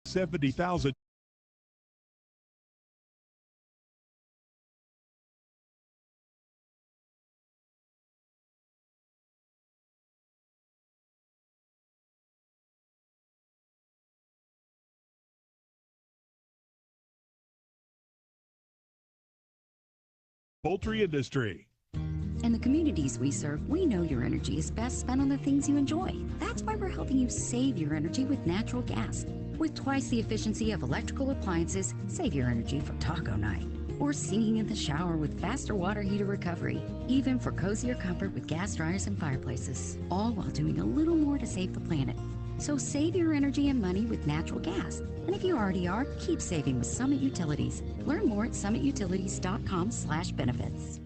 70,000. Poultry industry. In the communities we serve, we know your energy is best spent on the things you enjoy. That's why we're helping you save your energy with natural gas. With twice the efficiency of electrical appliances, save your energy for taco night. Or singing in the shower with faster water heater recovery. Even for cozier comfort with gas dryers and fireplaces. All while doing a little more to save the planet. So save your energy and money with natural gas. And if you already are, keep saving with Summit Utilities. Learn more at summitutilities.com/benefits.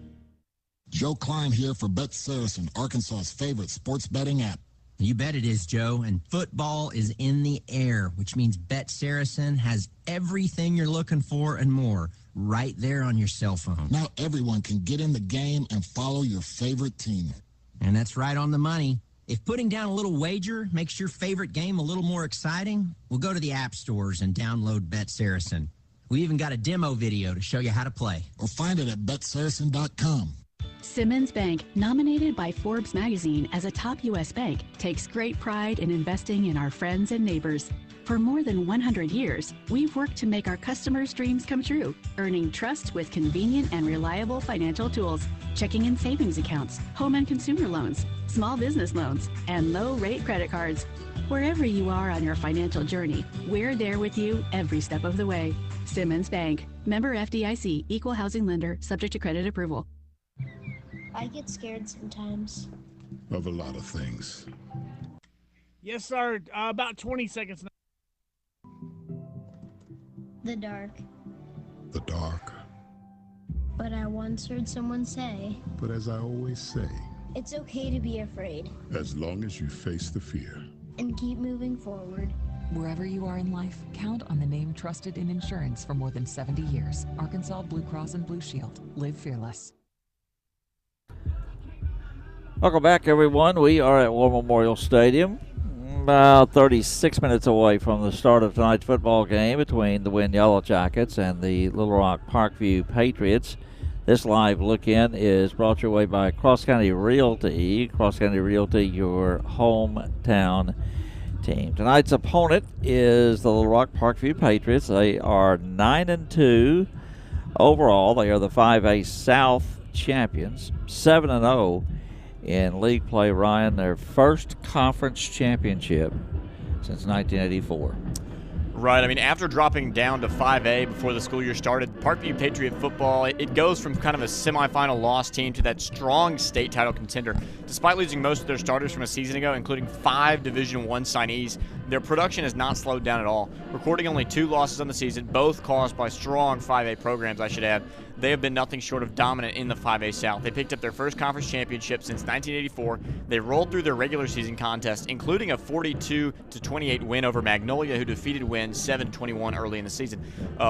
Joe Klein here for Bet Saracen, Arkansas's favorite sports betting app. You bet it is, Joe. And football is in the air, which means Bet Saracen has everything you're looking for and more right there on your cell phone. Now everyone can get in the game and follow your favorite team. And that's right on the money. If putting down a little wager makes your favorite game a little more exciting, we'll go to the app stores and download Bet Saracen. We even got a demo video to show you how to play. Or find it at betsaracen.com. Simmons Bank, nominated by Forbes magazine as a top U.S. bank, takes great pride in investing in our friends and neighbors. For more than 100 years, we've worked to make our customers' dreams come true, earning trust with convenient and reliable financial tools, checking and savings accounts, home and consumer loans, small business loans, and low-rate credit cards. Wherever you are on your financial journey, we're there with you every step of the way. Simmons Bank, member FDIC, equal housing lender, subject to credit approval. I get scared sometimes. Of a lot of things. Yes, sir. About 20 seconds now. The dark. The dark. But I once heard someone say, But as I always say, it's okay to be afraid. as long as you face the fear. And keep moving forward. Wherever you are in life, count on the name trusted in insurance for more than 70 years. Arkansas Blue Cross and Blue Shield. Live fearless. Welcome back, everyone. We are at War Memorial Stadium, about 36 minutes away from the start of tonight's football game between the Wynne Yellow Jackets and the Little Rock Parkview Patriots. This live look-in is brought your way by Cross County Realty. Cross County Realty, your hometown team. Tonight's opponent is the Little Rock Parkview Patriots. They are 9-2 overall. They are the 5A South champions, 7-0 in league play, Ryan, their first conference championship since 1984. Right. I mean, after dropping down to 5A before the school year started, Parkview Patriot football, it goes from kind of a semifinal loss team to that strong state title contender. Despite losing most of their starters from a season ago, including 5 Division I signees, their production has not slowed down at all, recording only 2 losses on the season, both caused by strong 5A programs, I should add. They have been nothing short of dominant in the 5A South. They picked up their first conference championship since 1984. They rolled through their regular season contest, including a 42-28 win over Magnolia, who defeated Wynne 7-21 early in the season.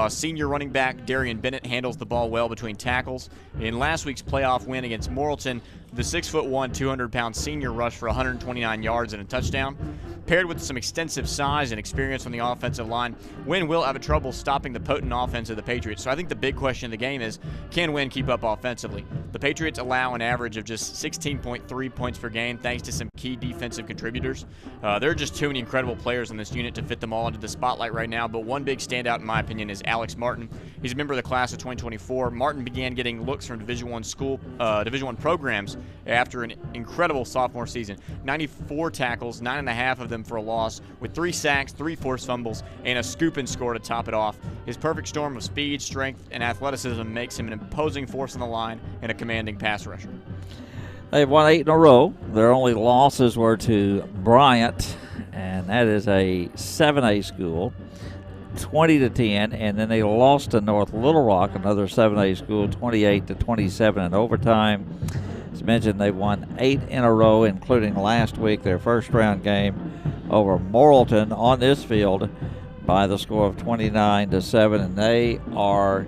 Senior running back Darian Bennett handles the ball well between tackles. In last week's playoff win against Morrilton, the 6'1", 200-pound senior rushed for 129 yards and a touchdown. Paired with some extensive size and experience from the offensive line, Wynne will have trouble stopping the potent offense of the Patriots. So I think the big question of the game is, can Wynne keep up offensively? The Patriots allow an average of just 16.3 points per game thanks to some key defensive contributors. There are just too many incredible players in this unit to fit them all into the spotlight right now, but one big standout in my opinion is Alex Martin. He's a member of the class of 2024. Martin began getting looks from Division I programs after an incredible sophomore season. 94 tackles, 9.5 of them for a loss, with 3 sacks, 3 forced fumbles, and a scoop and score to top it off. His perfect storm of speed, strength, and athleticism makes him an imposing force on the line and a commanding pass rusher. They've won 8 in a row. Their only losses were to Bryant, and that is a 7A school, 20-10, and then they lost to North Little Rock, another 7A school, 28-27 in overtime. As mentioned, they've won 8 in a row, including last week, their first-round game over Morrilton on this field by the score of 29-7, and they are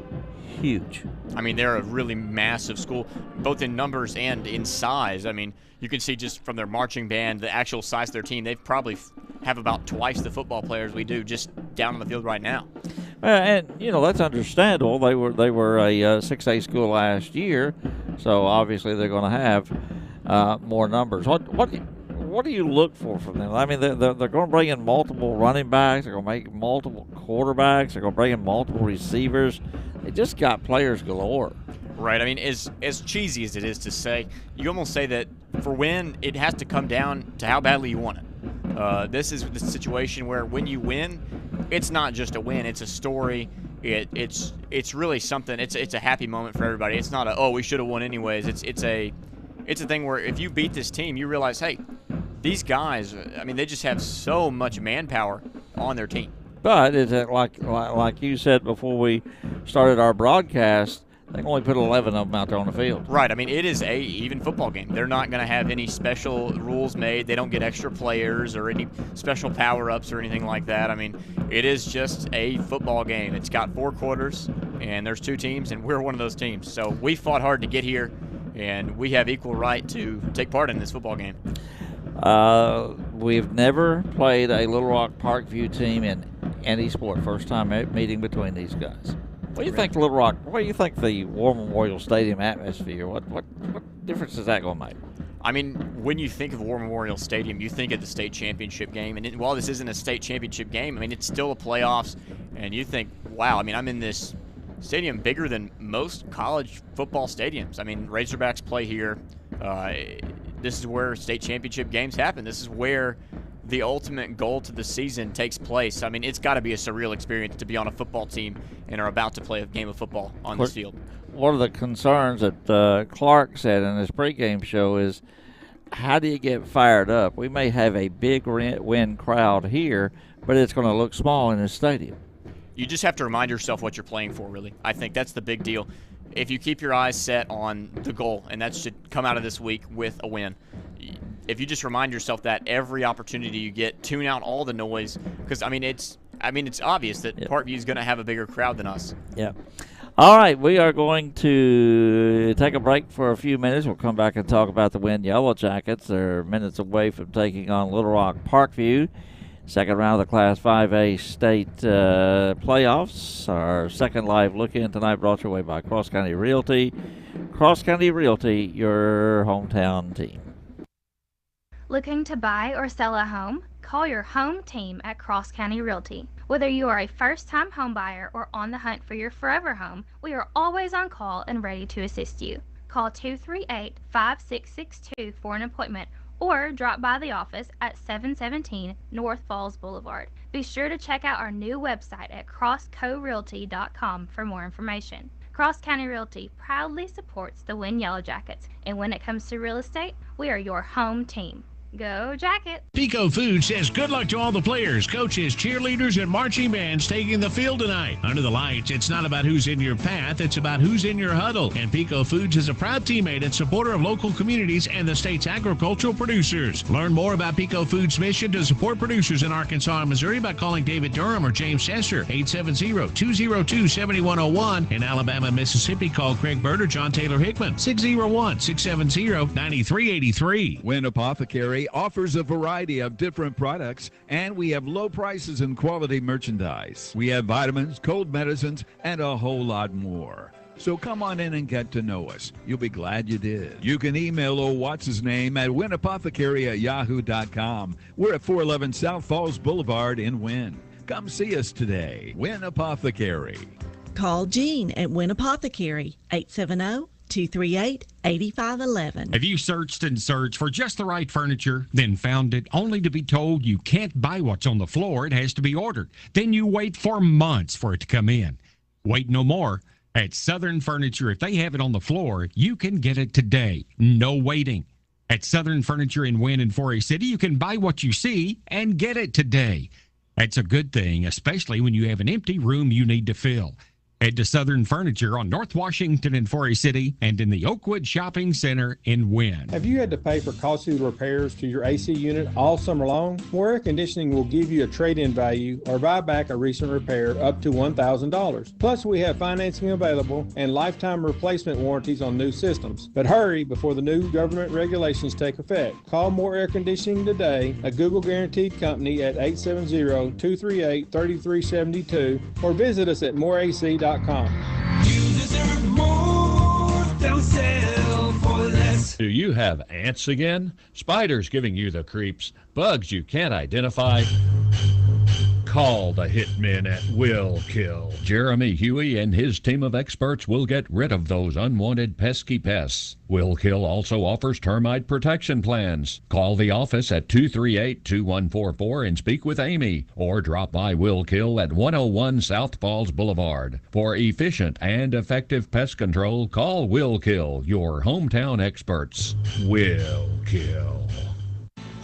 huge. I mean, they're a really massive school, both in numbers and in size. I mean, you can see just from their marching band, the actual size of their team, they've probably have about twice the football players we do just down on the field right now. And that's understandable. They were a 6A school last year, so obviously they're going to have more numbers. What do you look for from them? I mean, they're going to bring in multiple running backs. They're going to make multiple quarterbacks. They're going to bring in multiple receivers. They just got players galore. Right. I mean, as cheesy as it is to say, you almost say that for Wynne, it has to come down to how badly you want it. This is the situation where when you win, it's not just a win; it's a story. It's really something. It's a happy moment for everybody. It's not a we should have won anyways. It's a thing where if you beat this team, you realize, hey, these guys. I mean, they just have so much manpower on their team. But is it like you said before we started our broadcast? They can only put 11 of them out there on the field. Right. I mean, it is a even football game. They're not going to have any special rules made. They don't get extra players or any special power-ups or anything like that. I mean, it is just a football game. It's got 4 quarters, and there's 2 teams, and we're one of those teams. So we fought hard to get here, and we have equal right to take part in this football game. We've never played a Little Rock Parkview team in any sport. First time meeting between these guys. What do you think, Little Rock? What do you think the War Memorial Stadium atmosphere? What difference is that going to make? I mean, when you think of War Memorial Stadium, you think of the state championship game. And while this isn't a state championship game, I mean, it's still a playoffs. And you think, wow, I mean, I'm in this stadium bigger than most college football stadiums. I mean, Razorbacks play here. This is where state championship games happen. This is where the ultimate goal to the season takes place. I mean, it's got to be a surreal experience to be on a football team and are about to play a game of football on this field. One of the concerns that Clark said in his pregame show is, how do you get fired up? We may have a big win crowd here, but it's going to look small in the stadium. You just have to remind yourself what you're playing for, really. I think that's the big deal. If you keep your eyes set on the goal, and that should come out of this week with a win, if you just remind yourself that every opportunity you get, tune out all the noise, because it's obvious that Parkview is going to have a bigger crowd than us. Yeah. All right, we are going to take a break for a few minutes. We'll come back and talk about the Wynne Yellow Jackets. They're minutes away from taking on Little Rock Parkview. Second round of the Class 5A state playoffs. Our second live look-in tonight brought your way by Cross County Realty. Cross County Realty, your hometown team. Looking to buy or sell a home? Call your home team at Cross County Realty. Whether you are a first-time home buyer or on the hunt for your forever home, we are always on call and ready to assist you. Call 238-5662 for an appointment or drop by the office at 717 North Falls Boulevard. Be sure to check out our new website at crosscorealty.com for more information. Cross County Realty proudly supports the Wynne Yellow Jackets, and when it comes to real estate, we are your home team. Go Jacket! Pico Food says good luck to all the players, coaches, cheerleaders, and marching bands taking the field tonight. Under the lights, it's not about who's in your path, it's about who's in your huddle. And Pico Foods is a proud teammate and supporter of local communities and the state's agricultural producers. Learn more about Pico Foods' mission to support producers in Arkansas and Missouri by calling David Durham or James Sesser, 870-202-7101. In Alabama and Mississippi, call Craig Bird or John Taylor Hickman, 601-670-9383. Wynne Apothecary offers a variety of different products, and we have low prices and quality merchandise. We have vitamins, cold medicines, and a whole lot more. So come on in and get to know us. You'll be glad you did. You can email what's his name at wynneapothecary@yahoo.com. We're at 411 South Falls Boulevard in Wynne. Come see us today. Wynne Apothecary. Call Gene at Wynne Apothecary, 870-238-8511. Have you searched and searched for just the right furniture, then found it, only to be told you can't buy what's on the floor, it has to be ordered? Then you wait for months for it to come in. Wait no more. At Southern Furniture, if they have it on the floor, you can get it today. No waiting. At Southern Furniture in Wynne and 4A City, you can buy what you see and get it today. That's a good thing, especially when you have an empty room you need to fill. Head to Southern Furniture on North Washington in Forest City and in the Oakwood Shopping Center in Wynne. Have you had to pay for costly repairs to your AC unit all summer long? More Air Conditioning will give you a trade-in value or buy back a recent repair up to $1,000. Plus, we have financing available and lifetime replacement warranties on new systems. But hurry before the new government regulations take effect. Call More Air Conditioning today, a Google guaranteed company at 870-238-3372, or visit us at moreac.com. You deserve more, don't settle for less. Do you have ants again? Spiders giving you the creeps? Bugs you can't identify? Call the hitmen at Will Kill. Jeremy Huey and his team of experts will get rid of those unwanted pesky pests. Will Kill also offers termite protection plans. Call the office at 238-2144 and speak with Amy, or drop by Will Kill at 101 South Falls Boulevard. For efficient and effective pest control, call Will Kill, your hometown experts. Will Kill.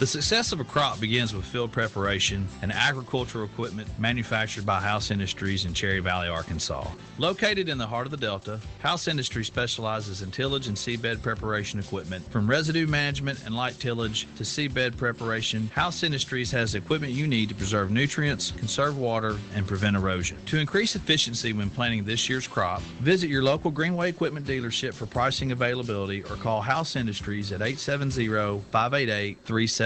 The success of a crop begins with field preparation and agricultural equipment manufactured by House Industries in Cherry Valley, Arkansas. Located in the heart of the Delta, House Industries specializes in tillage and seedbed preparation equipment. From residue management and light tillage to seedbed preparation, House Industries has the equipment you need to preserve nutrients, conserve water, and prevent erosion. To increase efficiency when planting this year's crop, visit your local Greenway Equipment dealership for pricing availability or call House Industries at 870-588-3773.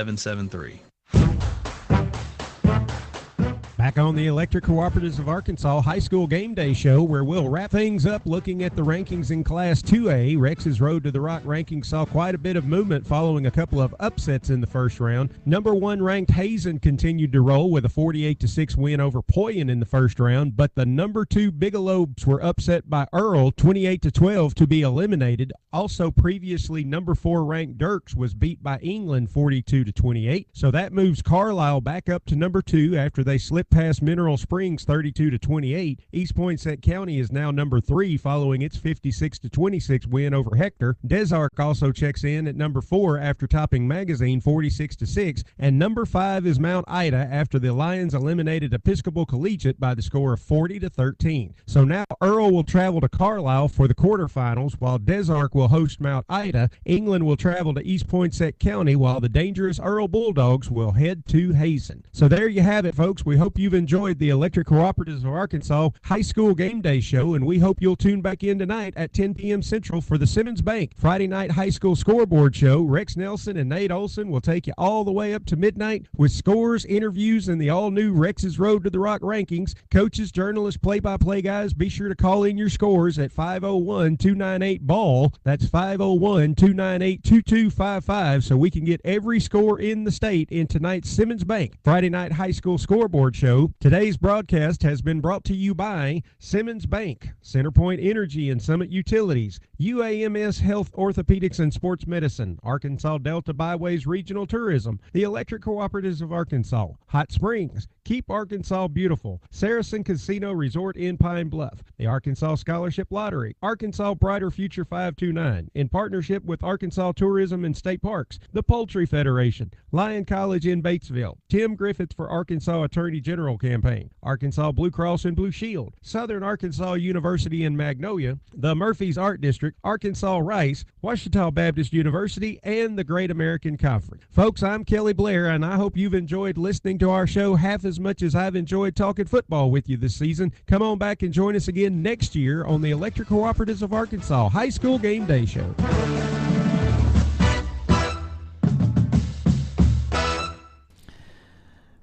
Back on the Electric Cooperatives of Arkansas High School Game Day Show, where we'll wrap things up looking at the rankings in Class 2A. Rex's Road to the Rock rankings saw quite a bit of movement following a couple of upsets in the first round. Number 1 ranked Hazen continued to roll with a 48-6 win over Poyen in the first round, but the number 2 Bigelow's were upset by Earl 28-12 to be eliminated. Also, previously number 4 ranked Dirks was beat by England 42-28, so that moves Carlisle back up to number 2 after they slipped past Mineral Springs 32-28. East Poinsett County is now number 3 following its 56-26 win over Hector. Des Arc also checks in at number 4 after topping Magazine 46-6, and number 5 is Mount Ida after the Lions eliminated Episcopal Collegiate by the score of 40-13. So now Earl will travel to Carlisle for the quarterfinals, while Des Arc will host Mount Ida. England will travel to East Poinsett County, while the dangerous Earl Bulldogs will head to Hazen. So there you have it, folks. We hope you've enjoyed the Electric Cooperatives of Arkansas High School Game Day Show, and we hope you'll tune back in tonight at 10 p.m. Central for the Simmons Bank Friday Night High School Scoreboard Show. Rex Nelson and Nate Olson will take you all the way up to midnight with scores, interviews, and the all-new Rex's Road to the Rock rankings. Coaches, journalists, play-by-play guys, be sure to call in your scores at 501-298-BALL. That's 501-298-2255 so we can get every score in the state in tonight's Simmons Bank Friday Night High School Scoreboard Show. Today's broadcast has been brought to you by Simmons Bank, Centerpoint Energy and Summit Utilities, UAMS Health Orthopedics and Sports Medicine, Arkansas Delta Byways Regional Tourism, the Electric Cooperatives of Arkansas, Hot Springs, Keep Arkansas Beautiful, Saracen Casino Resort in Pine Bluff, the Arkansas Scholarship Lottery, Arkansas Brighter Future 529, in partnership with Arkansas Tourism and State Parks, the Poultry Federation, Lyon College in Batesville, Tim Griffith for Arkansas Attorney General Campaign, Arkansas Blue Cross and Blue Shield, Southern Arkansas University in Magnolia, the Murphy's Art District, Arkansas Rice, Ouachita Baptist University, and the Great American Conference. Folks, I'm Kelly Blair, and I hope you've enjoyed listening to our show half as much as I've enjoyed talking football with you this season. Come on back and join us again next year on the Electric Cooperatives of Arkansas High School Game Day Show.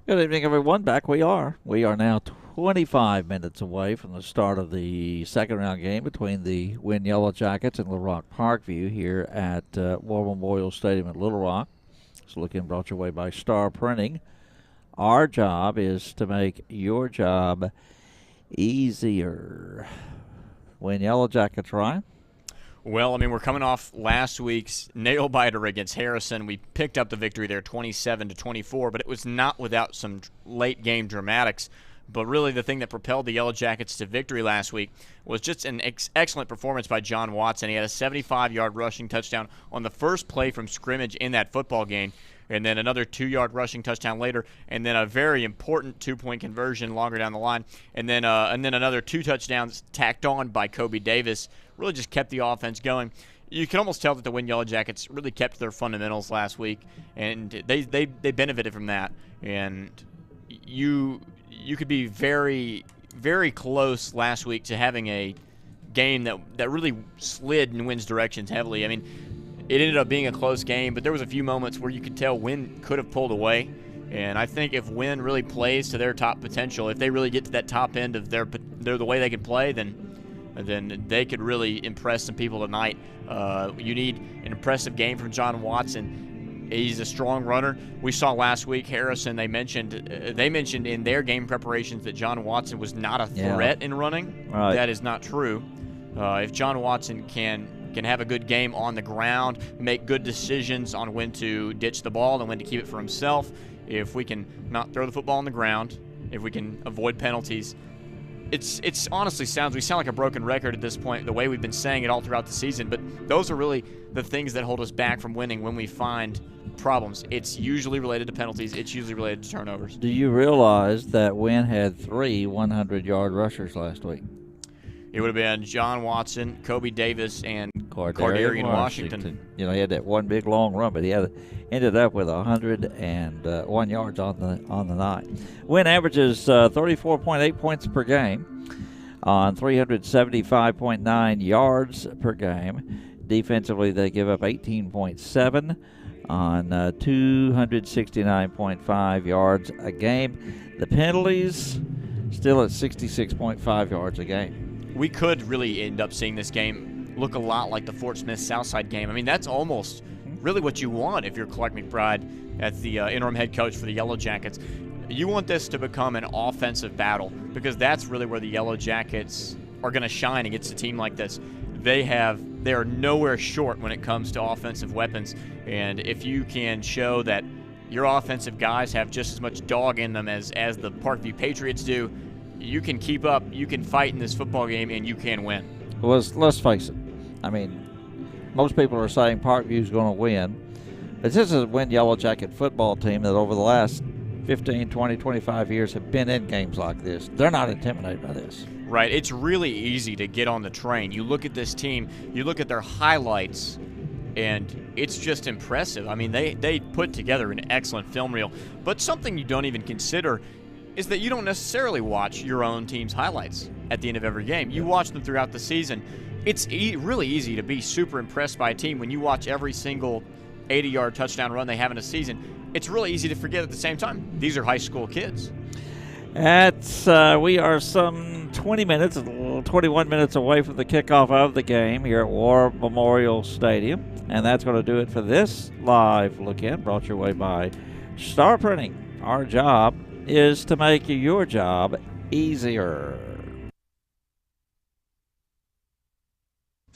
Good evening, everyone. Back we are. We are now 25 minutes away from the start of the second round game between the Wynne Yellow Jackets and Little Rock Parkview here at War Memorial Stadium at Little Rock. This look in brought your way by Star Printing. Our job is to make your job easier. Wynne Yellow Jackets, Ryan? Well, I mean, we're coming off last week's nail-biter against Harrison. We picked up the victory there 27-24, but it was not without some late-game dramatics. But really the thing that propelled the Yellow Jackets to victory last week was just an excellent performance by John Watson. He had a 75-yard rushing touchdown on the first play from scrimmage in that football game. and then another 2-yard rushing touchdown later, and then a very important 2-point conversion longer down the line, and then another 2 touchdowns tacked on by Kobe Davis. Really just kept the offense going. You can almost tell that the Wynne Yellow Jackets really kept their fundamentals last week, and they benefited from that. And you could be very, very close last week to having a game that really slid in Wynn's directions heavily. I mean, it ended up being a close game, but there was a few moments where you could tell Wynne could have pulled away. And I think if Wynne really plays to their top potential, if they really get to that top end of the way they can play, then they could really impress some people tonight. You need an impressive game from John Watson. He's a strong runner. We saw last week, Harrison, they mentioned in their game preparations that John Watson was not a threat in running. Right. That is not true. If John Watson can have a good game on the ground, make good decisions on when to ditch the ball and when to keep it for himself, if we can not throw the football on the ground, if we can avoid penalties, it's honestly we sound like a broken record at this point, the way we've been saying it all throughout the season, but those are really the things that hold us back from winning when we find problems. It's usually related to penalties. It's usually related to turnovers. Do you realize that Wynne had 3 100-yard rushers last week? It would have been John Watson, Kobe Davis, and Cardarian Washington. You know, he had that one big long run, but he ended up with 101 yards on the night. Wynne averages 34.8 points per game on 375.9 yards per game. Defensively, they give up 18.7 on 269.5 yards a game. The penalties still at 66.5 yards a game. We could really end up seeing this game look a lot like the Fort Smith Southside game. I mean, that's almost really what you want if you're Clark McBride as the interim head coach for the Yellow Jackets. You want this to become an offensive battle because that's really where the Yellow Jackets are going to shine against a team like this. They are nowhere short when it comes to offensive weapons, and if you can show that your offensive guys have just as much dog in them as the Parkview Patriots do, you can keep up, you can fight in this football game, and you can win. Well, let's face it. I mean, most people are saying Parkview's going to win. But this is a Wynne Yellow Jacket football team that over the last 15, 20, 25 years have been in games like this. They're not intimidated by this. Right. It's really easy to get on the train. You look at this team, you look at their highlights, and it's just impressive. I mean, they put together an excellent film reel. But something you don't even consider is that you don't necessarily watch your own team's highlights at the end of every game. You watch them throughout the season. It's really easy to be super impressed by a team when you watch every single 80-yard touchdown run they have in a season. It's really easy to forget at the same time. These are high school kids. We are some 21 minutes away from the kickoff of the game here at War Memorial Stadium. And that's going to do it for this live look-in brought your way by Star Printing. Our job is to make your job easier.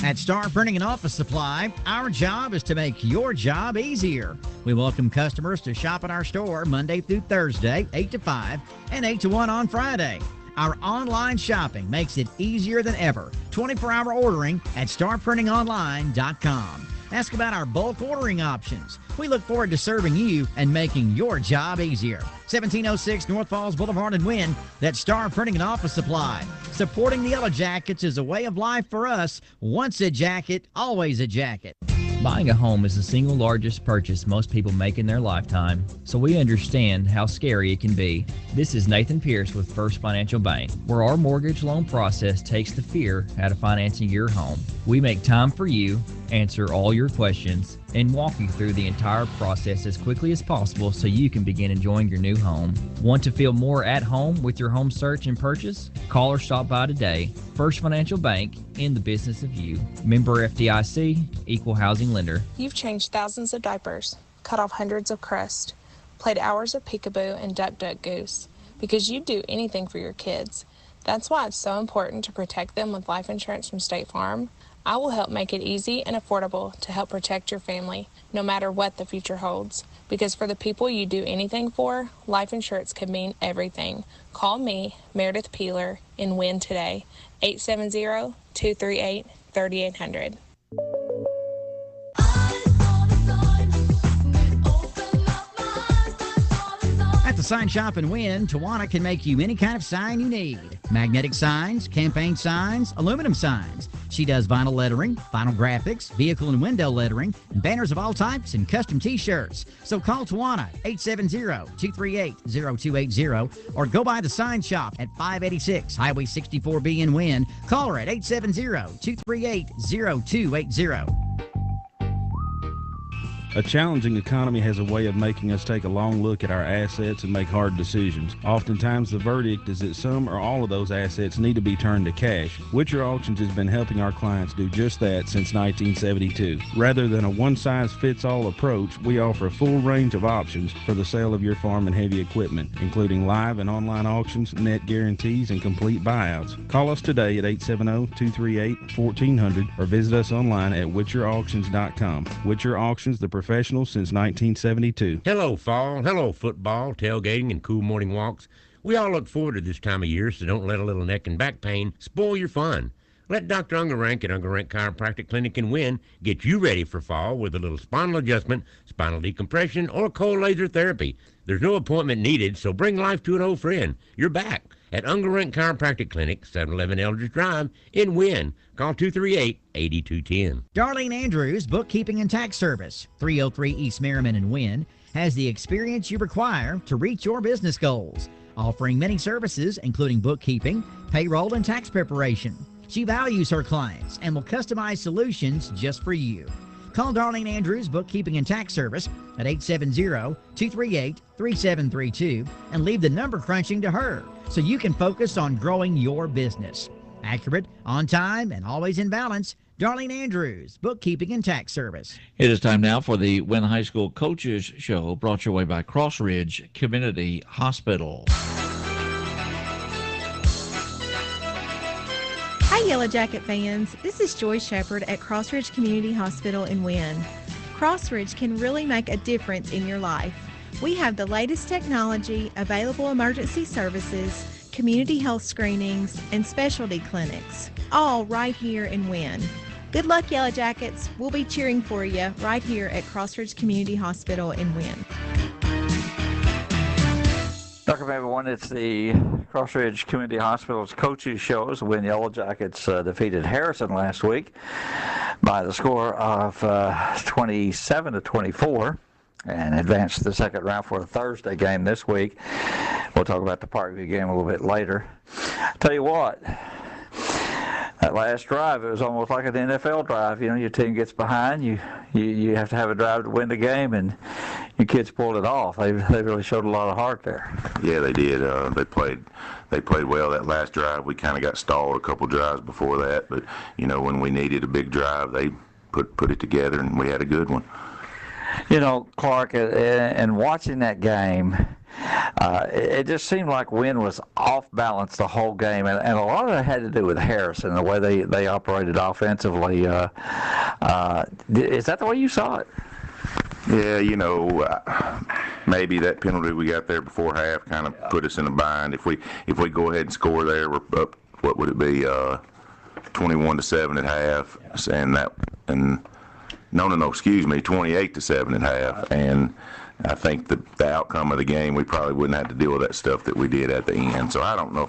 At Star Printing and Office Supply, our job is to make your job easier. We welcome customers to shop at our store Monday through Thursday, 8 to 5, and 8 to 1 on Friday. Our online shopping makes it easier than ever. 24-hour ordering at starprintingonline.com. Ask about our bulk ordering options. We look forward to serving you and making your job easier. 1706 North Falls Boulevard in Wynne. That's Star Printing and Office Supply. Supporting the Yellow Jackets is a way of life for us. Once a jacket, always a jacket. Buying a home is the single largest purchase most people make in their lifetime, so we understand how scary it can be. This is Nathan Pierce with First Financial Bank, where our mortgage loan process takes the fear out of financing your home. We make time for you, answer all your questions, and walk you through the entire process as quickly as possible so you can begin enjoying your new home. Want to feel more at home with your home search and purchase? Call or stop by today. First Financial Bank, in the business of you. Member FDIC, equal housing lender. You've changed thousands of diapers, cut off hundreds of crusts, played hours of peekaboo and duck goose, because you'd do anything for your kids. That's why it's so important to protect them with life insurance from State Farm. I will help make it easy and affordable to help protect your family, no matter what the future holds. Because for the people you do anything for, life insurance can mean everything. Call me, Meredith Peeler, in Wynne today, 870-238-3800. At the Sign Shop in Wynne, Tawana can make you any kind of sign you need. Magnetic signs, campaign signs, aluminum signs. She does vinyl lettering, vinyl graphics, vehicle and window lettering, and banners of all types and custom T-shirts. So call Tawana, 870-238-0280, or go by the Sign Shop at 586 Highway 64B in Wynne. Call her at 870-238-0280. A challenging economy has a way of making us take a long look at our assets and make hard decisions. Oftentimes the verdict is that some or all of those assets need to be turned to cash. Witcher Auctions has been helping our clients do just that since 1972. Rather than a one-size-fits-all approach, we offer a full range of options for the sale of your farm and heavy equipment, including live and online auctions, net guarantees, and complete buyouts. Call us today at 870-238-1400 or visit us online at witcherauctions.com. Witcher Auctions, the professional since 1972. Hello, fall. Hello, football, tailgating, and cool morning walks. We all look forward to this time of year, so don't let a little neck and back pain spoil your fun. Let Dr. Ungerank at Ungerank Chiropractic Clinic in Wynne get you ready for fall with a little spinal adjustment, spinal decompression, or cold laser therapy. There's no appointment needed, so bring life to an old friend. You're back at Ungerank Chiropractic Clinic, 711 Eldridge Drive in Wynne. Call 238-8210. Darlene Andrews, Bookkeeping and Tax Service, 303 East Merriman in Wynne, has the experience you require to reach your business goals, offering many services including bookkeeping, payroll, and tax preparation. She values her clients and will customize solutions just for you. Call Darlene Andrews Bookkeeping and Tax Service at 870-238-3732 and leave the number crunching to her so you can focus on growing your business. Accurate, on time, and always in balance, Darlene Andrews Bookkeeping and Tax Service. It is time now for the Wynne High School Coaches Show, brought your way by Cross Ridge Community Hospital. Hi, Yellow Jacket fans. This is Joy Shepard at Cross Ridge Community Hospital in Wynne. Cross Ridge can really make a difference in your life. We have the latest technology, available emergency services, community health screenings, and specialty clinics, all right here in Wynne. Good luck, Yellow Jackets. We'll be cheering for you right here at Cross Ridge Community Hospital in Wynne. Welcome, everyone. It's the Cross Ridge Community Hospital's Coaches Show. The Wynne Yellow Jackets defeated Harrison last week by the score of 27-24 and advanced to the second round for a Thursday game this week. We'll talk about the Parkview game a little bit later. Tell you what, that last drive, it was almost like an NFL drive. You know, your team gets behind, you have to have a drive to win the game, and your kids pulled it off. They really showed a lot of heart there. Yeah, they did. They played well that last drive. We kind of got stalled a couple drives before that, but you know, when we needed a big drive, they put it together, and we had a good one. You know, Clark, and watching that game, it just seemed like Wynne was off balance the whole game, and a lot of it had to do with Harrison, the way they operated offensively. Is that the way you saw it? Yeah, you know, maybe that penalty we got there before half kind of put us in a bind. If we go ahead and score there, we're up. What would it be? 21-7 at half, excuse me, 28-7 at half, and I think the outcome of the game, we probably wouldn't have to deal with that stuff that we did at the end. So I don't know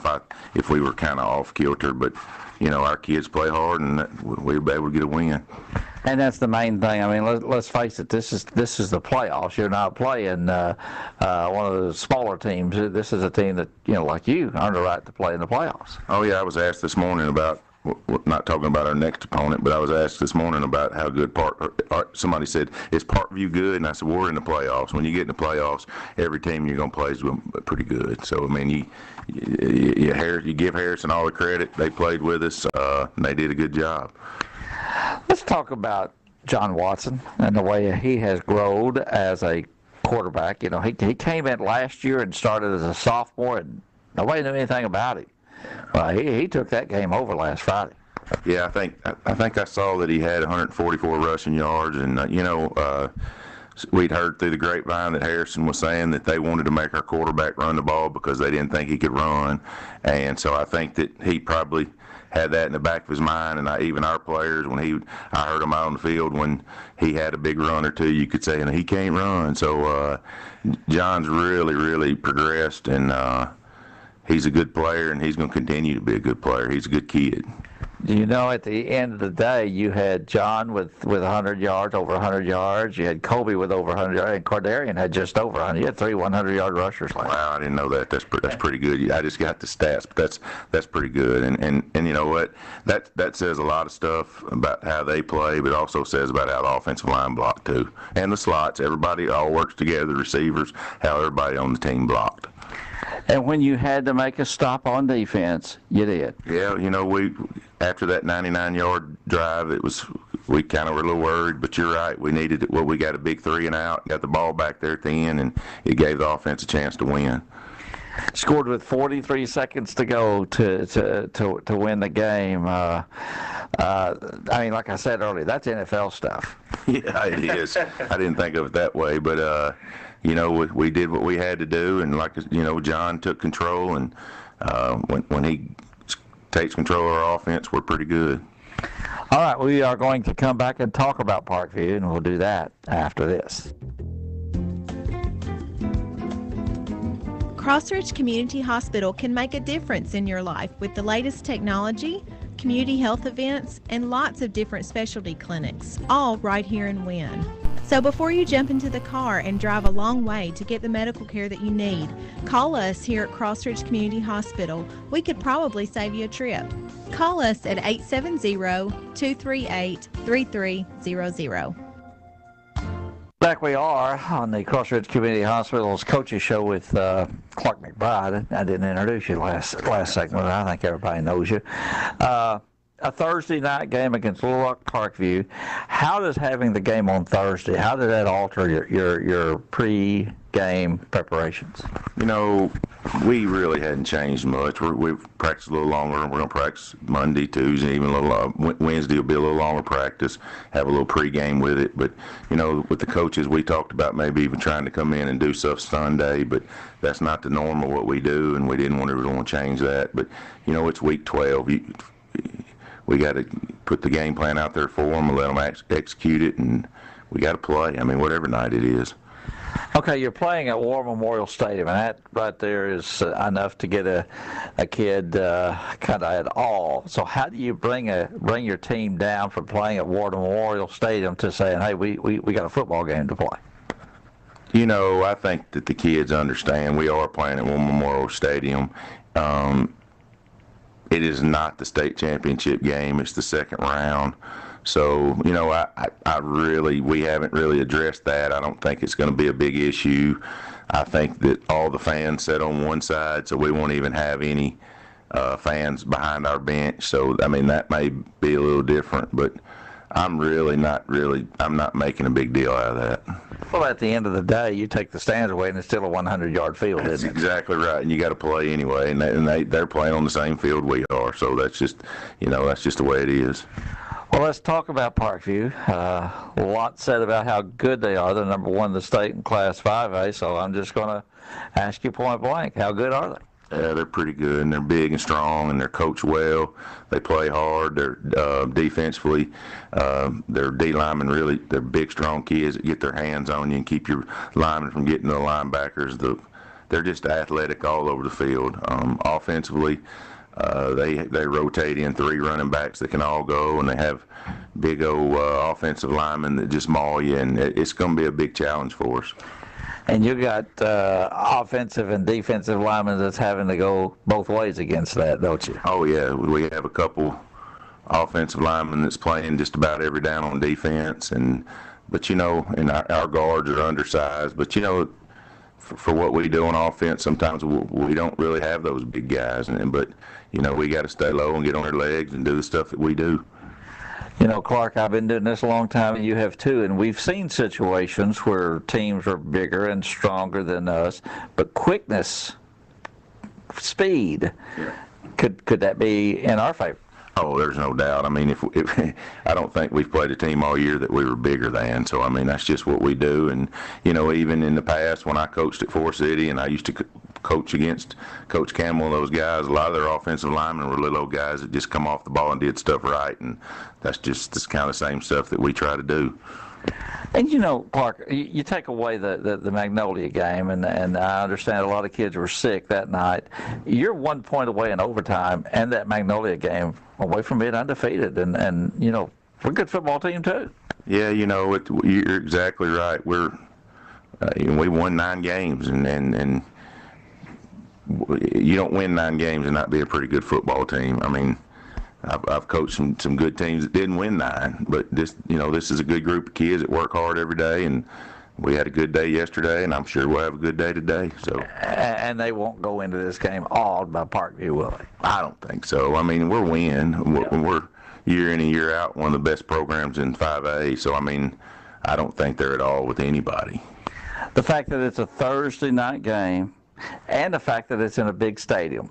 if we were kind of off kilter, but you know, our kids play hard, and we were able to get a win. And that's the main thing. I mean, let's face it. This is the playoffs. You're not playing one of the smaller teams. This is a team that, you know, like you, earned a right to play in the playoffs. Oh yeah, I was asked this morning about. Not talking about our next opponent, but I was asked this morning about how good somebody said, is Parkview good? And I said, we're in the playoffs. When you get in the playoffs, every team you're going to play is pretty good. So, I mean, you give Harrison all the credit. They played with us, and they did a good job. Let's talk about John Watson and the way he has grown as a quarterback. You know, he came in last year and started as a sophomore, and nobody knew anything about him. Well, he took that game over last Friday. Yeah, I think I saw that he had 144 rushing yards, and we'd heard through the grapevine that Harrison was saying that they wanted to make our quarterback run the ball because they didn't think he could run, and so I think that he probably had that in the back of his mind. And even our players, when I heard him out on the field when he had a big run or two, you could say, he can't run. So John's really, really progressed, and he's a good player, and he's going to continue to be a good player. He's a good kid. You know, at the end of the day, you had John with 100 yards, over 100 yards. You had Colby with over 100 yards, and Cordarian had just over 100. You had 3 100-yard rushers. Wow, I didn't know that. That's pretty good. I just got the stats, but that's pretty good. And you know what? That says a lot of stuff about how they play, but also says about how the offensive line blocked too, and the slots. Everybody all works together. The receivers, how everybody on the team blocked. And when you had to make a stop on defense, you did. Yeah, after that 99-yard drive, we kind of were a little worried, but you're right. We needed it. Well, we got a big 3 and out, got the ball back there at the end, and it gave the offense a chance to win. Scored with 43 seconds to go to win the game. I mean, like I said earlier, that's NFL stuff. Yeah, it is. I didn't think of it that way, but we did what we had to do, and John took control, and when he takes control of our offense, we're pretty good. All right, we are going to come back and talk about Parkview, and we'll do that after this. Crossridge Community Hospital can make a difference in your life with the latest technology, community health events, and lots of different specialty clinics, all right here in Wynne. So before you jump into the car and drive a long way to get the medical care that you need, call us here at Crossridge Community Hospital. We could probably save you a trip. Call us at 870-238-3300. Back we are on the Crossridge Community Hospital's Coaches Show with Clark McBride. I didn't introduce you last segment. I think everybody knows you. A Thursday night game against Little Rock Parkview. How does having the game on Thursday, how did that alter your pre-game preparations? We really hadn't changed much. We've practiced a little longer, and we're going to practice Monday, Tuesday, even a little Wednesday will be a little longer practice, have a little pre-game with it. But, with the coaches, we talked about maybe even trying to come in and do stuff Sunday, but that's not the normal what we do, and we didn't want to change that. But, it's week 12. We got to put the game plan out there for them and let them execute it, and we got to play. I mean, whatever night it is. Okay, you're playing at War Memorial Stadium, and that right there is enough to get a kid kind of at all. So how do you bring your team down from playing at War Memorial Stadium to saying, hey, we got a football game to play? I think that the kids understand we are playing at War Memorial Stadium. It is not the state championship game. It's the second round. So, we haven't really addressed that. I don't think it's going to be a big issue. I think that all the fans sit on one side, so we won't even have any fans behind our bench. So, I mean, that may be a little different, but I'm not making a big deal out of that. Well, at the end of the day, you take the stands away, and it's still a 100-yard field, That's isn't it? Exactly right, and you got to play anyway, and they're playing on the same field we are, so that's just the way it is. Well, let's talk about Parkview. A lot said about how good they are. They're number 1 in the state in Class 5A, so I'm just going to ask you point blank, how good are they? Yeah, they're pretty good, and they're big and strong, and they're coached well. They play hard. They're defensively. Their D linemen they're big, strong kids that get their hands on you and keep your linemen from getting to the linebackers. They're just athletic all over the field. Offensively, they rotate in 3 running backs that can all go, and they have big old offensive linemen that just maul you, and it's going to be a big challenge for us. And you got offensive and defensive linemen that's having to go both ways against that, don't you? Oh, yeah. We have a couple offensive linemen that's playing just about every down on defense. And our guards are undersized. But, for what we do on offense, sometimes we don't really have those big guys. But we got to stay low and get on their legs and do the stuff that we do. Clark, I've been doing this a long time, and you have too, and we've seen situations where teams are bigger and stronger than us, but quickness, speed, could that be in our favor? Oh, there's no doubt. I mean, if I don't think we've played a team all year that we were bigger than. So I mean, that's just what we do. And even in the past when I coached at Forest City and I used to coach against Coach Campbell and those guys, a lot of their offensive linemen were little old guys that just come off the ball and did stuff right. And that's kind of the same stuff that we try to do. And Clark, you take away the Magnolia game, and I understand a lot of kids were sick that night. You're 1 point away in overtime, and that Magnolia game away from being undefeated, and we're a good football team too. Yeah, you're exactly right. We won 9 games, and you don't win 9 games and not be a pretty good football team. I mean, I've coached some good teams that didn't win 9, but this is a good group of kids that work hard every day, and we had a good day yesterday, and I'm sure we'll have a good day today. So, and they won't go into this game awed by Parkview, will they? I don't think so. I mean, we're we're year in and year out one of the best programs in 5A. So, I mean, I don't think they're at all with anybody. The fact that it's a Thursday night game, and the fact that it's in a big stadium,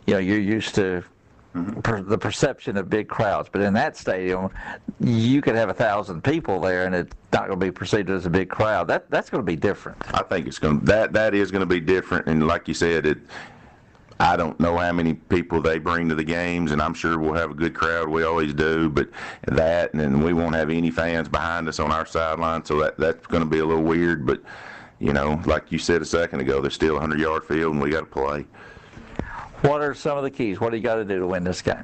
you're used to the perception of big crowds, but in that stadium, you could have 1,000 people there, and it's not going to be perceived as a big crowd. That's going to be different. I think it's going to that is going to be different, and like you said, I don't know how many people they bring to the games, and I'm sure we'll have a good crowd. We always do, but and then we won't have any fans behind us on our sideline, so that's going to be a little weird. But like you said a second ago, there's still a 100-yard field, and we got to play. What are some of the keys? What do you got to do to win this game?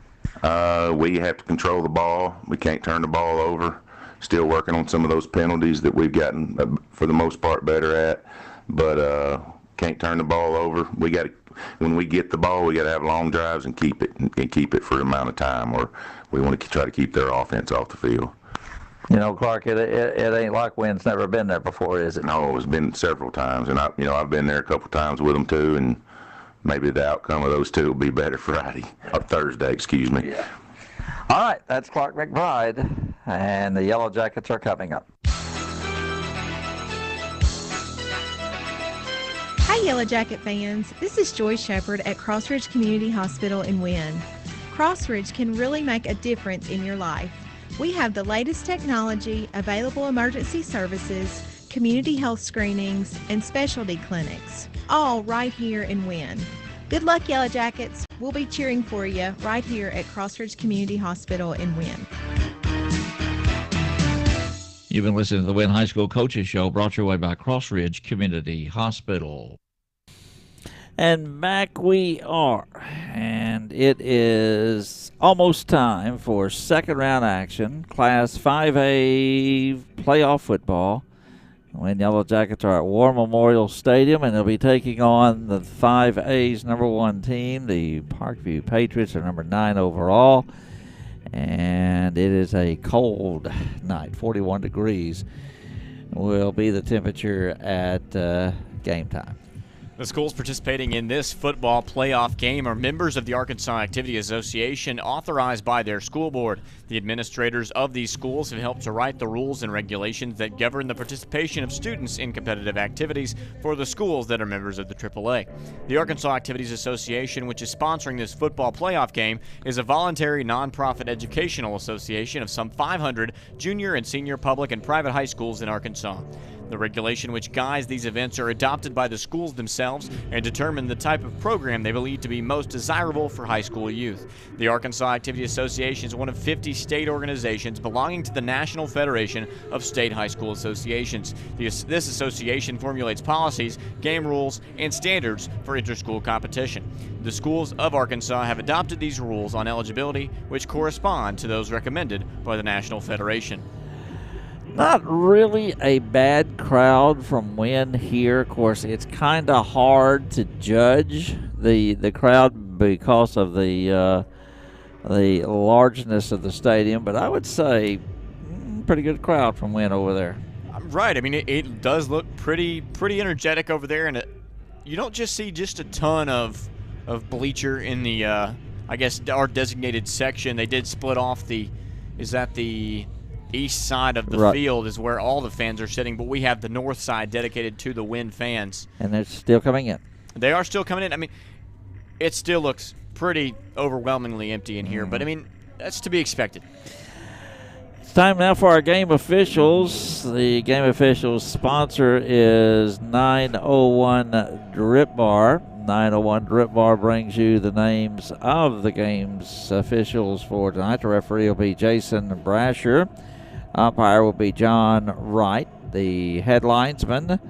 We have to control the ball. We can't turn the ball over. Still working on some of those penalties that we've gotten, for the most part, better at. But can't turn the ball over. When we get the ball, we got to have long drives and keep it for an amount of time, or we want to try to keep their offense off the field. Clark, it ain't like Wynn's never been there before, is it? No, it's been several times, and I've been there a couple times with them too, and maybe the outcome of those two will be better Thursday, excuse me. Yeah. All right, that's Clark McBride, and the Yellow Jackets are coming up. Hi, Yellow Jacket fans. This is Joy Shepard at Crossridge Community Hospital in Wynne. Crossridge can really make a difference in your life. We have the latest technology, available emergency services, community health screenings, and specialty clinics, all right here in Wynne. Good luck, Yellow Jackets. We'll be cheering for you right here at Crossridge Community Hospital in Wynne. You've been listening to the Wynne High School Coaches Show, brought your way by Crossridge Community Hospital. And back we are, and it is almost time for second round action, Class 5A playoff football. Wynne Yellow Jackets are at War Memorial Stadium, and they'll be taking on the 5A's number 1 team, the Parkview Patriots, are number 9 overall. And it is a cold night, 41 degrees will be the temperature at game time. The schools participating in this football playoff game are members of the Arkansas Activity Association authorized by their school board. The administrators of these schools have helped to write the rules and regulations that govern the participation of students in competitive activities for the schools that are members of the AAA. The Arkansas Activities Association, which is sponsoring this football playoff game, is a voluntary nonprofit educational association of some 500 junior and senior public and private high schools in Arkansas. The regulation which guides these events are adopted by the schools themselves and determine the type of program they believe to be most desirable for high school youth. The Arkansas Activity Association is one of 50 state organizations belonging to the National Federation of State High School Associations. This association formulates policies, game rules, and standards for inter-school competition. The schools of Arkansas have adopted these rules on eligibility, which correspond to those recommended by the National Federation. Not really a bad crowd from Wynne here. Of course, it's kind of hard to judge the crowd because of the largeness of the stadium, but I would say pretty good crowd from Wynne over there. Right. I mean, it does look pretty energetic over there, and you don't just see just a ton of bleacher in the I guess our designated section. They did split off the east side of the field is where all the fans are sitting, but we have the north side dedicated to the Wynne fans. And they're still coming in. They are still coming in. I mean, it still looks pretty overwhelmingly empty in here, but I mean, that's to be expected. It's time now for our game officials. The game officials sponsor is 901 Drip Bar. 901 Drip Bar brings you the names of the game's officials for tonight. The referee will be Jason Brasher. Umpire will be John Wright. The headlinesman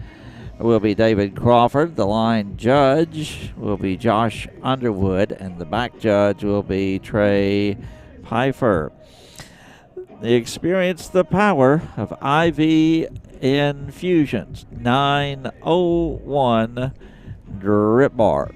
will be David Crawford. The line judge will be Josh Underwood. And the back judge will be Trey Pfeiffer. Experience the power of IV infusions. 901 Drip Bar.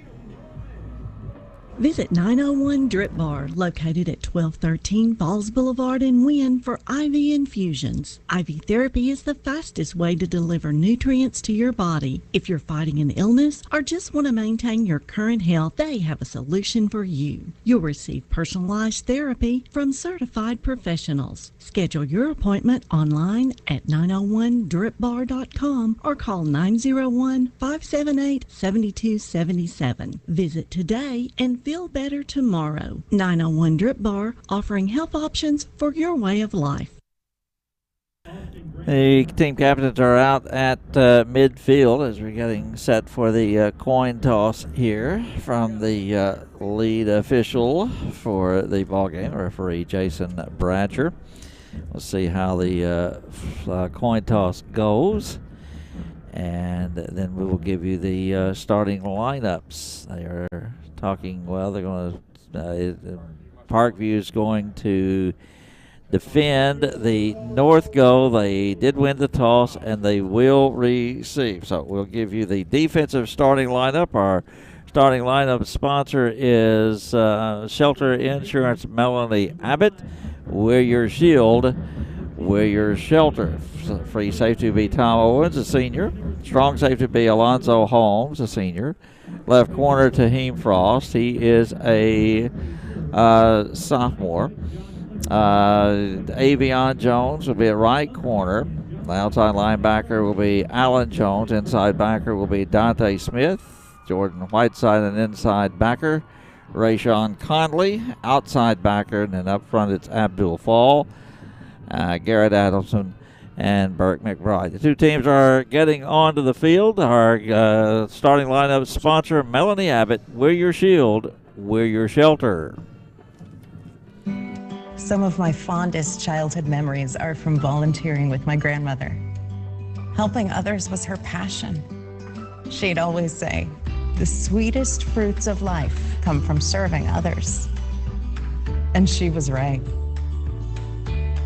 Visit 901 Drip Bar, located at 1213 Falls Boulevard in Wynne, for IV infusions. IV therapy is the fastest way to deliver nutrients to your body. If you're fighting an illness or just want to maintain your current health, they have a solution for you. You'll receive personalized therapy from certified professionals. Schedule your appointment online at 901dripbar.com or call 901-578-7277. Visit today and feel better tomorrow. 901 Drip Bar, offering health options for your way of life. The team captains are out at midfield as we're getting set for the coin toss here from the lead official for the ball game, referee Jason Bratcher. We'll see how the coin toss goes, and then we will give you the starting lineups. They are talking, well, they're going to, Parkview is going to defend the north goal. They did win the toss, and they will receive. So we'll give you the defensive starting lineup. Our starting lineup sponsor is Shelter Insurance Melanie Abbott. Wear your shield, wear your shelter. Free safety will be Tom Owens, a senior. Strong safety will be Alonzo Holmes, a senior. Left corner, Taheem Frost. He is a sophomore. Avion Jones will be at right corner. The outside linebacker will be Alan Jones. Inside backer will be Dante Smith. Jordan Whiteside, an inside backer. Rayshawn Conley, outside backer. And then up front it's Abdul Fall, Garrett Adelson, and Burke McBride. The two teams are getting onto the field. Our starting lineup sponsor, Melanie Abbott. Wear your shield, wear your shelter. Some of my fondest childhood memories are from volunteering with my grandmother. Helping others was her passion. She'd always say, the sweetest fruits of life come from serving others. And she was right.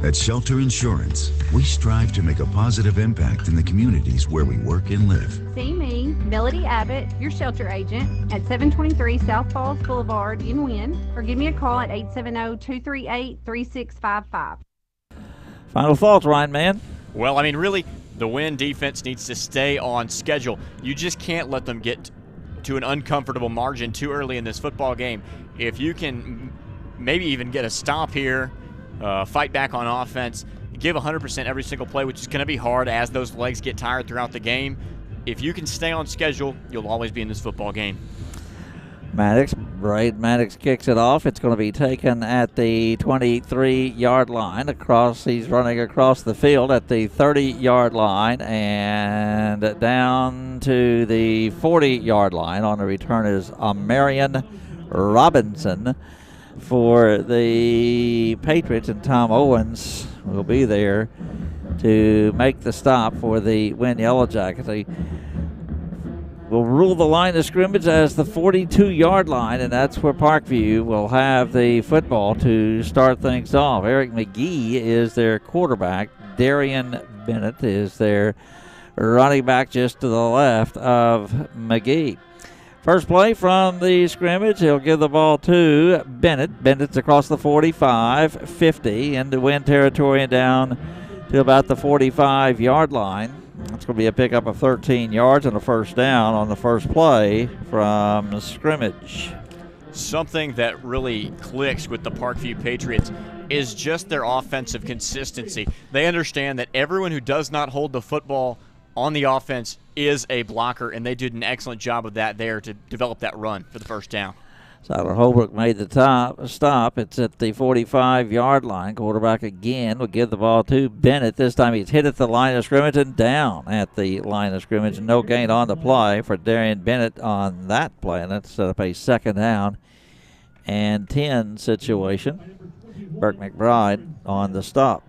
At Shelter Insurance, we strive to make a positive impact in the communities where we work and live. See me, Melody Abbott, your shelter agent, at 723 South Falls Boulevard in Wynne, or give me a call at 870-238-3655. Final thoughts, Ryan Mann? Well, I mean, really, the Wynne defense needs to stay on schedule. You just can't let them get to an uncomfortable margin too early in this football game. If you can maybe even get a stop here, fight back on offense, give 100% every single play, which is going to be hard as those legs get tired throughout the game. If you can stay on schedule, you'll always be in this football game. Maddox kicks it off. It's going to be taken at the 23-yard line. He's running across the field at the 30-yard line and down to the 40-yard line. On the return is Marion Robinson for the Patriots, and Tom Owens will be there to make the stop for the Wynne Yellow Jackets. They will rule the line of scrimmage as the 42-yard line, and that's where Parkview will have the football to start things off. Eric McGee is their quarterback. Darian Bennett is their running back just to the left of McGee. First play from the scrimmage, he'll give the ball to Bennett. Bennett's across the 45, 50, into Wynne territory and down to about the 45-yard line. It's going to be a pickup of 13 yards and a first down on the first play from the scrimmage. Something that really clicks with the Parkview Patriots is just their offensive consistency. They understand that everyone who does not hold the football on the offense is a blocker, and they did an excellent job of that there to develop that run for the first down. Tyler Holbrook made the stop. It's at the 45-yard line. Quarterback again will give the ball to Bennett. This time he's hit at the line of scrimmage and down at the line of scrimmage. No gain on the play for Darian Bennett on that play. And that's set up a 2nd down and 10 situation. Burke McBride on the stop.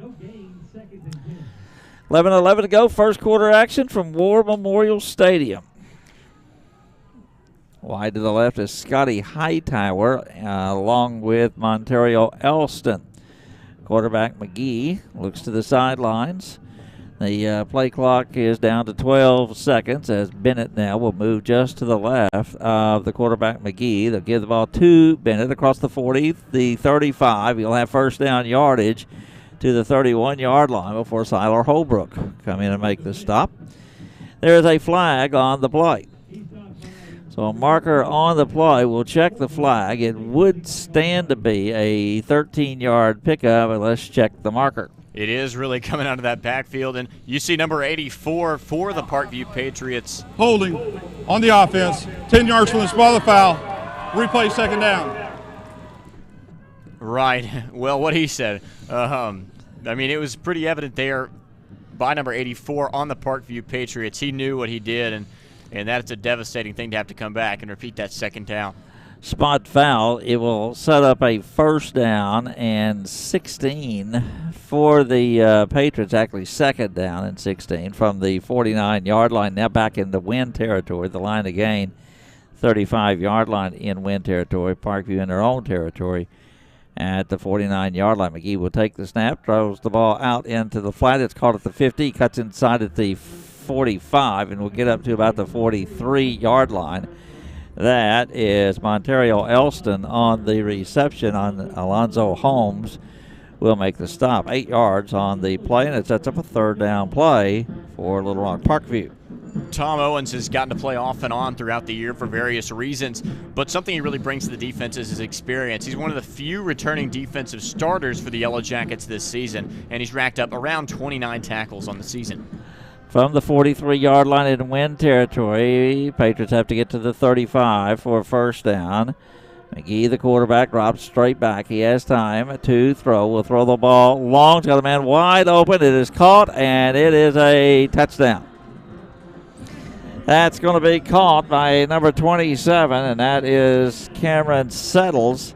11:11 to go. First quarter action from War Memorial Stadium. Wide to the left is Scotty Hightower along with Montario Elston. Quarterback McGee looks to the sidelines. The play clock is down to 12 seconds as Bennett now will move just to the left of the quarterback McGee. They'll give the ball to Bennett across the 40, the 35. He'll have first down yardage to the 31-yard line before Tyler Holbrook come in and make the stop. There is a flag on the play. So a marker on the play will check the flag. It would stand to be a 13-yard pickup, but let's check the marker. It is really coming out of that backfield, and you see number 84 for the Parkview Patriots. Holding on the offense, 10 yards from the spot of the foul. Replay 2nd down. Right. Well, what he said. I mean, it was pretty evident there by number 84 on the Parkview Patriots. He knew what he did, and that's a devastating thing to have to come back and repeat that 2nd down. Spot foul. It will set up a 1st down and 16 for the Patriots. Actually, 2nd down and 16 from the 49-yard line. Now back into Wynne territory. The line of gain, 35-yard line in Wynne territory. Parkview in their own territory at the 49-yard line. McGee will take the snap, throws the ball out into the flat. It's caught at the 50, cuts inside at the 45, and will get up to about the 43-yard line. That is Montario Elston on the reception on Alonzo Holmes will make the stop. 8 yards on the play, and it sets up a 3rd down play for Little Rock Parkview. Tom Owens has gotten to play off and on throughout the year for various reasons, but something he really brings to the defense is his experience. He's one of the few returning defensive starters for the Yellow Jackets this season, and he's racked up around 29 tackles on the season. From the 43-yard line in Wynne territory, Patriots have to get to the 35 for a 1st down. McGee, the quarterback, drops straight back. He has time to throw. Will throw the ball long. He's got a man wide open. It is caught, and it is a touchdown. That's going to be caught by number 27, and that is Cameron Settles.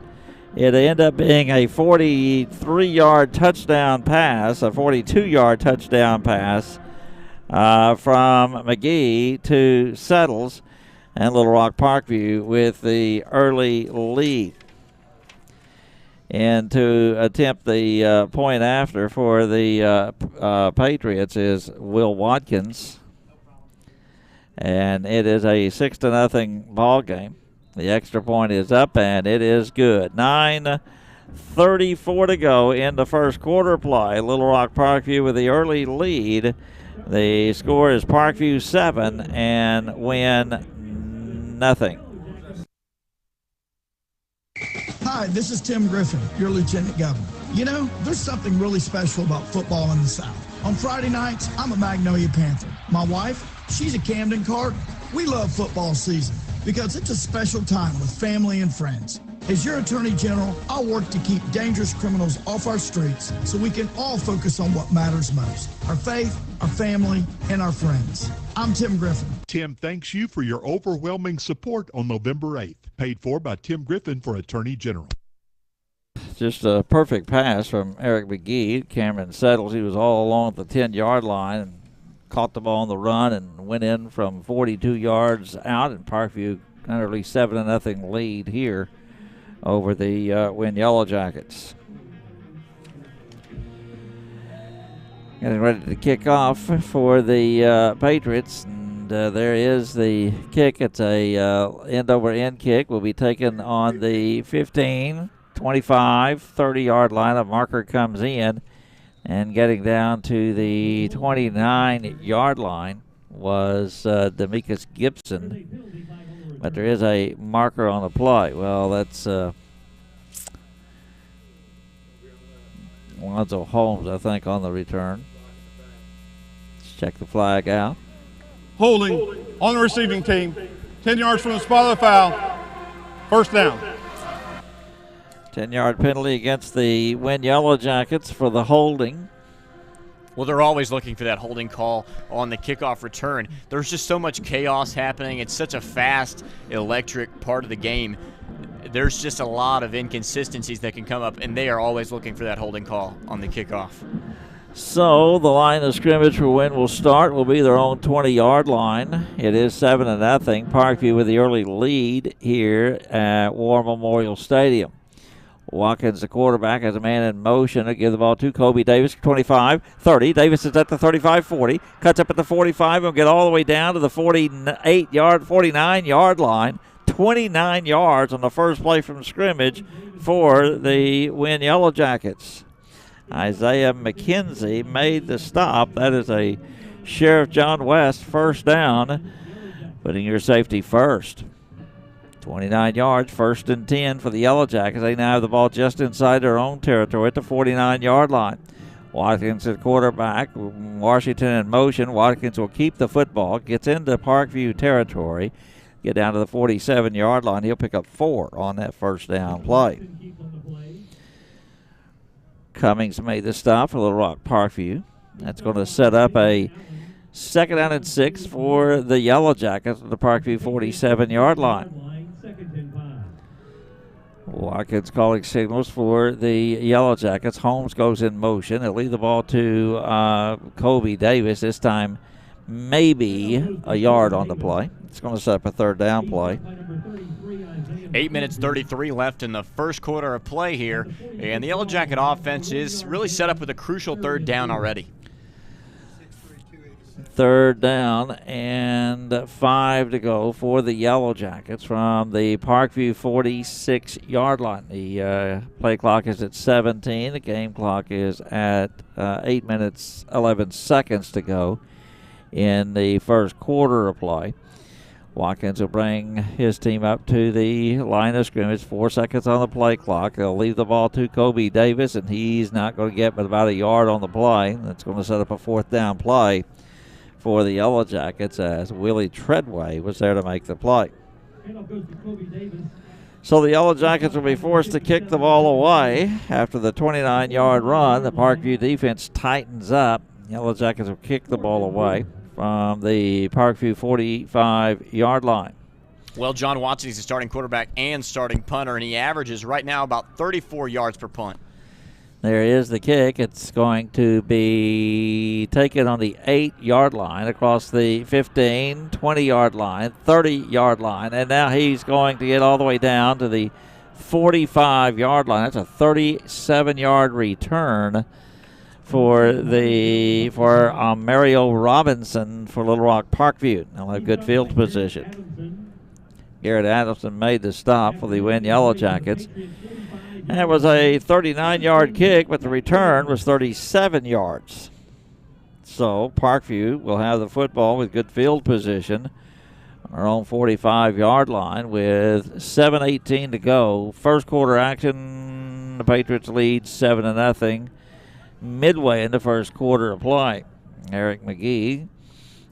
It ended up being a 43-yard touchdown pass, a 42-yard touchdown pass from McGee to Settles, and Little Rock Parkview with the early lead. And to attempt the point after for the Patriots is Will Watkins. And it is a 6-0 ball game. The extra point is up, and it is good. 9:34 to go in the first quarter play. Little Rock Parkview with the early lead. The score is Parkview 7 and Wynne nothing. Hi, this is Tim Griffin, your Lieutenant Governor. You know, there's something really special about football in the South. On Friday nights, I'm a Magnolia Panther. My wife, she's a Camden Cardinal. We love football season because it's a special time with family and friends. As your Attorney General, I'll work to keep dangerous criminals off our streets so we can all focus on what matters most, our faith, our family, and our friends. I'm Tim Griffin. Tim thanks you for your overwhelming support on November 8th. Paid for by Tim Griffin for Attorney General. Just a perfect pass from Eric McGee. Cameron Settles. He was all along the 10-yard line and caught the ball on the run and went in from 42 yards out. And Parkview got an early 7-0 lead here over the Wynne Yellow Jackets. Getting ready to kick off for the Patriots. And there is the kick. It's a end-over-end kick. Will be taken on the 15, 25, 30-yard line. A marker comes in. And getting down to the 29-yard line was Demetrius Gibson. But there is a marker on the play. Well, that's Alonzo Holmes, I think, on the return. Let's check the flag out. Holding on the receiving team, 10 yards from the spot of the foul. 1st down. 10-yard penalty against the Wynne Yellow Jackets for the holding. Well, they're always looking for that holding call on the kickoff return. There's just so much chaos happening. It's such a fast, electric part of the game. There's just a lot of inconsistencies that can come up, and they are always looking for that holding call on the kickoff. So the line of scrimmage for Wynne will be their own 20-yard line. It is 7-0. Parkview with the early lead here at War Memorial Stadium. Watkins, the quarterback, has a man in motion. He'll give the ball to Kobe Davis, 25, 30. Davis is at the 35, 40. Cuts up at the 45 and will get all the way down to the 49-yard line. 29 yards on the first play from scrimmage for the Wynne Yellow Jackets. Isaiah McKenzie made the stop. That is a Sheriff John West first down, putting your safety first. 29 yards, 1st and 10 for the Yellow Jackets. They now have the ball just inside their own territory at the 49-yard line. Watkins at quarterback. Washington in motion. Watkins will keep the football. Gets into Parkview territory. Get down to the 47-yard line. He'll pick up 4 on that first down play. Cummings made the stop for Little Rock Parkview. That's going to set up a 2nd down and 6 for the Yellow Jackets at the Parkview 47-yard line. Watkins calling signals for the Yellow Jackets. Holmes goes in motion. They'll leave the ball to Kobe Davis. This time maybe a yard on the play. It's going to set up a 3rd down play. 8 minutes 33 left in the first quarter of play here, and the Yellow Jacket offense is really set up with a crucial 3rd down already. 3rd down and 5 to go for the Yellow Jackets from the Parkview 46-yard line. The play clock is at 17. The game clock is at 8 minutes 11 seconds to go in the first quarter of play. Watkins will bring his team up to the line of scrimmage. 4 seconds on the play clock. They'll leave the ball to Kobe Davis, and he's not going to get but about a yard on the play. That's going to set up a 4th down play for the Yellow Jackets as Willie Treadway was there to make the play. So the Yellow Jackets will be forced to kick the ball away after the 29-yard run. The Parkview defense tightens up. Yellow Jackets will kick the ball away from the Parkview 45-yard line. Well, John Watson is the starting quarterback and starting punter, and he averages right now about 34 yards per punt. There is the kick. It's going to be taken on the 8-yard line across the 15, 20-yard line, 30-yard line, and now he's going to get all the way down to the 45-yard line. That's a 37-yard return for Mario Robinson for Little Rock Parkview. They'll have good field position. Garrett Adamson made the stop for the Wynne Yellow Jackets. That was a 39-yard kick, but the return was 37 yards. So Parkview will have the football with good field position on our own 45-yard line with 7:18 to go. First quarter action, the Patriots lead 7-0. Midway in the first quarter of play. Eric McGee,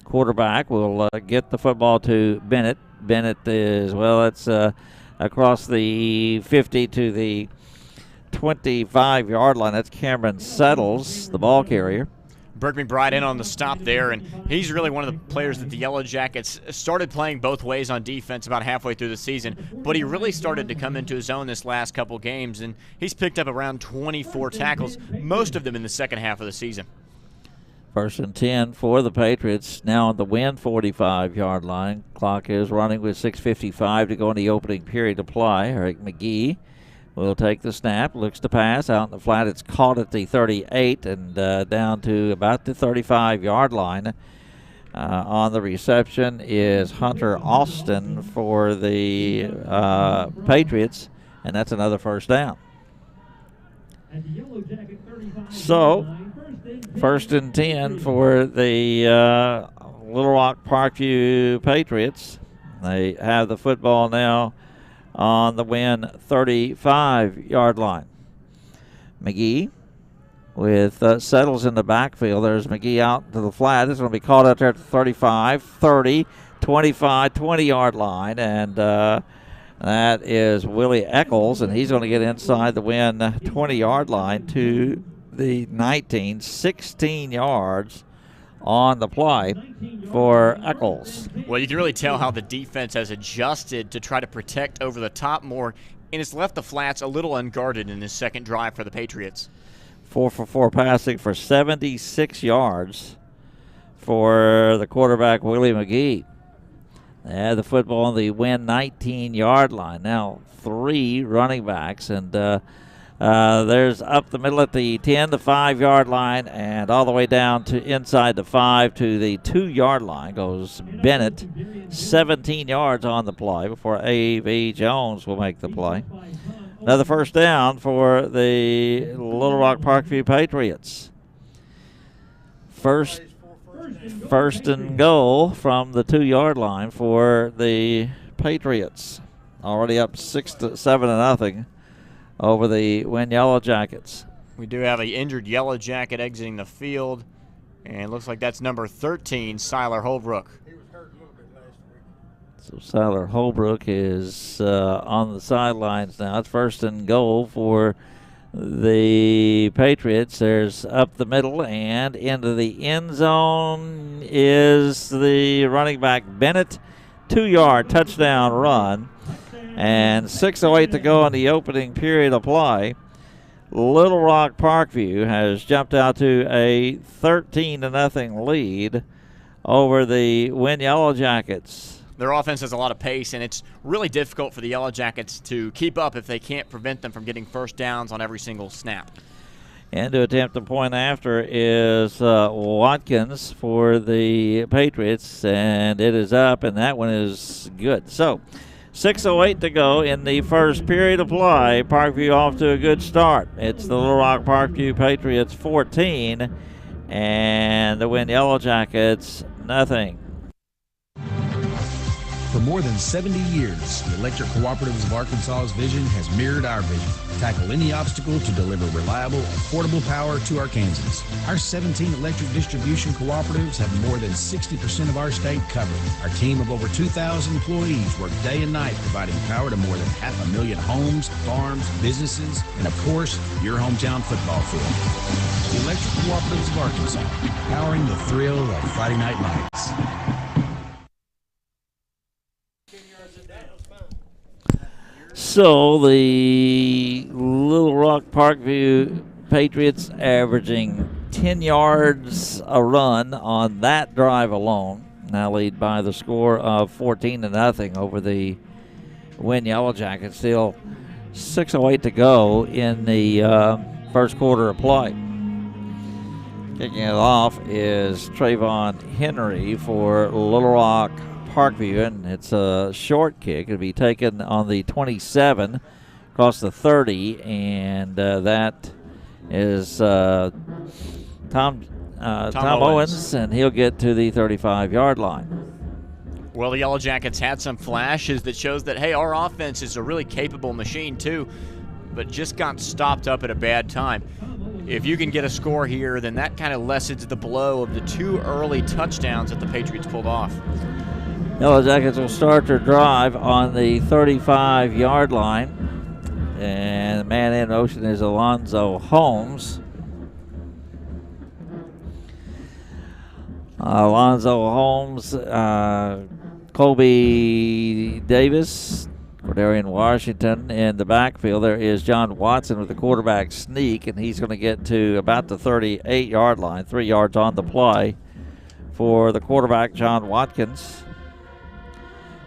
quarterback, will get the football to Bennett. Bennett is, it's across the 50 to the 25-yard line. That's Cameron Settles, the ball carrier. Burke McBride in on the stop there, and he's really one of the players that the Yellow Jackets started playing both ways on defense about halfway through the season, but he really started to come into his own this last couple games, and he's picked up around 24 tackles, most of them in the second half of the season. 1st and 10 for the Patriots, now on the Wynne 45-yard line. Clock is running with 6:55 to go in the opening period of play. Eric McGee will take the snap, looks to pass. Out in the flat, it's caught at the 38 and down to about the 35-yard line. On the reception is Hunter Austin for the Patriots, and that's another first down. So, 1st and 10 for the Little Rock Parkview Patriots. They have the football now on the Wynne 35-yard line. McGee with Settles in the backfield. There's McGee out to the flat. It's going to be caught out there at the 35, 30, 25, 20-yard line. And That is Willie Eccles, and he's going to get inside the Wynn 20-yard line to the 19, 16 yards on the play for Eccles. Well, you can really tell how the defense has adjusted to try to protect over the top more, and it's left the flats a little unguarded in this second drive for the Patriots. 4 for 4 passing for 76 yards for the quarterback, Willie McGee. They had the football on the Wynn 19-yard line. Now 3 running backs, and there's up the middle at the 10, the 5-yard line, and all the way down to inside the 5 to the 2-yard line goes Bennett. 17 yards on the play before A.V. Jones will make the play. Another first down for the Little Rock Parkview Patriots. First and goal from the 2-yard line for the Patriots. Already up 6-7-0 over the Wynn Yellow Jackets. We do have an injured Yellow Jacket exiting the field, and looks like that's number 13, Siler Holbrook. So Siler Holbrook is on the sidelines now. It's first and goal for the Patriots. There's up the middle and into the end zone is the running back Bennett. 2-yard touchdown run. And 6:08 to go in the opening period of play. Little Rock Parkview has jumped out to a 13-0 lead over the Wynn Yellow Jackets. Their offense has a lot of pace, and it's really difficult for the Yellow Jackets to keep up if they can't prevent them from getting first downs on every single snap. And to attempt the point after is Watkins for the Patriots, and it is up, and that one is good. So 6:08 to go in the first period of play. Parkview off to a good start. It's the Little Rock Parkview Patriots 14, and the Wynn Yellow Jackets nothing. For more than 70 years, the Electric Cooperatives of Arkansas's vision has mirrored our vision. Tackle any obstacle to deliver reliable, affordable power to Arkansans. Our 17 electric distribution cooperatives have more than 60% of our state covered. Our team of over 2,000 employees work day and night providing power to more than 500,000 homes, farms, businesses, and of course, your hometown football field. The Electric Cooperatives of Arkansas, powering the thrill of Friday night lights. So the Little Rock Parkview Patriots averaging 10 yards a run on that drive alone. Now lead by the score of 14-0 over the Wynn Yellow Jackets. Still 6:08 to go in the first quarter of play. Kicking it off is Trayvon Henry for Little Rock Parkview, and it's a short kick. It'll be taken on the 27 across the 30, and that is Tom Owens, and he'll get to the 35-yard line. Well, the Yellow Jackets had some flashes that shows that, hey, our offense is a really capable machine too, but just got stopped up at a bad time. If you can get a score here, then that kind of lessens the blow of the 2 early touchdowns that the Patriots pulled off. Yellow Jackets will start their drive on the 35-yard line. And the man in motion is Alonzo Holmes. Alonzo Holmes, Colby Davis, Cordarian Washington in the backfield. There is John Watson with the quarterback sneak, and he's going to get to about the 38-yard line, 3 yards on the play for the quarterback, John Watkins.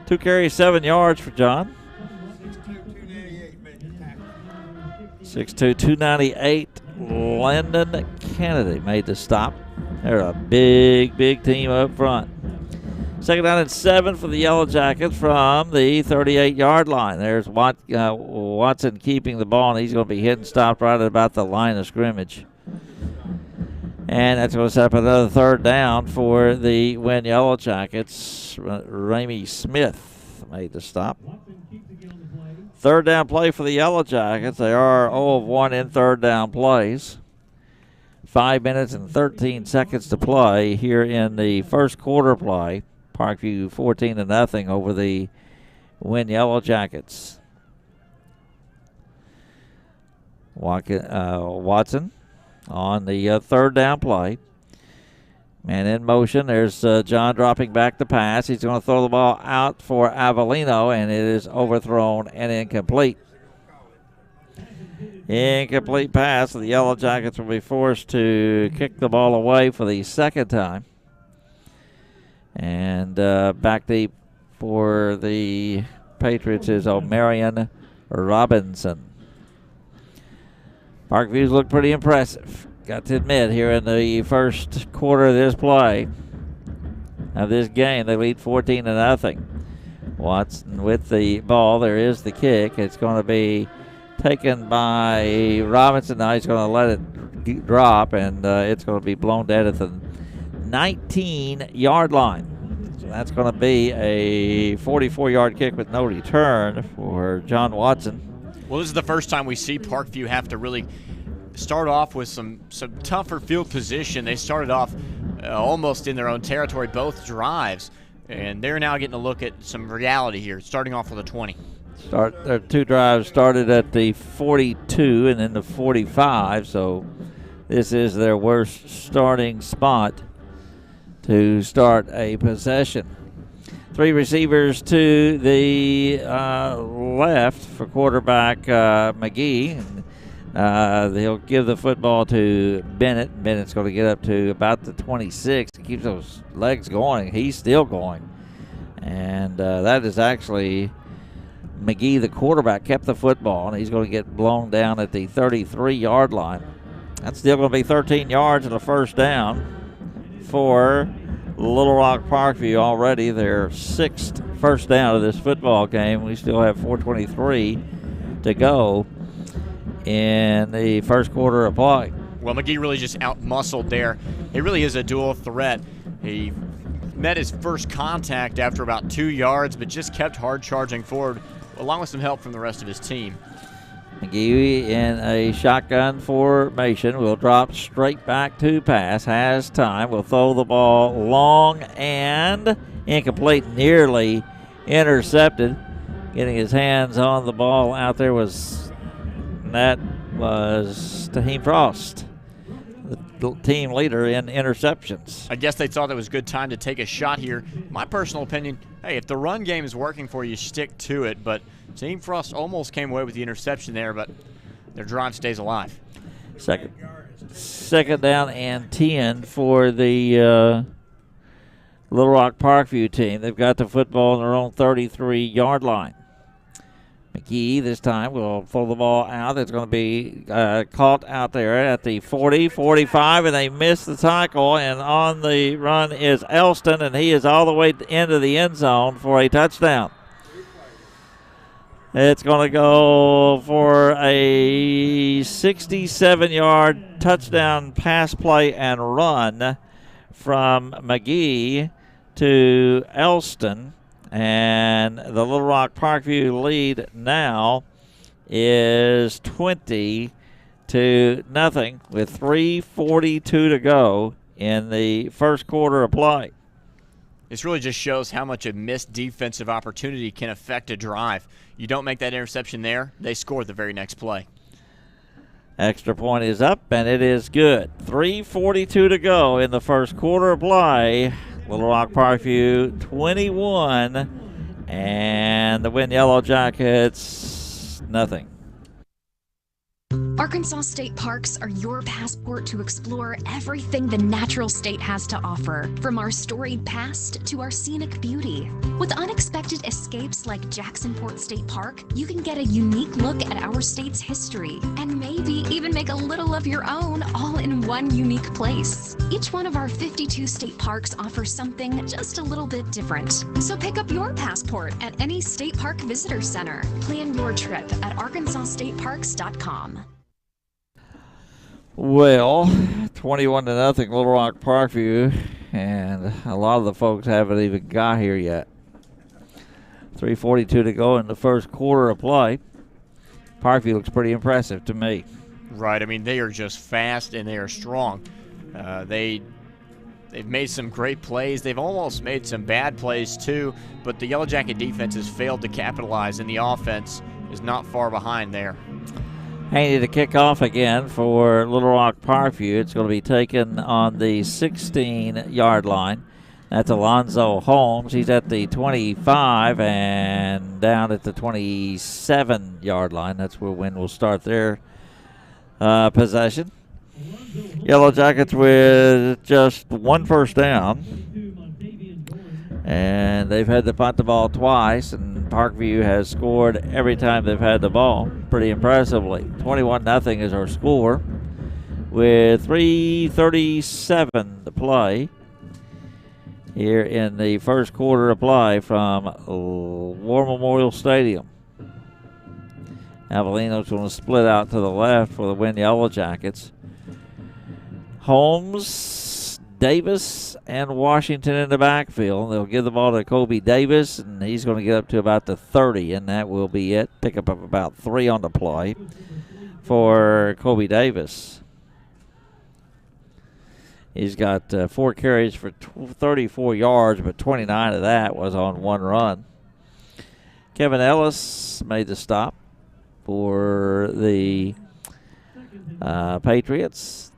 2 carries, 7 yards for John. 6'2", 298. Landon Kennedy made the stop. They're a big team up front. Second down and 7 for the Yellow Jackets from the 38-yard line. There's Watson keeping the ball, and he's going to be hit and stopped right at about the line of scrimmage. And that's going to set up another third down for the Wynn Yellow Jackets. Ramey Smith made the stop. Third down play for the Yellow Jackets. They are 0 of 1 in third down plays. 5 minutes and 13 seconds to play here in the first quarter play. Parkview 14-0 over the Wynne Yellow Jackets. Watson on the third down play. Man in motion. There's John dropping back to pass. He's going to throw the ball out for Avellino, and it is overthrown and incomplete. Incomplete pass. The Yellow Jackets will be forced to kick the ball away for the second time. And back deep for the Patriots is O'Marion Robinson. Parkview's looked pretty impressive. Got to admit, here in the first quarter of this play, of this game, they lead 14-0. Watson with the ball. There is the kick. It's going to be taken by Robinson. Now he's going to let it drop, and it's going to be blown dead at the 19-yard line. So that's going to be a 44-yard kick with no return for John Watson. Well, this is the first time we see Parkview have to really start off with some tougher field position. They started off almost in their own territory both drives, and they're now getting a look at some reality here, starting off with a 20. Their two drives started at the 42 and then the 45, so this is their worst starting spot to start a possession. Three receivers to the left for quarterback McGee. He'll give the football to Bennett. Bennett's going to get up to about the 26. He keeps those legs going. He's still going. And that is actually McGee, the quarterback, kept the football, and he's going to get blown down at the 33-yard line. That's still going to be 13 yards and a first down for Little Rock Parkview. Already their sixth first down of this football game. We still have 4:23 to go in the first quarter of play. Well, McGee really just out-muscled there. He really is a dual threat. He met his first contact after about 2 yards, but just kept hard charging forward, along with some help from the rest of his team. McGee in a shotgun formation will drop straight back to pass. Has time. Will throw the ball long and incomplete. Nearly intercepted. Getting his hands on the ball out there was Tahim Frost, the team leader in interceptions. I guess they thought it was a good time to take a shot here. My personal opinion, hey, if the run game is working for you, stick to it. But Team Frost almost came away with the interception there, but their drive stays alive. Second down and 10 for the Little Rock Parkview team. They've got the football on their own 33-yard line. McGee this time will throw the ball out. It's going to be caught out there at the 40, 45, and they miss the tackle. And on the run is Elston, and he is all the way into the end zone for a touchdown. It's going to go for a 67-yard touchdown pass play and run from McGee to Elston. And the Little Rock Parkview lead now is 20-0 with 3:42 to go in the first quarter of play. This really just shows how much a missed defensive opportunity can affect a drive. You don't make that interception there, they score the very next play. Extra point is up, and it is good. 3:42 to go in the first quarter of play. Little Rock Parkview 21, and the Wynne Yellow Jackets nothing. Arkansas State Parks are your passport to explore everything the natural state has to offer, from our storied past to our scenic beauty. With unexpected escapes like Jacksonport State Park, you can get a unique look at our state's history and maybe even make a little of your own all in one unique place. Each one of our 52 state parks offers something just a little bit different. So pick up your passport at any state park visitor center. Plan your trip at arkansasstateparks.com. Well, 21-0 Little Rock Parkview, and a lot of the folks haven't even got here yet. 3:42 to go in the first quarter of play. Parkview looks pretty impressive to me. Right, I mean, they are just fast and they are strong. They They've made some great plays. They've almost made some bad plays too, but the Yellow Jacket defense has failed to capitalize, and the offense is not far behind there. Haney to kick off again for Little Rock Parkview. It's going to be taken on the 16-yard line. That's Alonzo Holmes. He's at the 25 and down at the 27-yard line. That's where Wynne will start their possession. Yellow Jackets with just one first down. And they've had to punt the ball twice, and Parkview has scored every time they've had the ball pretty impressively. 21-0 is our score with 3:37 to play here in the first quarter of play from War Memorial Stadium. Avellino's going to split out to the left for the Wynne Yellow Jackets. Holmes, Davis, and Washington in the backfield. They'll give the ball to Kobe Davis, and he's going to get up to about the 30, and that will be it. Pick up about 3 on the play for Kobe Davis. He's got 4 carries for 34 yards, but 29 of that was on one run. Kevin Ellis made the stop for the Patriots.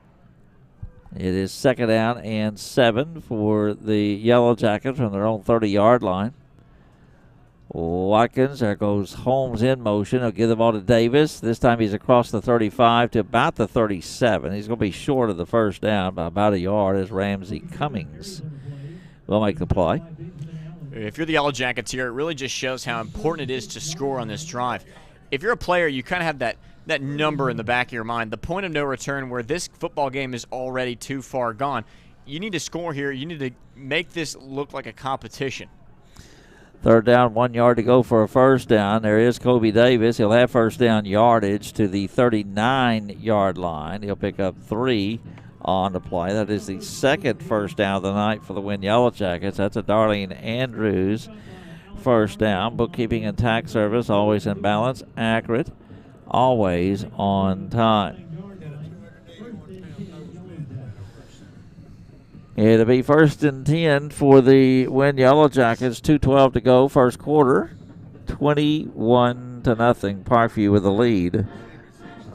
It is 2nd down and 7 for the Yellow Jackets from their own 30-yard line. Watkins, there goes Holmes in motion. He'll give the ball to Davis. This time he's across the 35 to about the 37. He's going to be short of the first down by about a yard as Ramsey Cummings will make the play. If you're the Yellow Jackets here, it really just shows how important it is to score on this drive. If you're a player, you kind of have that number in the back of your mind, the point of no return where this football game is already too far gone. You need to score here. You need to make this look like a competition. 3rd down, 1 yard to go for a first down. There is Kobe Davis. He'll have first down yardage to the 39-yard line. He'll pick up 3 on the play. That is the 2nd first down of the night for the Wynne Yellow Jackets. That's a Darlene Andrews first down. Bookkeeping and tax service always in balance, accurate, always on time. It'll be 1st and 10 for the Wynne Yellow Jackets. 2:12 to go, first quarter. 21-0. Parkview with the lead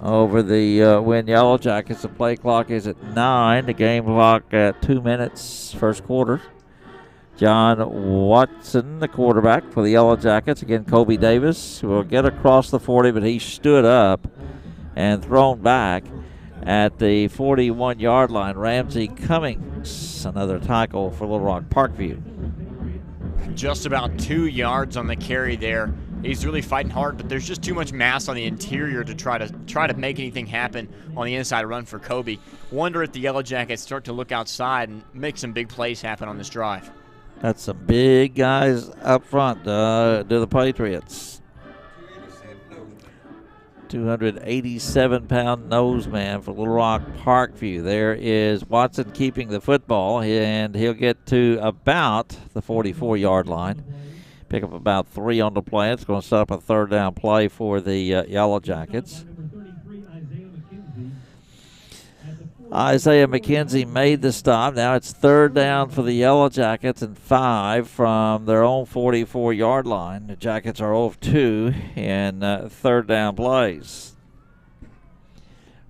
over the Wynne Yellow Jackets. The play clock is at 9. The game clock at 2 minutes, first quarter. John Watson, the quarterback for the Yellow Jackets. Again, Kobe Davis will get across the 40, but he stood up and thrown back at the 41-yard line. Ramsey Cummings, another tackle for Little Rock Parkview. Just about 2 yards on the carry there. He's really fighting hard, but there's just too much mass on the interior to try to make anything happen on the inside run for Kobe. Wonder if the Yellow Jackets start to look outside and make some big plays happen on this drive. That's some big guys up front to the Patriots. 287-pound nose man for Little Rock Parkview. There is Watson keeping the football, and he'll get to about the 44-yard line. Pick up about 3 on the play. It's going to set up a 3rd down play for the Yellow Jackets. Isaiah McKenzie made the stop. Now it's 3rd down for the Yellow Jackets and 5 from their own 44-yard line. The Jackets are 0 of 2 in 3rd down plays.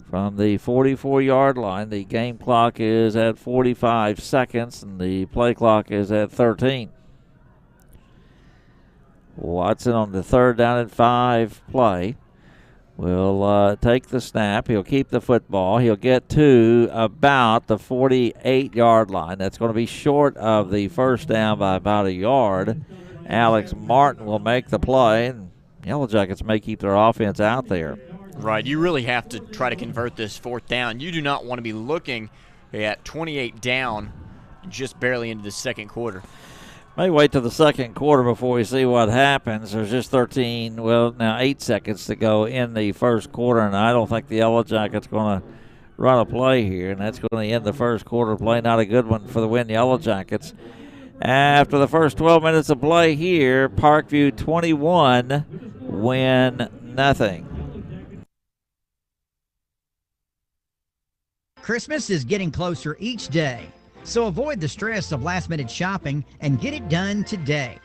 From the 44-yard line, the game clock is at 45 seconds and the play clock is at 13. Watson on the 3rd down and 5 play will take the snap. He'll keep the football. He'll get to about the 48-yard line. That's going to be short of the first down by about a yard. Alex Martin will make the play, and Yellow Jackets may keep their offense out there. Right, you really have to try to convert this 4th down. You do not want to be looking at 28 down just barely into the second quarter. May wait till the second quarter before we see what happens. There's just 8 seconds to go in the first quarter, and I don't think the Yellow Jackets going to run a play here, and that's going to end the first quarter play. Not a good one for the Wynne Yellow Jackets. After the first 12 minutes of play here, Parkview 21, Wynne nothing. Christmas is getting closer each day. So avoid the stress of last-minute shopping and get it done today.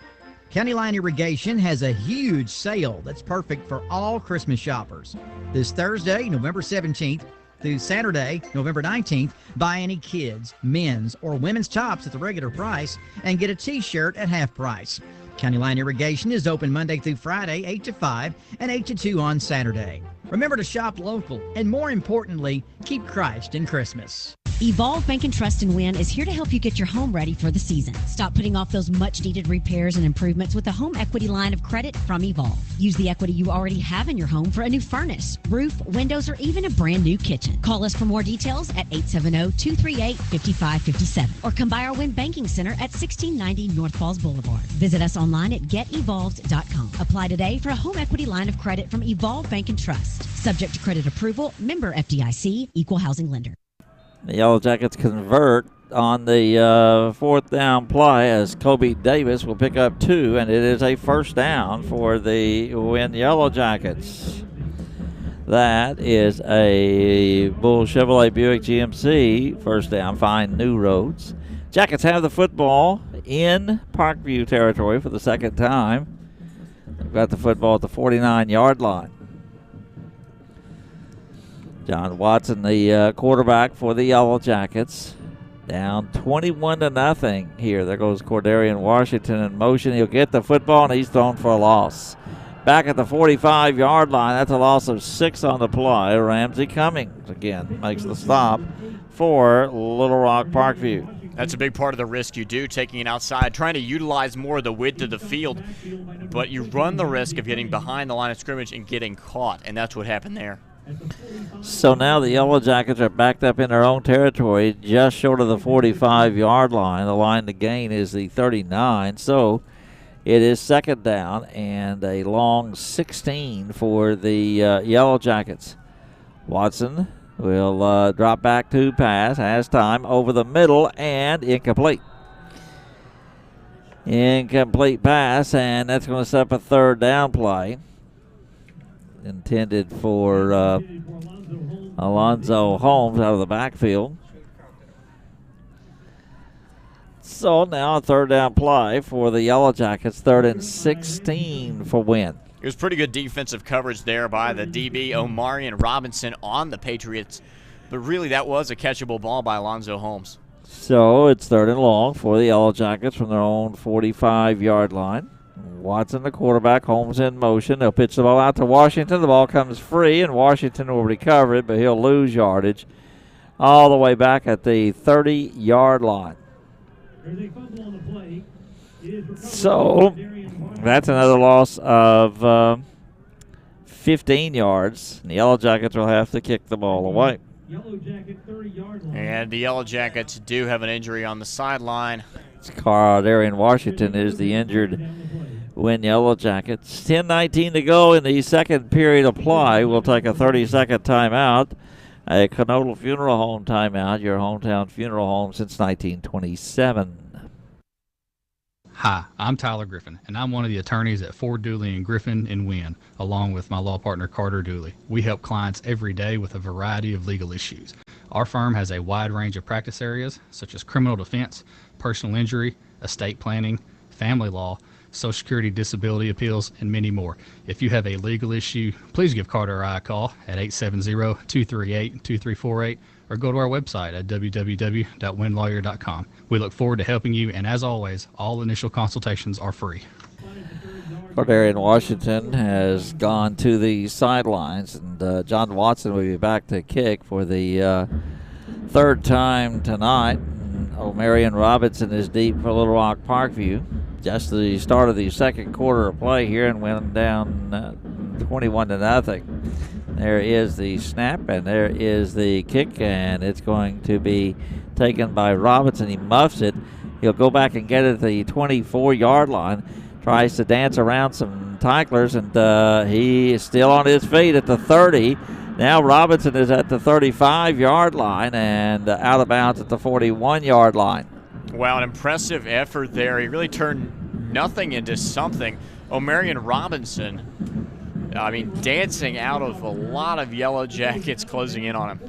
County Line Irrigation has a huge sale that's perfect for all Christmas shoppers. This Thursday, November 17th, through Saturday, November 19th, buy any kids, men's, or women's tops at the regular price and get a t-shirt at half price. County Line Irrigation is open Monday through Friday, 8 to 5 and 8 to 2 on Saturday. Remember to shop local and, more importantly, keep Christ in Christmas. Evolve Bank and Trust in Wynne is here to help you get your home ready for the season. Stop putting off those much-needed repairs and improvements with a home equity line of credit from Evolve. Use the equity you already have in your home for a new furnace, roof, windows, or even a brand new kitchen. Call us for more details at 870-238-5557 or come by our Wynne Banking Center at 1690 North Falls Boulevard. Visit us online at getevolved.com. Apply today for a home equity line of credit from Evolve Bank and Trust. Subject to credit approval, member FDIC, equal housing lender. The Yellow Jackets convert on the fourth down play as Kobe Davis will pick up 2, and it is a first down for the Wynne Yellow Jackets. That is a Bull Chevrolet Buick GMC first down. Find new roads. Jackets have the football in Parkview territory for the second time. They've got the football at the 49-yard line. John Watson, the quarterback for the Yellow Jackets, down 21-0 here. There goes Cordarian Washington in motion. He'll get the football, and he's thrown for a loss. Back at the 45-yard line, that's a loss of 6 on the play. Ramsey Cummings again makes the stop for Little Rock Parkview. That's a big part of the risk you do, taking it outside, trying to utilize more of the width of the field. But you run the risk of getting behind the line of scrimmage and getting caught, and that's what happened there. So now the Yellow Jackets are backed up in their own territory, just short of the 45-yard line. The line to gain is the 39. So it is second down and a long 16 for the Yellow Jackets. Watson will drop back to pass, has time over the middle, and incomplete. Incomplete pass, and that's going to set up a third down play. Intended for Alonzo Holmes out of the backfield. So now a third down play for the Yellow Jackets, 3rd and 16 for Wynne. It was pretty good defensive coverage there by the DB, Omarion Robinson, on the Patriots. But really, that was a catchable ball by Alonzo Holmes. So it's 3rd and long for the Yellow Jackets from their own 45-yard line. Watson, the quarterback, Holmes in motion. They'll pitch the ball out to Washington. The ball comes free, and Washington will recover it, but he'll lose yardage all the way back at the 30-yard line. So that's another loss of 15 yards. The Yellow Jackets will have to kick the ball away. And the Yellow Jackets do have an injury on the sideline. Darian Washington is the injured Wynne Yellow Jackets. 10:19 to go in the second period of play. We'll take a 30-second timeout. A Canodal Funeral Home timeout, your hometown funeral home since 1927. Hi, I'm Tyler Griffin, and I'm one of the attorneys at Ford Dooley & Griffin in Wynne, along with my law partner Carter Dooley. We help clients every day with a variety of legal issues. Our firm has a wide range of practice areas, such as criminal defense, personal injury, estate planning, family law, Social Security disability appeals, and many more. If you have a legal issue, please give Carter or I a call at 870-238-2348 or go to our website at www.winlawyer.com. We look forward to helping you, and as always, all initial consultations are free. Cordarian Washington has gone to the sidelines, and John Watson will be back to kick for the third time tonight. Omarion Robinson is deep for Little Rock Parkview. Just the start of the second quarter of play here, and went down 21-0. There is the snap, and there is the kick, and it's going to be taken by Robinson. He muffs it. He'll go back and get it at the 24-yard line. Tries to dance around some tacklers, and he is still on his feet at the 30. Now Robinson is at the 35-yard line and out of bounds at the 41-yard line. Wow, an impressive effort there. He really turned nothing into something. Omarion Robinson, dancing out of a lot of Yellow Jackets closing in on him.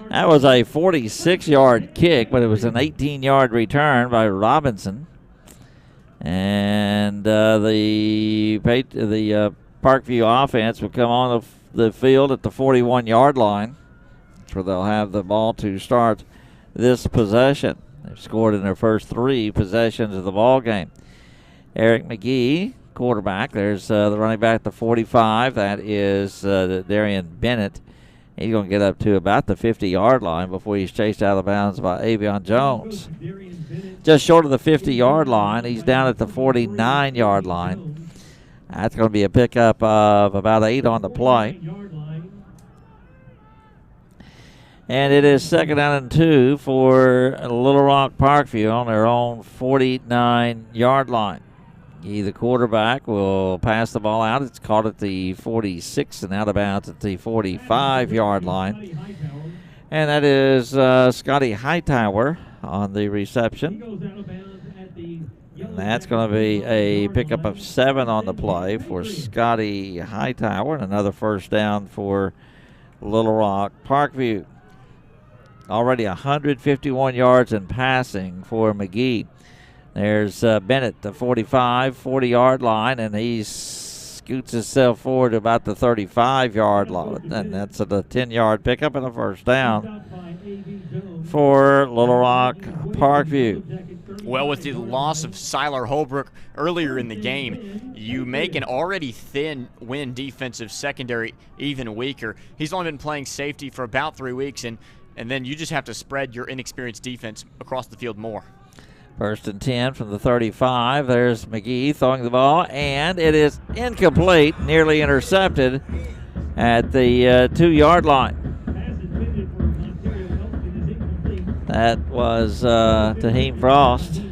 That was a 46-yard kick, but it was an 18-yard return by Robinson. And the Parkview offense will come on the field at the 41-yard line. That's where they'll have the ball to start this possession. They've scored in their first 3 possessions of the ball game. Eric McGee, quarterback. There's the running back at the 45. That is Darian Bennett. He's going to get up to about the 50-yard line before he's chased out of bounds by Avion Jones. Just short of the 50-yard line. He's down at the 49-yard line. That's going to be a pickup of about 8 on the play. And it is 2nd down and 2 for Little Rock Parkview on their own 49-yard line. The quarterback will pass the ball out. It's caught at the 46 and out of bounds at the 45-yard line. And that is Scotty Hightower on the reception. And that's going to be a pickup of 7 on the play for Scotty Hightower, and another first down for Little Rock Parkview. Already 151 yards in passing for McGee. There's Bennett, the 45, 40-yard line, and he scoots himself forward to about the 35-yard line. And that's a 10-yard pickup and a first down for Little Rock Parkview. Well, with the loss of Siler Holbrook earlier in the game, you make an already thin Wynne defensive secondary even weaker. He's only been playing safety for about 3 weeks, and then you just have to spread your inexperienced defense across the field more. 1st and 10 from the 35. There's McGee throwing the ball, and it is incomplete, nearly intercepted at the 2-yard line. That was Taheem Frost.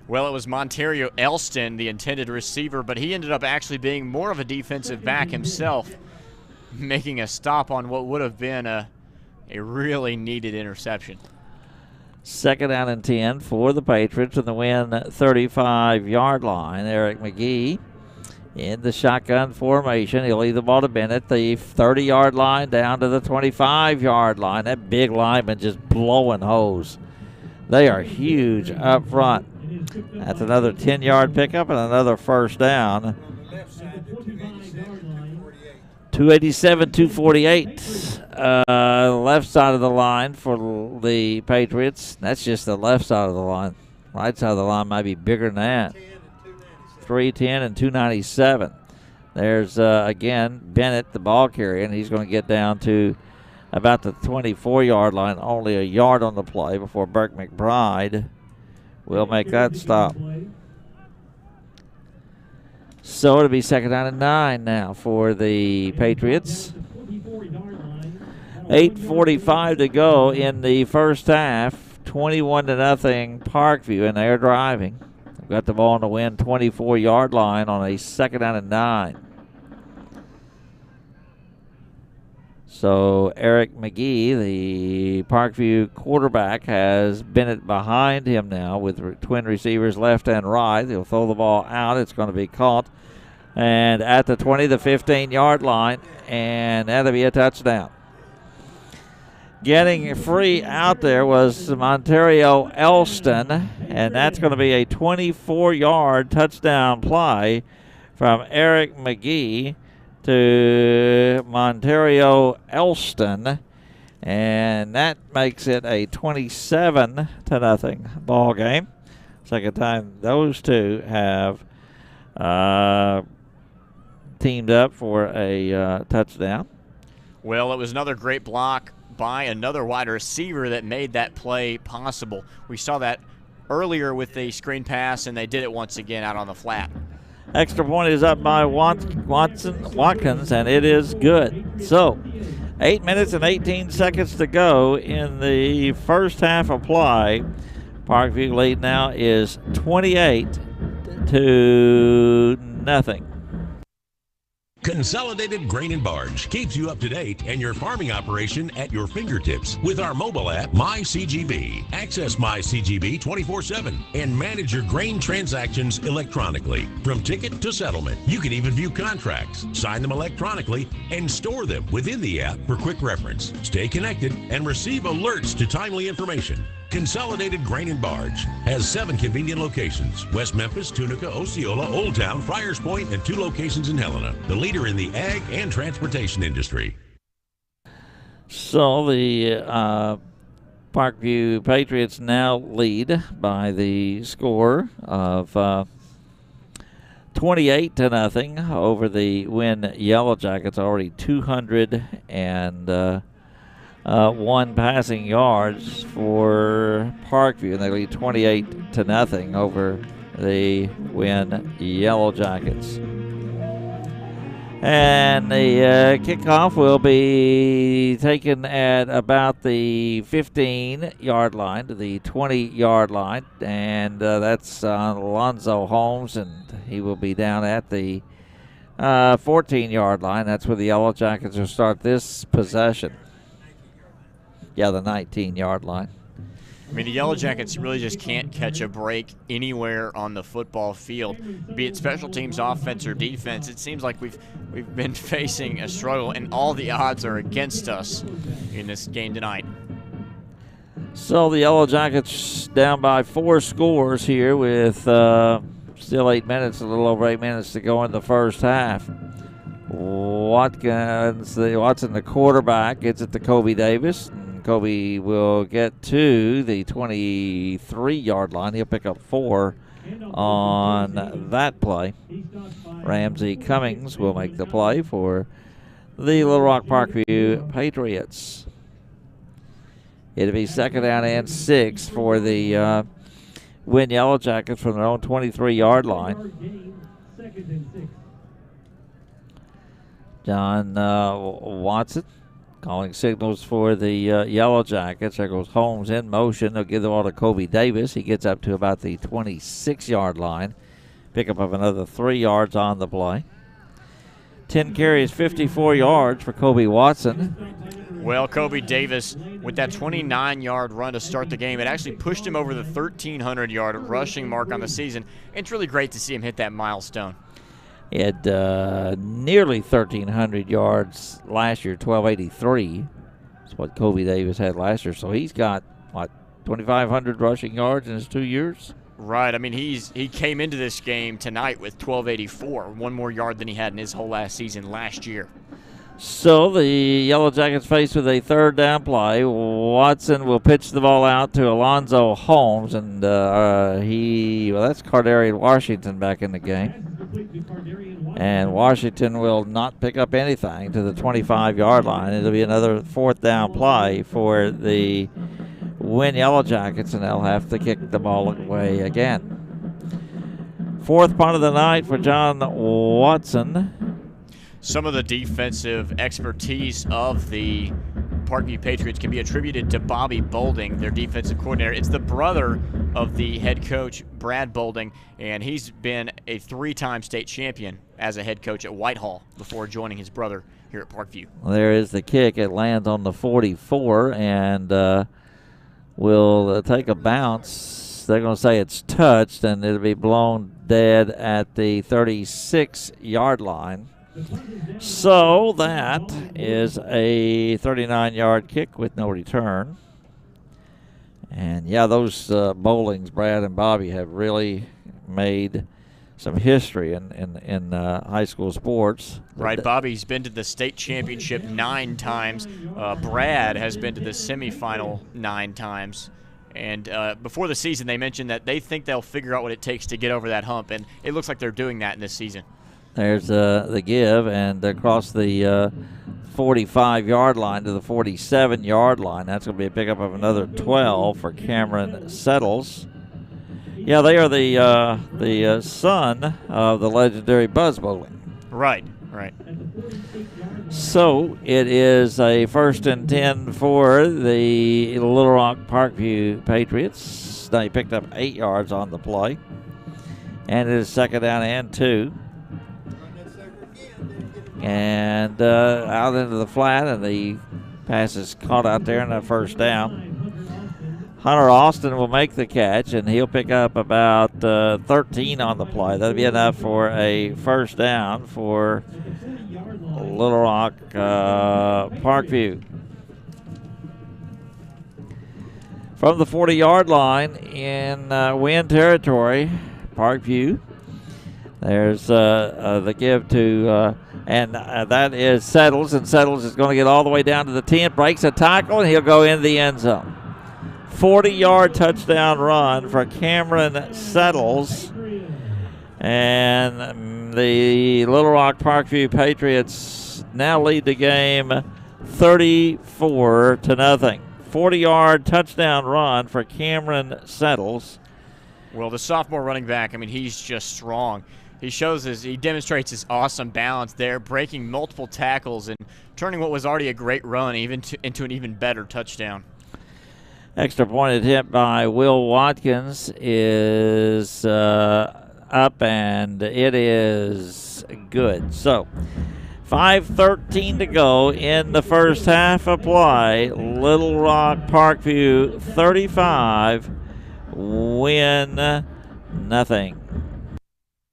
Well, it was Montario Elston, the intended receiver, but he ended up actually being more of a defensive back himself, making a stop on what would have been a really needed interception. 2nd down and 10 for the Patriots in the Wynne 35-yard line. Eric McGee in the shotgun formation. He'll leave the ball to Bennett, the 30-yard line down to the 25-yard line. That big lineman just blowing holes. They are huge up front. That's another 10-yard pickup and another first down. 287, 248. Left side of the line for the Patriots. That's just the left side of the line. Right side of the line might be bigger than that. 310 and 297. There's, again, Bennett, the ball carrier, and he's going to get down to about the 24-yard line. Only a yard on the play before Burke McBride will make that stop. So it'll be 2nd down and 9 now for the Patriots. 8:45 to go in the first half. 21-0 Parkview, and they're driving. They've got the ball on the Wynne 24-yard line on a 2nd down and 9. So Eric McGee, the Parkview quarterback, has Bennett behind him now with twin receivers left and right. He'll throw the ball out. It's going to be caught. And at the 20, the 15-yard line, and that'll be a touchdown. Getting free out there was Montario Elston, and that's going to be a 24-yard touchdown play from Eric McGee to Montario Elston, and that makes it a 27-0 ball game. Second time those two have teamed up for a touchdown. Well, it was another great block by another wide receiver that made that play possible. We saw that earlier with the screen pass, and they did it once again out on the flat. Extra point is up by Watkins, and it is good. So, 8 minutes and 18 seconds to go in the first half of play. Parkview lead now is 28-0. Consolidated Grain and Barge keeps you up to date and your farming operation at your fingertips with our mobile app, MyCGB. Access MyCGB 24/7 and manage your grain transactions electronically. From ticket to settlement, you can even view contracts, sign them electronically, and store them within the app for quick reference. Stay connected and receive alerts to timely information. Consolidated Grain and Barge has 7 convenient locations: West Memphis, Tunica, Osceola, Old Town, Friars Point, and 2 locations in Helena. The leader in the ag and transportation industry. So the Parkview Patriots now lead by the score of 28-0 over the Wynne Yellow Jackets. Already 201 passing yards for Parkview, and they lead 28-0 over the Wynne Yellow Jackets. And the kickoff will be taken at about the 15-yard line to the 20-yard line, and that's Alonzo Holmes, and he will be down at the 14-yard line. That's where the Yellow Jackets will start this possession. Yeah, the 19-yard line. I mean, the Yellow Jackets really just can't catch a break anywhere on the football field, be it special teams, offense, or defense. It seems like we've been facing a struggle, and all the odds are against us in this game tonight. So the Yellow Jackets down by 4 scores here with still 8 minutes, a little over 8 minutes to go in the first half. Watson, the quarterback, gets it to Kobe Davis. Kobe will get to the 23-yard line. He'll pick up 4 on that play. Ramsey Cummings will make the play for the Little Rock Parkview Patriots. It'll be 2nd down and 6 for the Wynne Yellow Jackets from their own 23-yard line. John Watson calling signals for the Yellow Jackets. There goes Holmes in motion. They'll give the ball to Kobe Davis. He gets up to about the 26-yard line. Pickup of another 3 yards on the play. 10 carries, 54 yards for Kobe Watson. Well, Kobe Davis, with that 29-yard run to start the game, it actually pushed him over the 1,300-yard rushing mark on the season. It's really great to see him hit that milestone. He had nearly 1,300 yards last year, 1,283. That's what Kobe Davis had last year. So he's got, 2,500 rushing yards in his 2 years? Right. I mean, he came into this game tonight with 1,284, 1 more yard than he had in his whole last season last year. So the Yellow Jackets faced with a 3rd down play. Watson will pitch the ball out to Alonzo Holmes, and that's Cardarian Washington back in the game. And Washington will not pick up anything to the 25-yard line. It'll be another 4th down play for the Wynne Yellow Jackets, and they'll have to kick the ball away again. 4th punt of the night for John Watson. Some of the defensive expertise of the Parkview Patriots can be attributed to Bobby Bolding, their defensive coordinator. It's the brother of the head coach, Brad Bolding, and he's been a 3-time state champion as a head coach at Whitehall before joining his brother here at Parkview. Well, there is the kick. It lands on the 44 and will take a bounce. They're going to say it's touched, and it'll be blown dead at the 36-yard line. So that is a 39-yard kick with no return. And, yeah, those Bowlings, Brad and Bobby, have really made some history in high school sports. Right, Bobby's been to the state championship 9 times. Brad has been to the semifinal 9 times. And before the season, they mentioned that they think they'll figure out what it takes to get over that hump, and it looks like they're doing that in this season. There's the give, and across the 45-yard line to the 47-yard line. That's going to be a pickup of another 12 for Cameron Settles. Yeah, they are the son of the legendary Buzz Bowling. Right. So it is a 1st and 10 for the Little Rock Parkview Patriots. They picked up 8 yards on the play. And it is 2nd down and 2. and out into the flat, and the pass is caught out there in a first down. Hunter Austin will make the catch, and he'll pick up about 13 on the play. That'll be enough for a first down for Little Rock Parkview. From the 40-yard line in Wynne territory, Parkview. There's the give to, and that is Settles, and Settles is going to get all the way down to the 10, breaks a tackle, and he'll go in the end zone. 40-yard touchdown run for Cameron Settles, and the Little Rock Parkview Patriots now lead the game 34-0. 40-yard touchdown run for Cameron Settles. Well, the sophomore running back, I mean, he's just strong. He demonstrates his awesome balance there, breaking multiple tackles and turning what was already a great run into an even better touchdown. Extra point attempt by Will Watkins is up, and it is good. So 5:13 to go in the first half of play. Little Rock Parkview 35, Wynne nothing.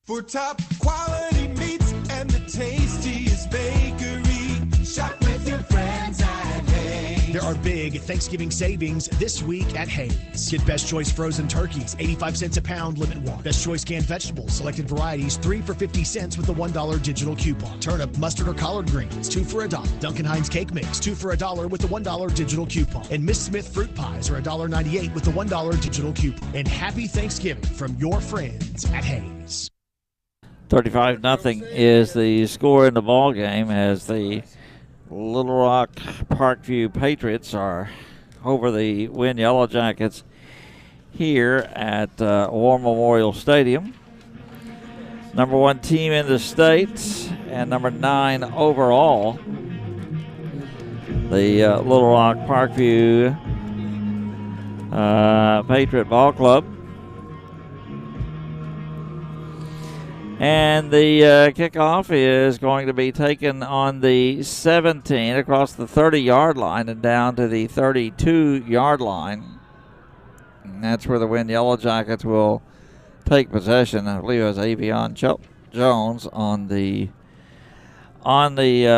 For top quality meats and the tastiest bakery, shop with your friends at Hayes. There are big Thanksgiving savings this week at Hayes. Get Best Choice frozen turkeys, 85 cents a pound, limit one. Best Choice canned vegetables, selected varieties, 3 for 50 cents with a $1 digital coupon. Turnip, mustard, or collard greens, 2 for $1. Duncan Hines cake mix, 2 for $1 with a $1 digital coupon. And Miss Smith fruit pies are $1.98 with a $1 digital coupon. And happy Thanksgiving from your friends at Hayes. 35-0 is the score in the ball game as the Little Rock Parkview Patriots are over the Wynne Yellow Jackets here at War Memorial Stadium. Number 1 team in the state and number 9 overall. The Little Rock Parkview Patriot Ball Club. And the kickoff is going to be taken on the 17 across the 30-yard line and down to the 32-yard line. And that's where the Wynne Yellow Jackets will take possession. I believe it was Avion Jones on the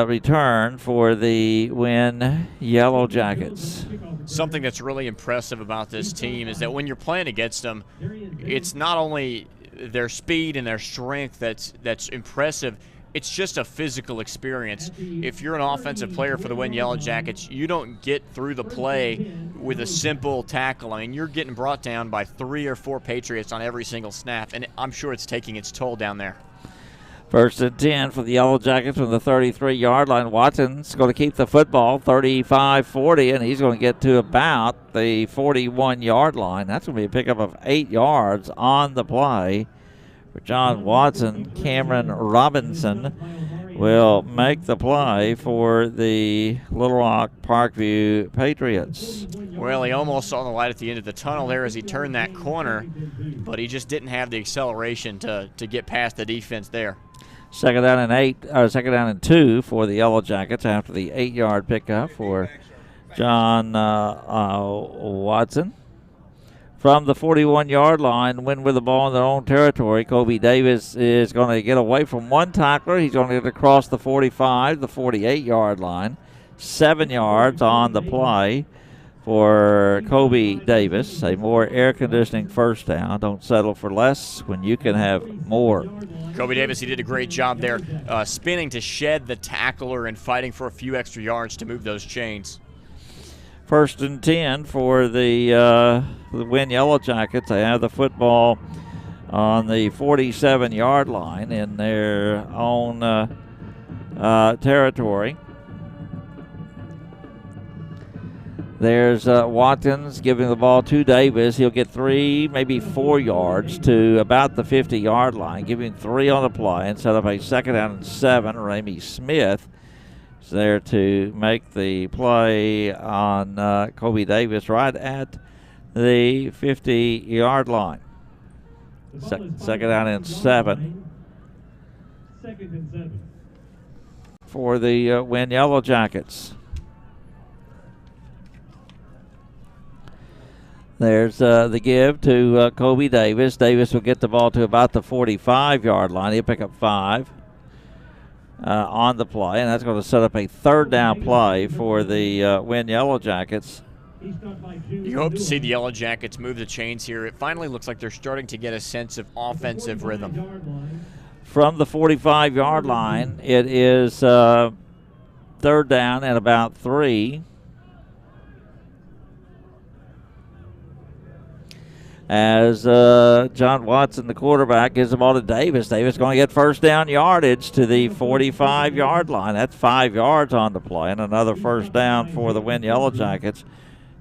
return for the Wynne Yellow Jackets. Something that's really impressive about this team is that when you're playing against them, it's not only their speed and their strength that's impressive. It's just a physical experience. If you're an offensive player for the Wynne Yellow Jackets, you don't get through the play with a simple tackle. I mean, you're getting brought down by 3 or 4 Patriots on every single snap, and I'm sure it's taking its toll down there. First and 10 for the Yellow Jackets from the 33-yard line. Watson's going to keep the football 35-40, and he's going to get to about the 41-yard line. That's going to be a pickup of 8 yards on the play for John Watson. Cameron Robinson will make the play for the Little Rock Parkview Patriots. Well, he almost saw the light at the end of the tunnel there as he turned that corner, but he just didn't have the acceleration to get past the defense there. Second down and 2 for the Yellow Jackets after the 8-yard pickup for John Watson. From the 41-yard line, Wynne with the ball in their own territory. Kobe Davis is going to get away from one tackler. He's going to get across the 45, the 48-yard line. 7 yards on the play for Kobe Davis. A more air conditioning first down. Don't settle for less when you can have more. Kobe Davis, he did a great job there, spinning to shed the tackler and fighting for a few extra yards to move those chains. First and 10 for the Wynne Yellow Jackets. They have the football on the 47-yard line in their own territory. There's Watkins giving the ball to Davis. He'll get 3, maybe 4 yards to about the 50-yard line, giving 3 on the play and set up a second down and 7. Ramey Smith is there to make the play on Kobe Davis right at the 50-yard line. Second down and 7. Second and 7. for the Wynne Yellow Jackets. There's the give to Kobe Davis. Davis will get the ball to about the 45-yard line. He'll pick up 5 on the play, and that's going to set up a third down play for the Wynne Yellow Jackets. You hope to see the Yellow Jackets move the chains here. It finally looks like they're starting to get a sense of offensive rhythm. From the 45-yard line, it is third down and about 3. As John Watson, the quarterback, gives the ball to Davis. Davis going to get first down yardage to the 45-yard line. That's 5 yards on the play, and another first down for the Wynne Yellow Jackets.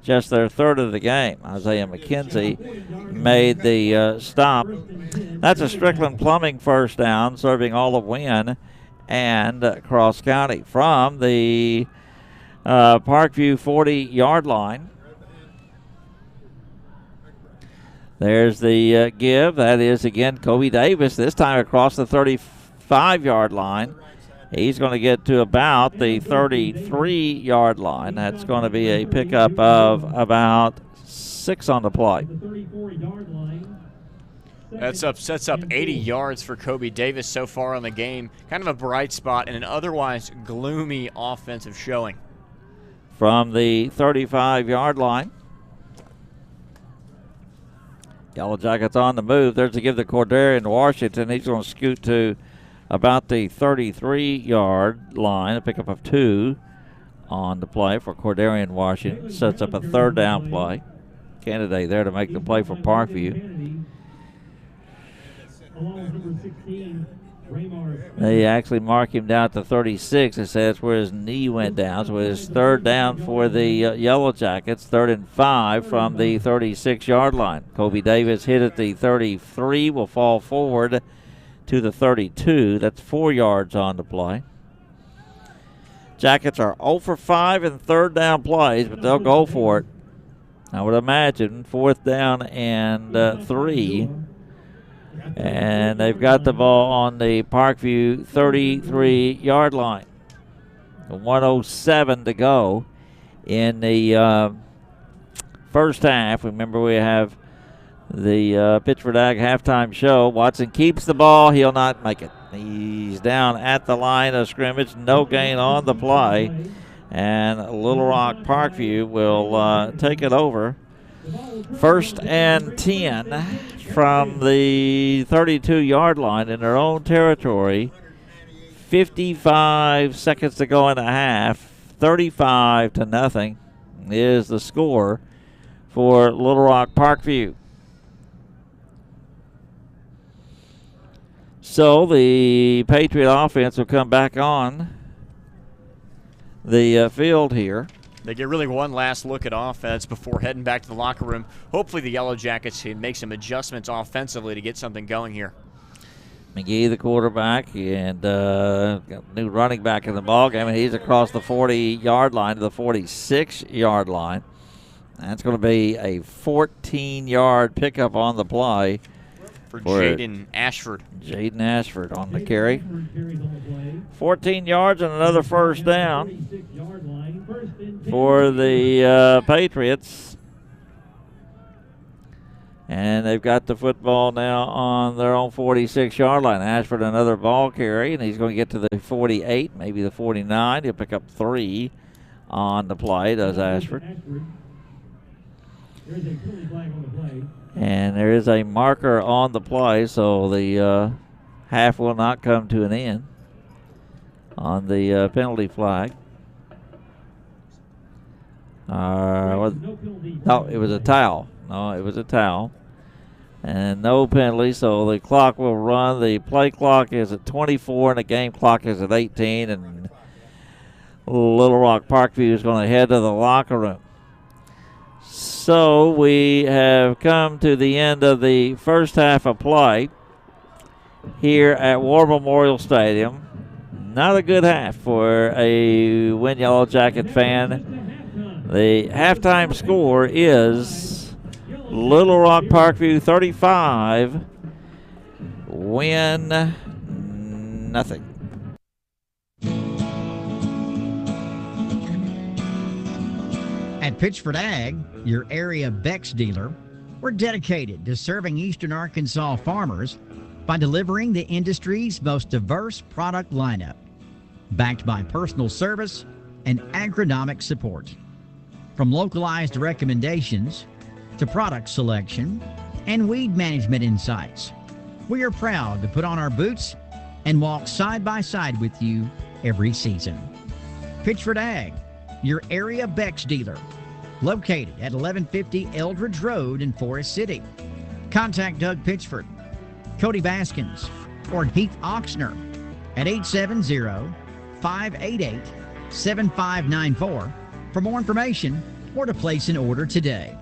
Just their third of the game. Isaiah McKenzie made the stop. That's a Strickland Plumbing first down, serving all of Wynne and Cross County. From the Parkview 40-yard line, there's the give. That is, again, Kobe Davis, this time across the 35-yard line. He's going to get to about the 33-yard line. That's going to be a pickup of about 6 on the play. That sets up 80 yards for Kobe Davis so far on the game. Kind of a bright spot in an otherwise gloomy offensive showing. From the 35-yard line, Yellow Jackets on the move. There's to give the Cordarian Washington. He's going to scoot to about the 33-yard line, a pickup of 2 on the play for Cordarian Washington. Sets up a third down play. Candidate there to make the play for Parkview. They actually mark him down to 36. They say that's where his knee went down. So it's third down for the Yellow Jackets. 3rd and 5 from the 36-yard line. Kobe Davis hit at the 33, will fall forward to the 32. That's 4 yards on the play. Jackets are 0 for 5 in third down plays, but they'll go for it. I would imagine 4th down and 3. And they've got the ball on the Parkview 33-yard line. 1:07 to go in the first half. Remember, we have the Pittsford Ag halftime show. Watson keeps the ball. He'll not make it. He's down at the line of scrimmage. No gain on the play. And Little Rock Parkview will take it over. 1st and 10 from the 32-yard line in their own territory. 55 seconds to go in the half. 35-0 is the score for Little Rock Parkview. So the Patriot offense will come back on the field here. They get really one last look at offense before heading back to the locker room. Hopefully the Yellow Jackets can make some adjustments offensively to get something going here. McGee, the quarterback, and got a new running back in the ballgame, and he's across the 40-yard line to the 46-yard line. That's going to be a 14-yard pickup on the play for Jaden Ashford. Jaden Ashford on the carry. 14 yards and another first down for the Patriots. And they've got the football now on their own 46-yard line. Ashford another ball carry, and he's going to get to the 48, maybe the 49. He'll pick up 3 on the play, does Ashford. And there is a marker on the play, so the half will not come to an end on the penalty flag. No, it was a towel. No, it was a towel. And no penalty, so the clock will run. The play clock is at 24, and the game clock is at 18. And Little Rock Parkview is going to head to the locker room. So we have come to the end of the first half of play here at War Memorial Stadium. Not a good half for a Wynne Yellow Jacket fan. The halftime score is Little Rock Parkview 35, Wynne 0. At Pittsford Ag, your area Bex dealer, we're dedicated to serving Eastern Arkansas farmers by delivering the industry's most diverse product lineup, backed by personal service and agronomic support. From localized recommendations to product selection and weed management insights, we are proud to put on our boots and walk side by side with you every season. Pittsford Ag, your area Bex dealer, located at 1150 Eldridge Road in Forest City. Contact Doug Pitchford, Cody Baskins, or Heath Oxner at 870-588-7594 for more information or to place an order today.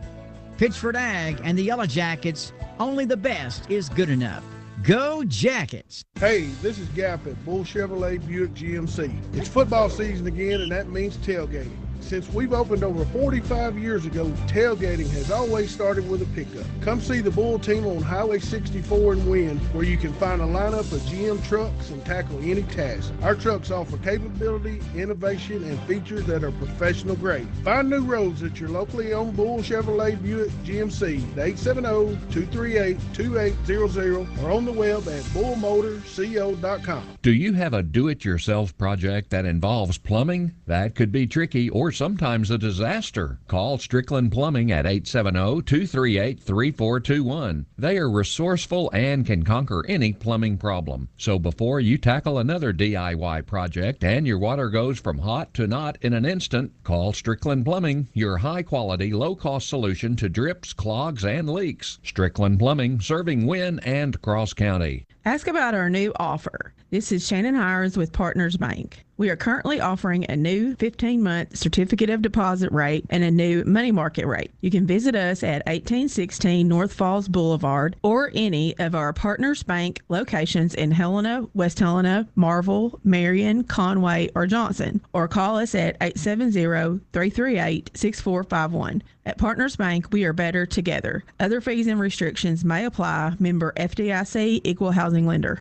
Pittsford Ag and the Yellow Jackets, only the best is good enough. Go Jackets! Hey, this is Gap at Bull Chevrolet Buick GMC. It's football season again, and that means tailgating. Since we've opened over 45 years ago, tailgating has always started with a pickup. Come see the Bull team on Highway 64 in Wynne, where you can find a lineup of GM trucks and tackle any task. Our trucks offer capability, innovation, and features that are professional grade. Find new roads at your locally owned Bull Chevrolet Buick GMC at 870-238-2800 or on the web at bullmotorco.com. Do you have a do-it-yourself project that involves plumbing? That could be tricky or sometimes a disaster. Call Strickland Plumbing at 870-238-3421. They are resourceful and can conquer any plumbing problem. So before you tackle another DIY project and your water goes from hot to not in an instant, call Strickland Plumbing, your high-quality, low-cost solution to drips, clogs, and leaks. Strickland Plumbing, serving Wynne and Cross County. Ask about our new offer. This is Shannon Hires with Partners Bank. We are currently offering a new 15-month certificate of deposit rate and a new money market rate. You can visit us at 1816 North Falls Boulevard or any of our Partners Bank locations in Helena, West Helena, Marvel, Marion, Conway, or Johnson, or call us at 870-338-6451. At Partners Bank, we are better together. Other fees and restrictions may apply. Member FDIC, Equal Housing Lender.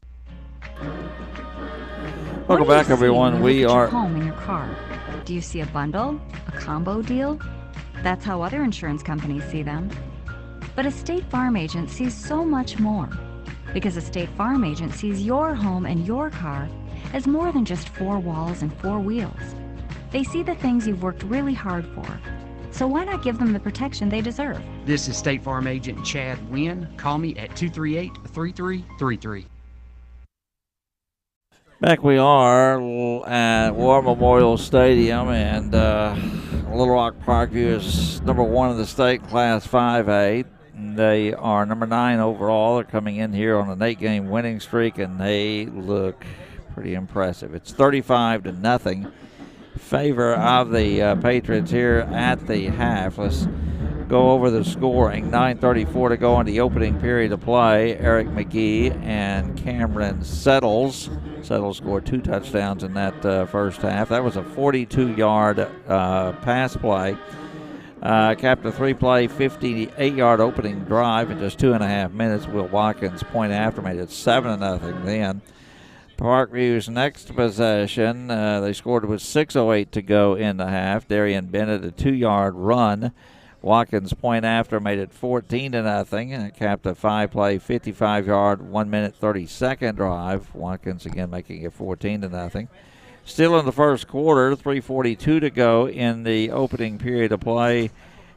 Welcome back, everyone. We are home in your car. Do you see a bundle, a combo deal? That's how other insurance companies see them. But a State Farm agent sees so much more, because a State Farm agent sees your home and your car as more than just four walls and four wheels. They see the things you've worked really hard for. So why not give them the protection they deserve? This is State Farm agent Chad Wynn. Call me at 238-3333. Back we are at War Memorial Stadium, and Little Rock Parkview is number 1 in the state, Class 5A. They are number 9 overall. They're coming in here on an 8-game winning streak, and they look pretty impressive. It's 35-0 favor of the Patriots here at the half. Let's go over the scoring. 9:34 to go in the opening period of play. Eric McGee and Cameron Settles scored 2 touchdowns in that first half. That was a 42-yard pass play. Capped a 3-play, 58-yard opening drive in just 2.5 minutes. Will Watkins, point after, made it 7-0 then. Parkview's next possession, they scored with 6:08 to go in the half. Darian Bennett, a 2-yard run. Watkins, point after, made it 14-0, and capped a 5-play, 55-yard, 1-minute, 30-second drive. Watkins again making it 14-0. Still in the first quarter, 3:42 to go in the opening period of play.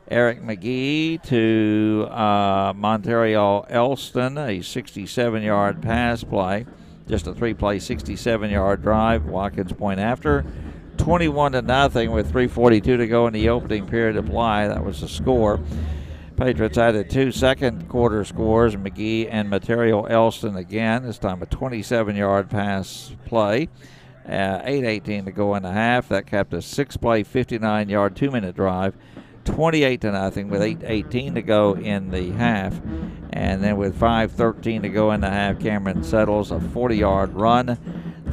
Eric McGee to Montario Elston, a 67-yard pass play. Just a 3-play, 67-yard drive. Watkins, point after. 21-0 with 3:42 to go in the opening period of play. That was the score. Patriots added 2 second quarter scores, McGee and Material Elston again. This time a 27-yard pass play. 8:18 to go in the half. That capped a 6-play, 59-yard, 2-minute drive. 28-0 with 8:18 to go in the half. And then with 5:13 to go in the half, Cameron Settles, a 40-yard run.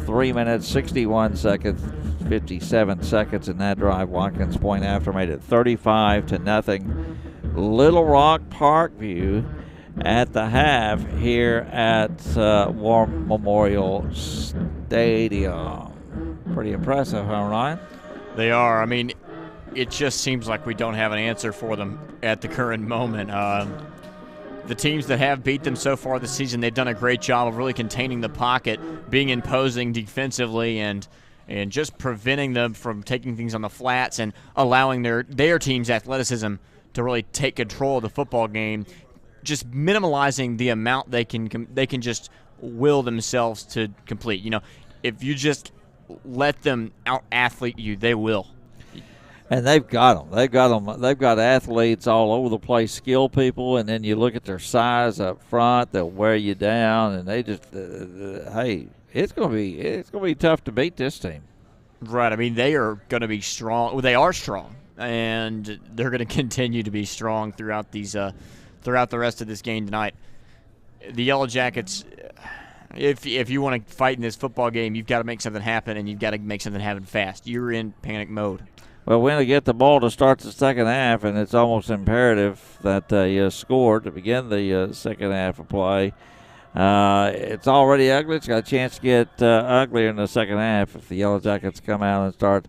3 minutes, 61 seconds, 57 seconds in that drive. Watkins, point after, made it 35-0. Little Rock Parkview at the half here at War Memorial Stadium. Pretty impressive, huh, Ryan? They are. I mean, it just seems like we don't have an answer for them at the current moment. The teams that have beat them so far this season, they've done a great job of really containing the pocket, being imposing defensively, and just preventing them from taking things on the flats and allowing their team's athleticism to really take control of the football game, just minimalizing the amount they can just will themselves to complete. You know, if you just let them out-athlete you, they will. And they've got them. They've got athletes all over the place, skilled people, and then you look at their size up front, they'll wear you down, and they just, hey, it's going to be tough to beat this team. Right. I mean, they are going to be strong. Well, they are strong, and they're going to continue to be strong throughout the rest of this game tonight. The Yellow Jackets, if you want to fight in this football game, you've got to make something happen, and you've got to make something happen fast. You're in panic mode. Well, when they get the ball to start the second half, and it's almost imperative that you score to begin the second half of play. It's already ugly. It's got a chance to get uglier in the second half if the Yellow Jackets come out and start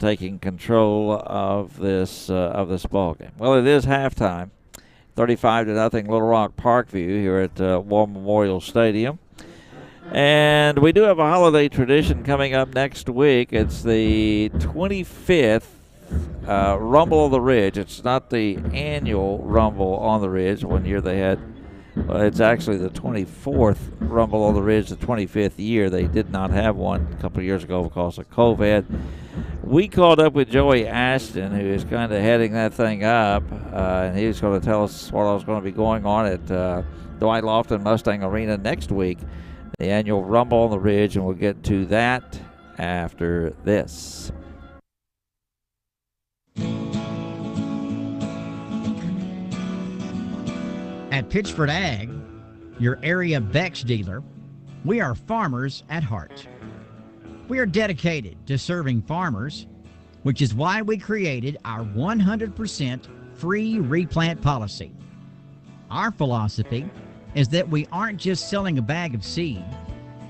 taking control of this ball game. Well, it is halftime, 35-0 Little Rock Parkview here at War Memorial Stadium. And we do have a holiday tradition coming up next week. It's the 25th Rumble of the Ridge. It's not the annual Rumble on the Ridge. One year they had, well, it's actually the 24th Rumble on the Ridge, the 25th year. They did not have one a couple of years ago because of COVID. We called up with Joey Ashton, who is kind of heading that thing up, and he was going to tell us what was going to be going on at Dwight Lofton Mustang Arena next week. The annual Rumble on the Ridge, and we'll get to that after this. At Pitchford Ag, your area Beck's dealer, we are farmers at heart. We are dedicated to serving farmers, which is why we created our 100% free replant policy. Our philosophy is that we aren't just selling a bag of seed,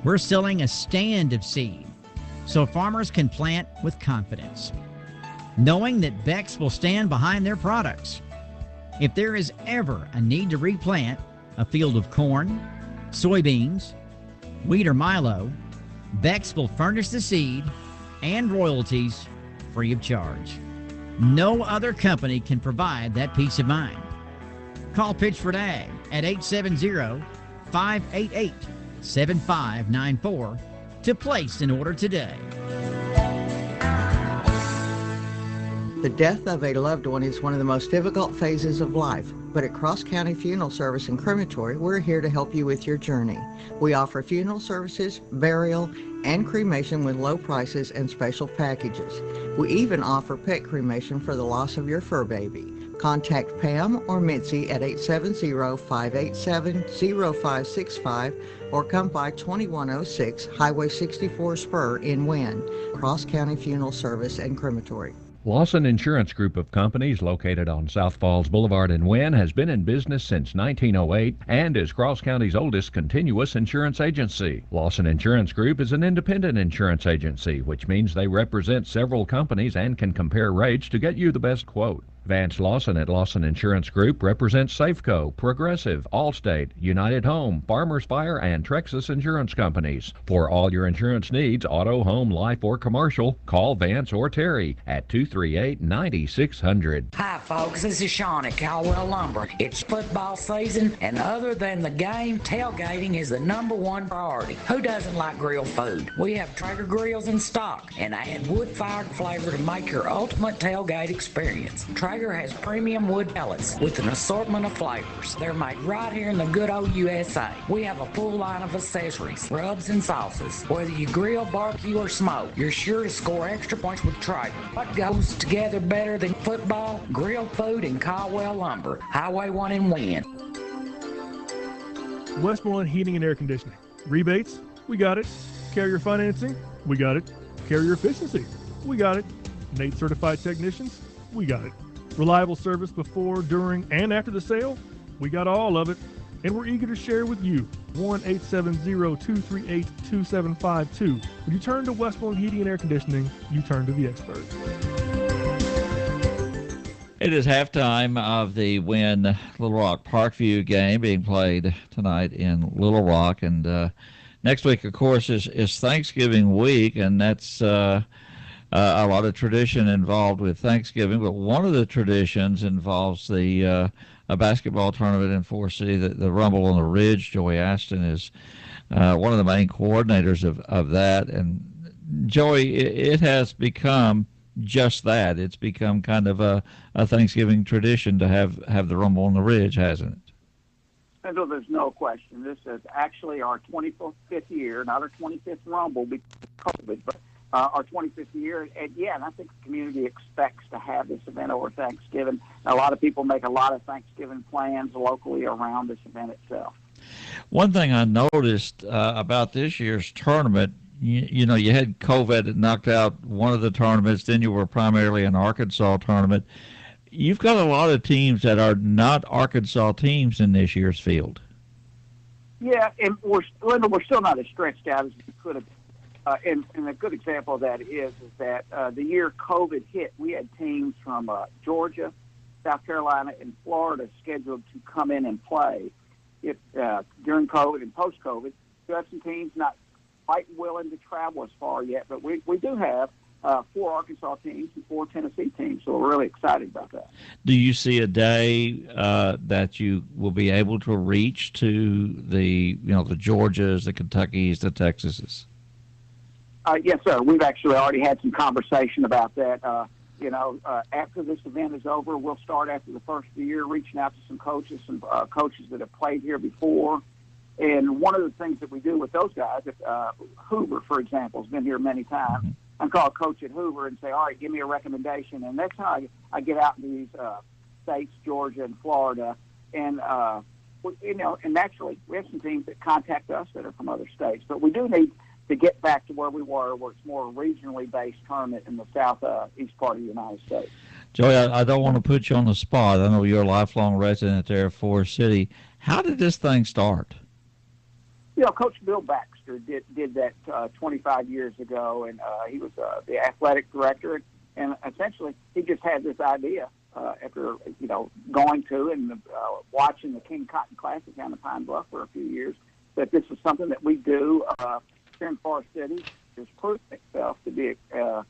we're selling a stand of seed so farmers can plant with confidence, knowing that Beck's will stand behind their products. If there is ever a need to replant a field of corn, soybeans, wheat, or milo, Beck's will furnish the seed and royalties free of charge. No other company can provide that peace of mind. Call Pitchford Ag at 870-588-7594 to place an order today. The death of a loved one is one of the most difficult phases of life, but at Cross County Funeral Service and Crematory, we're here to help you with your journey. We offer funeral services, burial, and cremation with low prices and special packages. We even offer pet cremation for the loss of your fur baby. Contact Pam or Mitzi at 870-587-0565 or come by 2106 Highway 64 Spur in Wynne. Cross County Funeral Service and Crematory. Lawson Insurance Group of Companies, located on South Falls Boulevard in Wynne, has been in business since 1908 and is Cross County's oldest continuous insurance agency. Lawson Insurance Group is an independent insurance agency, which means they represent several companies and can compare rates to get you the best quote. Vance Lawson at Lawson Insurance Group represents Safeco, Progressive, Allstate, United Home, Farmers Fire, and Trexas Insurance Companies. For all your insurance needs, auto, home, life, or commercial, call Vance or Terry at 238-9600. Hi folks, this is Sean at Caldwell Lumber. It's football season, and other than the game, tailgating is the #1 priority. Who doesn't like grilled food? We have Traeger grills in stock and add wood-fired flavor to make your ultimate tailgate experience. Traeger has premium wood pellets with an assortment of flavors. They're made right here in the good old USA. We have a full line of accessories, rubs, and sauces. Whether you grill, barbecue, or smoke, you're sure to score extra points with Traeger. What goes together better than football, grilled food, and Caldwell Lumber? Highway 1 in Wynne. Westmoreland Heating and Air Conditioning. Rebates? We got it. Carrier financing? We got it. Carrier efficiency? We got it. Nate certified technicians? We got it. Reliable service before, during, and after the sale? We got all of it, and we're eager to share with you. 1-870-238-2752. When you turn to Westmoreland Heating and Air Conditioning, you turn to the experts. It is halftime of the Wynne Little Rock Parkview game being played tonight in Little Rock. And next week, of course, is Thanksgiving week, and that's a lot of tradition involved with Thanksgiving. But one of the traditions involves a basketball tournament in Forest City, the Rumble on the Ridge. Joey Ashton is one of the main coordinators of that. And Joey, it has become just that. It's become kind of a Thanksgiving tradition to have the Rumble on the Ridge, hasn't it? Well, there's no question. This is actually our 25th year, not our 25th Rumble because of COVID, but our 25th year. And I think the community expects to have this event over Thanksgiving. A lot of people make a lot of Thanksgiving plans locally around this event itself. One thing I noticed about this year's tournament, you had COVID that knocked out one of the tournaments, then you were primarily an Arkansas tournament. You've got a lot of teams that are not Arkansas teams in this year's field. Yeah, and we're still not as stretched out as we could have. And a good example of that is that the year COVID hit, we had teams from Georgia, South Carolina, and Florida scheduled to come in and play during COVID and post-COVID. We have some teams not quite willing to travel as far yet, but we do have 4 Arkansas teams and 4 Tennessee teams, so we're really excited about that. Do you see a day that you will be able to reach to the Georgias, the Kentuckys, the Texases? Yes, sir. We've actually already had some conversation about that. After this event is over, we'll start after the first of the year reaching out to some coaches that have played here before. And one of the things that we do with those guys, Hoover, for example, has been here many times. I call a coach at Hoover and say, all right, give me a recommendation. And that's how I get out into these states, Georgia and Florida. And, and naturally, we have some teams that contact us that are from other states. But we do need to get back to where we were, where it's more a regionally based tournament in the southeast part of the United States. Joey, I don't want to put you on the spot. I know you're a lifelong resident there of Forest City. How did this thing start? Coach Bill Baxter did that 25 years ago, and he was the athletic director. And essentially, he just had this idea after going to and watching the King Cotton Classic down in Pine Bluff for a few years, that this is something that we do here in Forest City. It's proven itself to be an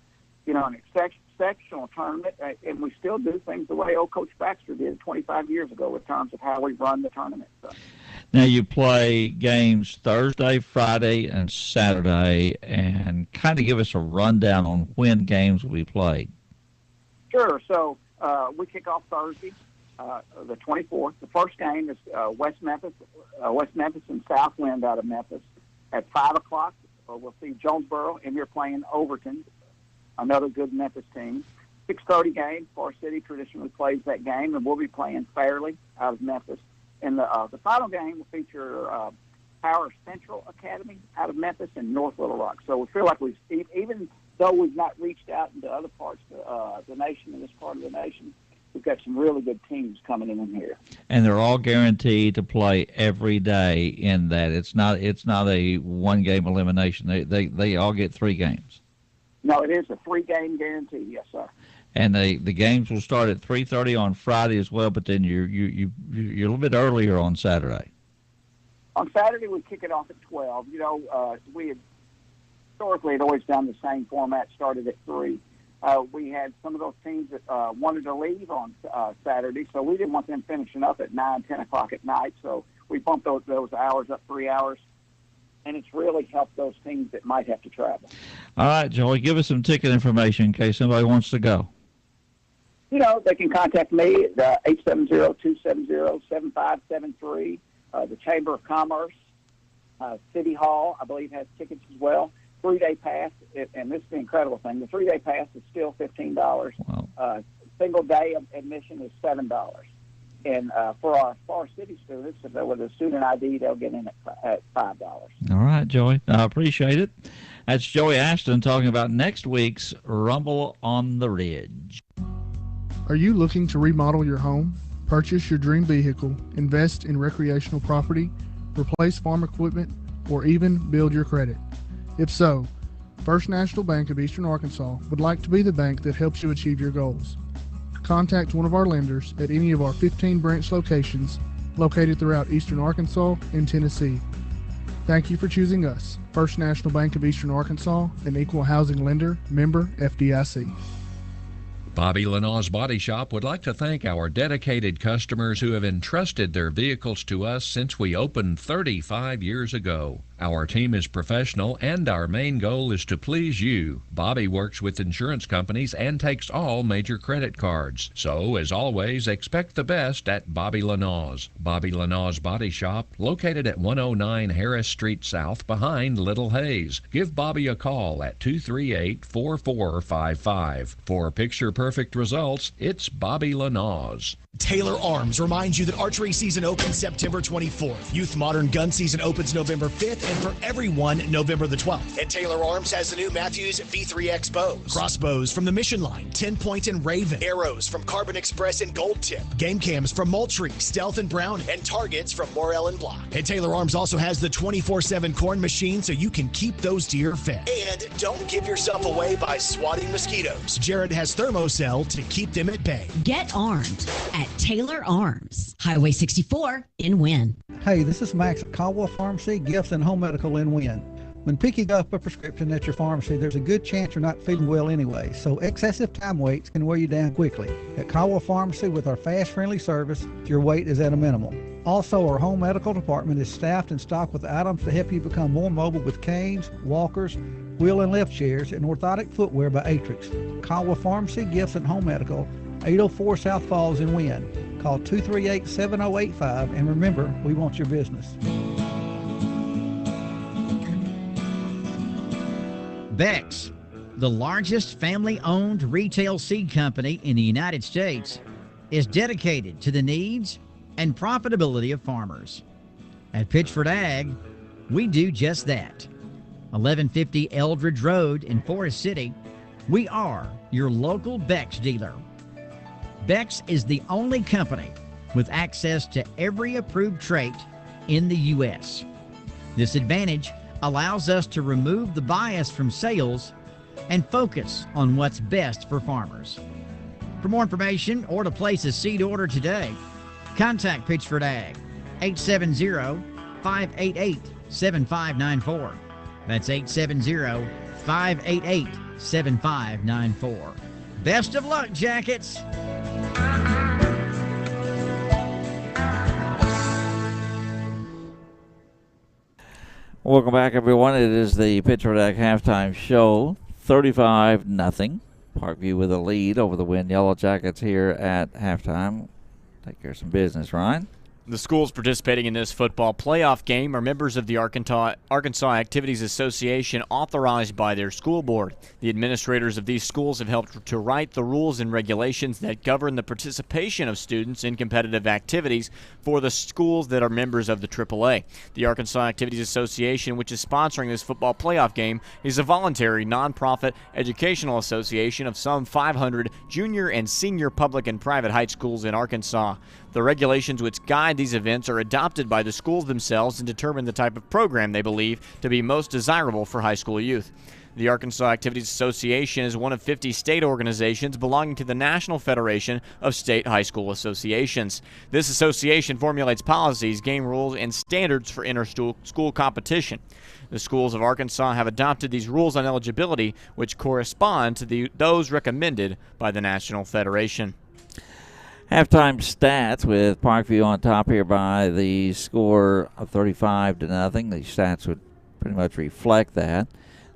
exceptional tournament, and we still do things the way old Coach Baxter did 25 years ago in terms of how we run the tournament. So. Now, you play games Thursday, Friday, and Saturday, and kind of give us a rundown on when games will be played. Sure. So we kick off Thursday, the 24th. The first game is West Memphis and Southwind out of Memphis. At 5 o'clock, we'll see Jonesboro, and you're playing Overton, another good Memphis team. 6:30 game. Forest City traditionally plays that game, and we'll be playing Fairleigh out of Memphis. And the final game will feature Power Central Academy out of Memphis and North Little Rock. So we feel like even though we've not reached out into other parts of the nation, in this part of the nation, we've got some really good teams coming in here. And they're all guaranteed to play every day in that. It's not a one-game elimination. They all get 3 games. No, it is a 3-game guarantee, yes, sir. And the games will start at 3:30 on Friday as well, but then you're a little bit earlier on Saturday. On Saturday, we kick it off at 12. We had historically had always done the same format, started at 3. We had some of those teams that wanted to leave on Saturday, so we didn't want them finishing up at 9, 10 o'clock at night, so we bumped those hours up 3 hours, and it's really helped those teams that might have to travel. All right, Joey, give us some ticket information in case somebody wants to go. They can contact me at 870-270-7573. The Chamber of Commerce, City Hall, I believe, has tickets as well. 3-day pass, and this is the incredible thing. The 3-day pass is still $15. Wow. Single day admission is $7. And for our Forest City students, if they're with a student ID, they'll get in at $5. All right, Joey. I appreciate it. That's Joey Ashton talking about next week's Rumble on the Ridge. Are you looking to remodel your home, purchase your dream vehicle, invest in recreational property, replace farm equipment, or even build your credit? If so, First National Bank of Eastern Arkansas would like to be the bank that helps you achieve your goals. contact one of our lenders at any of our 15 branch locations located throughout eastern Arkansas and Tennessee. Thank you for choosing us, First National Bank of Eastern Arkansas, an equal housing lender, member FDIC. Bobby Lenaw's Body Shop would like to thank our dedicated customers who have entrusted their vehicles to us since we opened 35 years ago. Our team is professional and our main goal is to please you. Bobby works with insurance companies and takes all major credit cards. So, as always, expect the best at Bobby Lenaw's. Bobby Lenaw's Body Shop, located at 109 Harris Street South behind Little Hayes. Give Bobby a call at 238-4455. For picture-perfect results, it's Bobby Lenaw's. Taylor Arms reminds you that archery season opens September 24th. Youth Modern Gun season opens November 5th, and for everyone, November the 12th. And Taylor Arms has the new Matthews V3X bows. Crossbows from the Mission Line, 10-point and Raven. Arrows from Carbon Express and Gold Tip. Game cams from Moultrie, Stealth and Brown. And targets from Morel and Block. And Taylor Arms also has the 24/7 corn machine so you can keep those deer fed. And don't give yourself away by swatting mosquitoes. Jared has Thermocell to keep them at bay. Get armed at Taylor Arms, Highway 64 in Wynne. Hey, this is Max at Caldwell Pharmacy, Gifts and Home Medical in Wynne. When picking up a prescription at your pharmacy, there's a good chance you're not feeling well anyway, so excessive time waits can wear you down quickly. At Caldwell Pharmacy, with our fast, friendly service, your wait is at a minimum. Also, our home medical department is staffed and stocked with items to help you become more mobile with canes, walkers, wheel and lift chairs, and orthotic footwear by Atrix. Caldwell Pharmacy, Gifts and Home Medical, 804 South Falls in Wynne. Call 238-7085, and remember, we want your business. Beck's, the largest family-owned retail seed company in the United States, is dedicated to the needs and profitability of farmers. At Pitchford Ag, we do just that. 1150 Eldridge Road in Forest City, we are your local Beck's dealer. Beck's is the only company with access to every approved trait in the U.S. This advantage allows us to remove the bias from sales and focus on what's best for farmers. For more information or to place a seed order today, contact Pitchford Ag, 870-588-7594. That's 870-588-7594. Best of luck, Jackets! Welcome back, everyone. It is the Pitchford Ag halftime show. 35-0. Parkview with a lead over the Wynne Yellow Jackets here at halftime. Take care of some business, Ryan. The schools participating in this football playoff game are members of the Arkansas Activities Association authorized by their school board. The administrators of these schools have helped to write the rules and regulations that govern the participation of students in competitive activities for the schools that are members of the AAA. The Arkansas Activities Association, which is sponsoring this football playoff game, is a voluntary, nonprofit educational association of some 500 junior and senior public and private high schools in Arkansas. The regulations which guide these events are adopted by the schools themselves and determine the type of program they believe to be most desirable for high school youth. The Arkansas Activities Association is one of 50 state organizations belonging to the National Federation of State High School Associations. This association formulates policies, game rules, and standards for inter-school competition. The schools of Arkansas have adopted these rules on eligibility, which correspond to those recommended by the National Federation. Halftime stats with Parkview on top here by the score of 35-0. The stats would pretty much reflect that.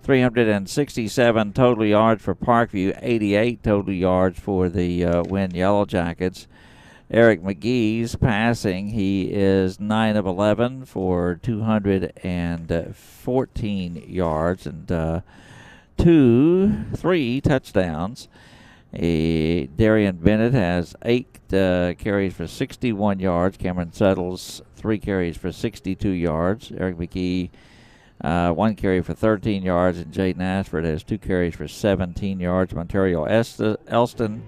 367 total yards for Parkview, 88 total yards for the Wynne Yellow Jackets. Eric McGee's passing, he is 9 of 11 for 214 yards and 3 touchdowns. Darian Bennett has 8 carries for 61 yards. Cameron Settles 3 carries for 62 yards. Eric McGee 1 carry for 13 yards, and Jaden Ashford has 2 carries for 17 yards. Montario Elston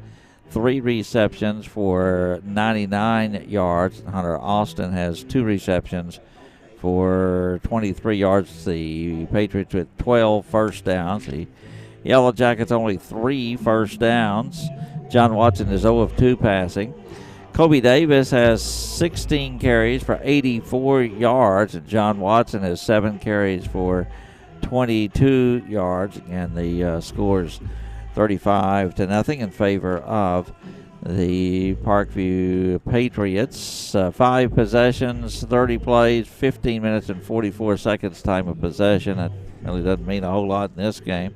3 receptions for 99 yards. Hunter Austin has 2 receptions for 23 yards. The Patriots with 12 first downs. The Yellow Jackets only 3 first downs. John Watson is 0 of 2 passing. Kobe Davis has 16 carries for 84 yards, and John Watson has 7 carries for 22 yards. Again, the score's 35-0 in favor of the Parkview Patriots. 5 possessions, 30 plays, 15 minutes and 44 seconds time of possession. That really doesn't mean a whole lot in this game.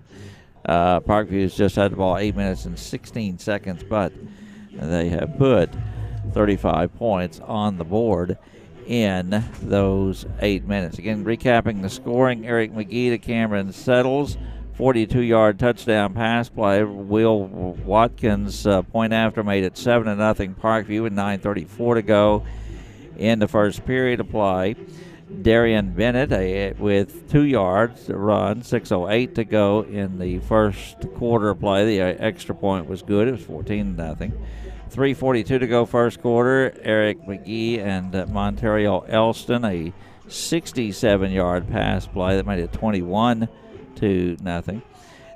Parkview's just had the ball 8 minutes and 16 seconds, but they have put 35 points on the board in those 8 minutes. Again, recapping the scoring, Eric McGee to Cameron Settles, 42-yard touchdown pass play. Will Watkins, point after, made it 7-0 Parkview with 9:34 to go in the first period of play. Darian Bennett with 2 yards to run, 6:08 to go in the first quarter of play. The extra point was good. It was 14-0. 3:42 to go first quarter. Eric McGee and Montario Elston, a 67-yard pass play that made it 21-0.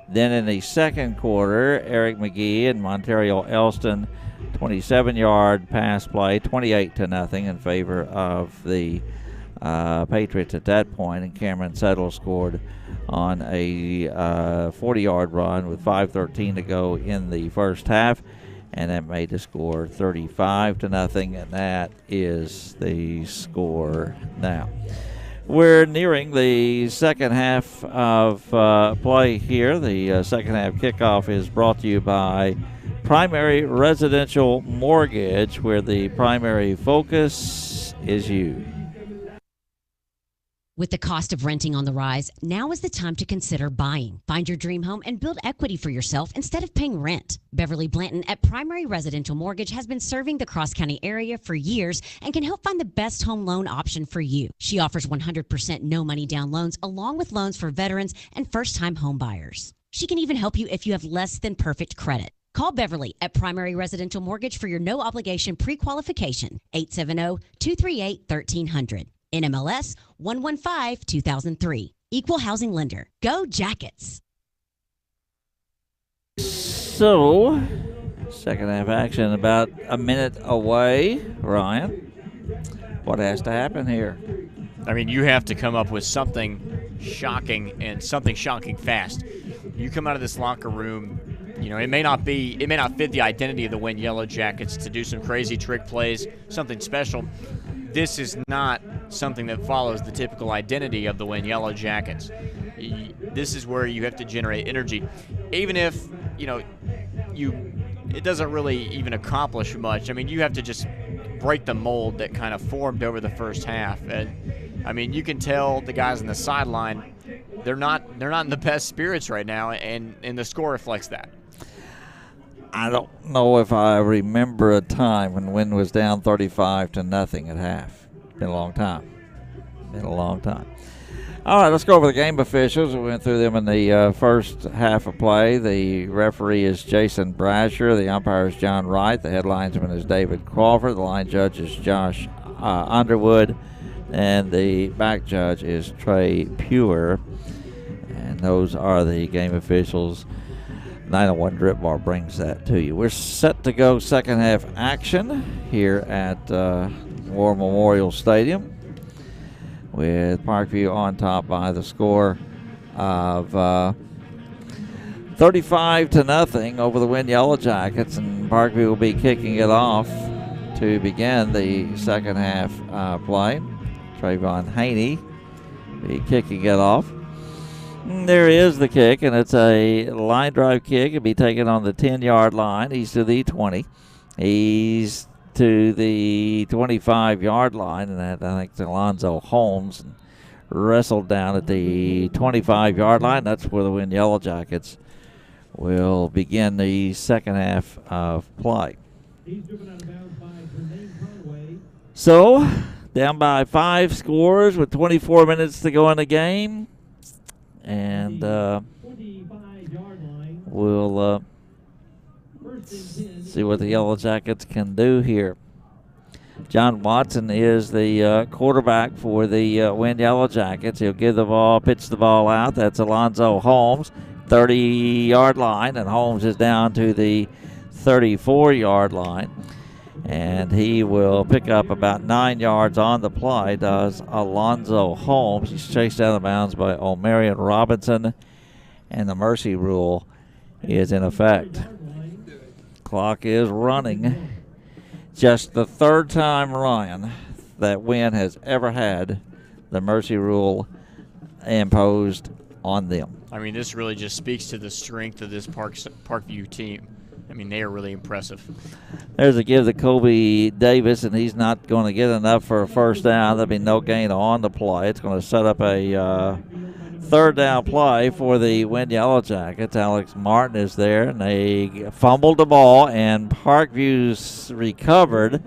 Then in the second quarter, Eric McGee and Montario Elston, 27-yard pass play, 28-0 in favor of the Patriots at that point, and Cameron Settle scored on a 40-yard run with 5:13 to go in the first half, and that made the score 35-0, and that is the score now. We're nearing the second half of play here. The second half kickoff is brought to you by Primary Residential Mortgage, where the primary focus is you. With the cost of renting on the rise, now is the time to consider buying. Find your dream home and build equity for yourself instead of paying rent. Beverly Blanton at Primary Residential Mortgage has been serving the Cross County area for years and can help find the best home loan option for you. She offers 100% no money down loans along with loans for veterans and first-time home buyers. She can even help you if you have less than perfect credit. Call Beverly at Primary Residential Mortgage for your no-obligation pre-qualification, 870-238-1300. NMLS 115-2003. Equal housing lender. Go Jackets. So, second half action about a minute away. Ryan, what has to happen here? I mean, you have to come up with something shocking and something shocking fast. You come out of this locker room, you know, it may not fit the identity of the Wynne Yellow Jackets to do some crazy trick plays, something special. This is not something that follows the typical identity of the Wynne Yellow Jackets. This is where you have to generate energy. Even if, you know, it doesn't really even accomplish much. I mean, you have to just break the mold that kind of formed over the first half. And I mean, you can tell the guys on the sideline, they're not in the best spirits right now, and the score reflects that. I don't know if I remember a time when Wynne was down 35-0 at half. Been a long time. All right, let's go over the game officials. We went through them in the first half of play. The referee is Jason Brasher. The umpire is John Wright. The head linesman is David Crawford. The line judge is Josh Underwood. And the back judge is Trey Pure. And those are the game officials. 901 Drip Bar brings that to you. We're set to go second half action here at War Memorial Stadium, with Parkview on top by the score of 35-0 over the Wynne Yellow Jackets, and Parkview will be kicking it off to begin the second half play. Trayvon Haney be kicking it off. There is the kick, and it's a line drive kick. It'll be taken on the 10-yard line. He's to the 20. He's to the 25-yard line, and that, I think, it's Alonzo Holmes, and wrestled down at the 25-yard line. That's where the Wynne Yellow Jackets will begin the second half of play. So, down by 5 scores with 24 minutes to go in the game. And we'll see what the Yellow Jackets can do here. John Watson is the quarterback for the Wynne Yellow Jackets. He'll give the ball, pitch the ball out. That's Alonzo Holmes, 30-yard line, and Holmes is down to the 34-yard line. And he will pick up about 9 yards on the play, does Alonzo Holmes. He's chased out of bounds by O'Marion Robinson, and the mercy rule is in effect. Clock is running. Just the third time, Ryan, that Wynne has ever had the mercy rule imposed on them. I mean, this really just speaks to the strength of this Parkview team. I mean, they are really impressive. There's a give to Kobe Davis, and he's not going to get enough for a first down. There'll be no gain on the play. It's going to set up a third down play for the Wynne Yellow Jackets. Alex Martin is there, and they fumbled the ball, and Parkview's recovered.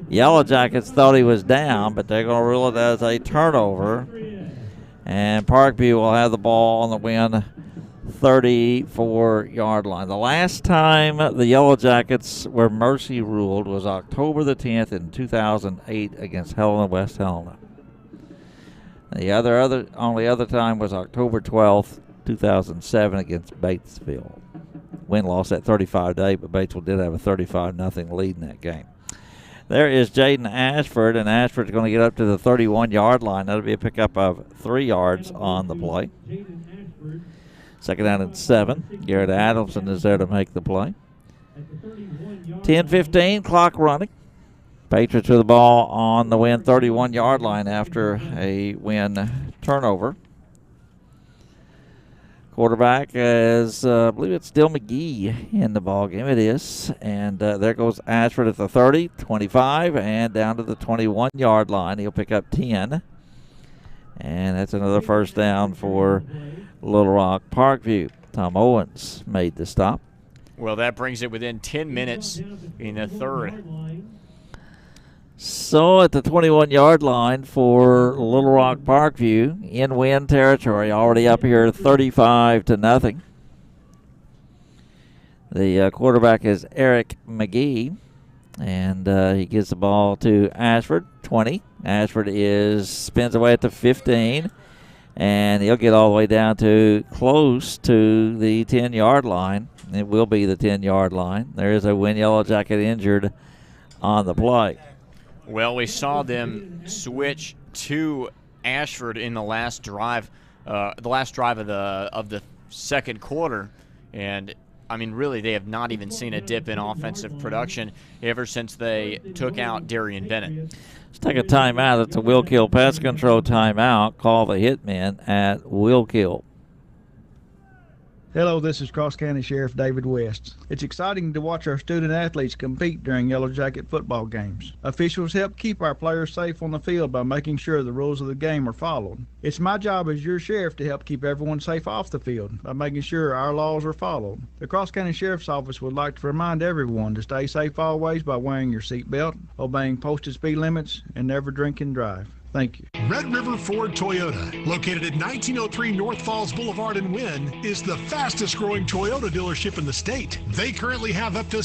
Yellow Jackets thought he was down, but they're going to rule it as a turnover. And Parkview will have the ball on the Wynne 34-yard line. The last time the Yellow Jackets were mercy ruled was October the 10th in 2008 against Helena, West Helena. The only other time was October 12th, 2007 against Batesville. Wynne lost that 35-8, but Batesville did have a 35-0 lead in that game. There is Jaden Ashford, and Ashford's going to get up to the 31-yard line. That'll be a pickup of 3 yards on the play. Second down and 7. Garrett Adamson is there to make the play. 10-15, clock running. Patriots with the ball on the Wynne 31-yard line after a Wynne turnover. Quarterback is, I believe it's Dill McGee in the ball game. It is. And there goes Ashford at the 30, 25, and down to the 21-yard line. He'll pick up 10. And that's another first down for Little Rock Parkview. Tom Owens made the stop. Well, that brings it within 10 minutes in the third. So at the 21-yard line for Little Rock Parkview in Wynne territory, already up here 35-0. The quarterback is Eric McGee, and he gives the ball to Ashford, 20. Ashford spins away at the 15, and he'll get all the way down to close to the 10-yard line. It will be the 10-yard line. There is a Wynne Yellow Jacket injured on the play. Well, we saw them switch to Ashford in the last drive of the second quarter, and I mean, really, they have not even seen a dip in offensive production ever since they took out Darian Bennett. Let's take a timeout. It's a Will Kill Pest Control timeout. Call the hitman at Will Kill. Hello, this is Cross County Sheriff David West. It's exciting to watch our student athletes compete during Yellow Jacket football games. Officials help keep our players safe on the field by making sure the rules of the game are followed. It's my job as your sheriff to help keep everyone safe off the field by making sure our laws are followed. The Cross County Sheriff's Office would like to remind everyone to stay safe always by wearing your seatbelt, obeying posted speed limits, and never drink and drive. Thank you. Red River Ford Toyota, located at 1903 North Falls Boulevard in Wynne, is the fastest growing Toyota dealership in the state. They currently have up to...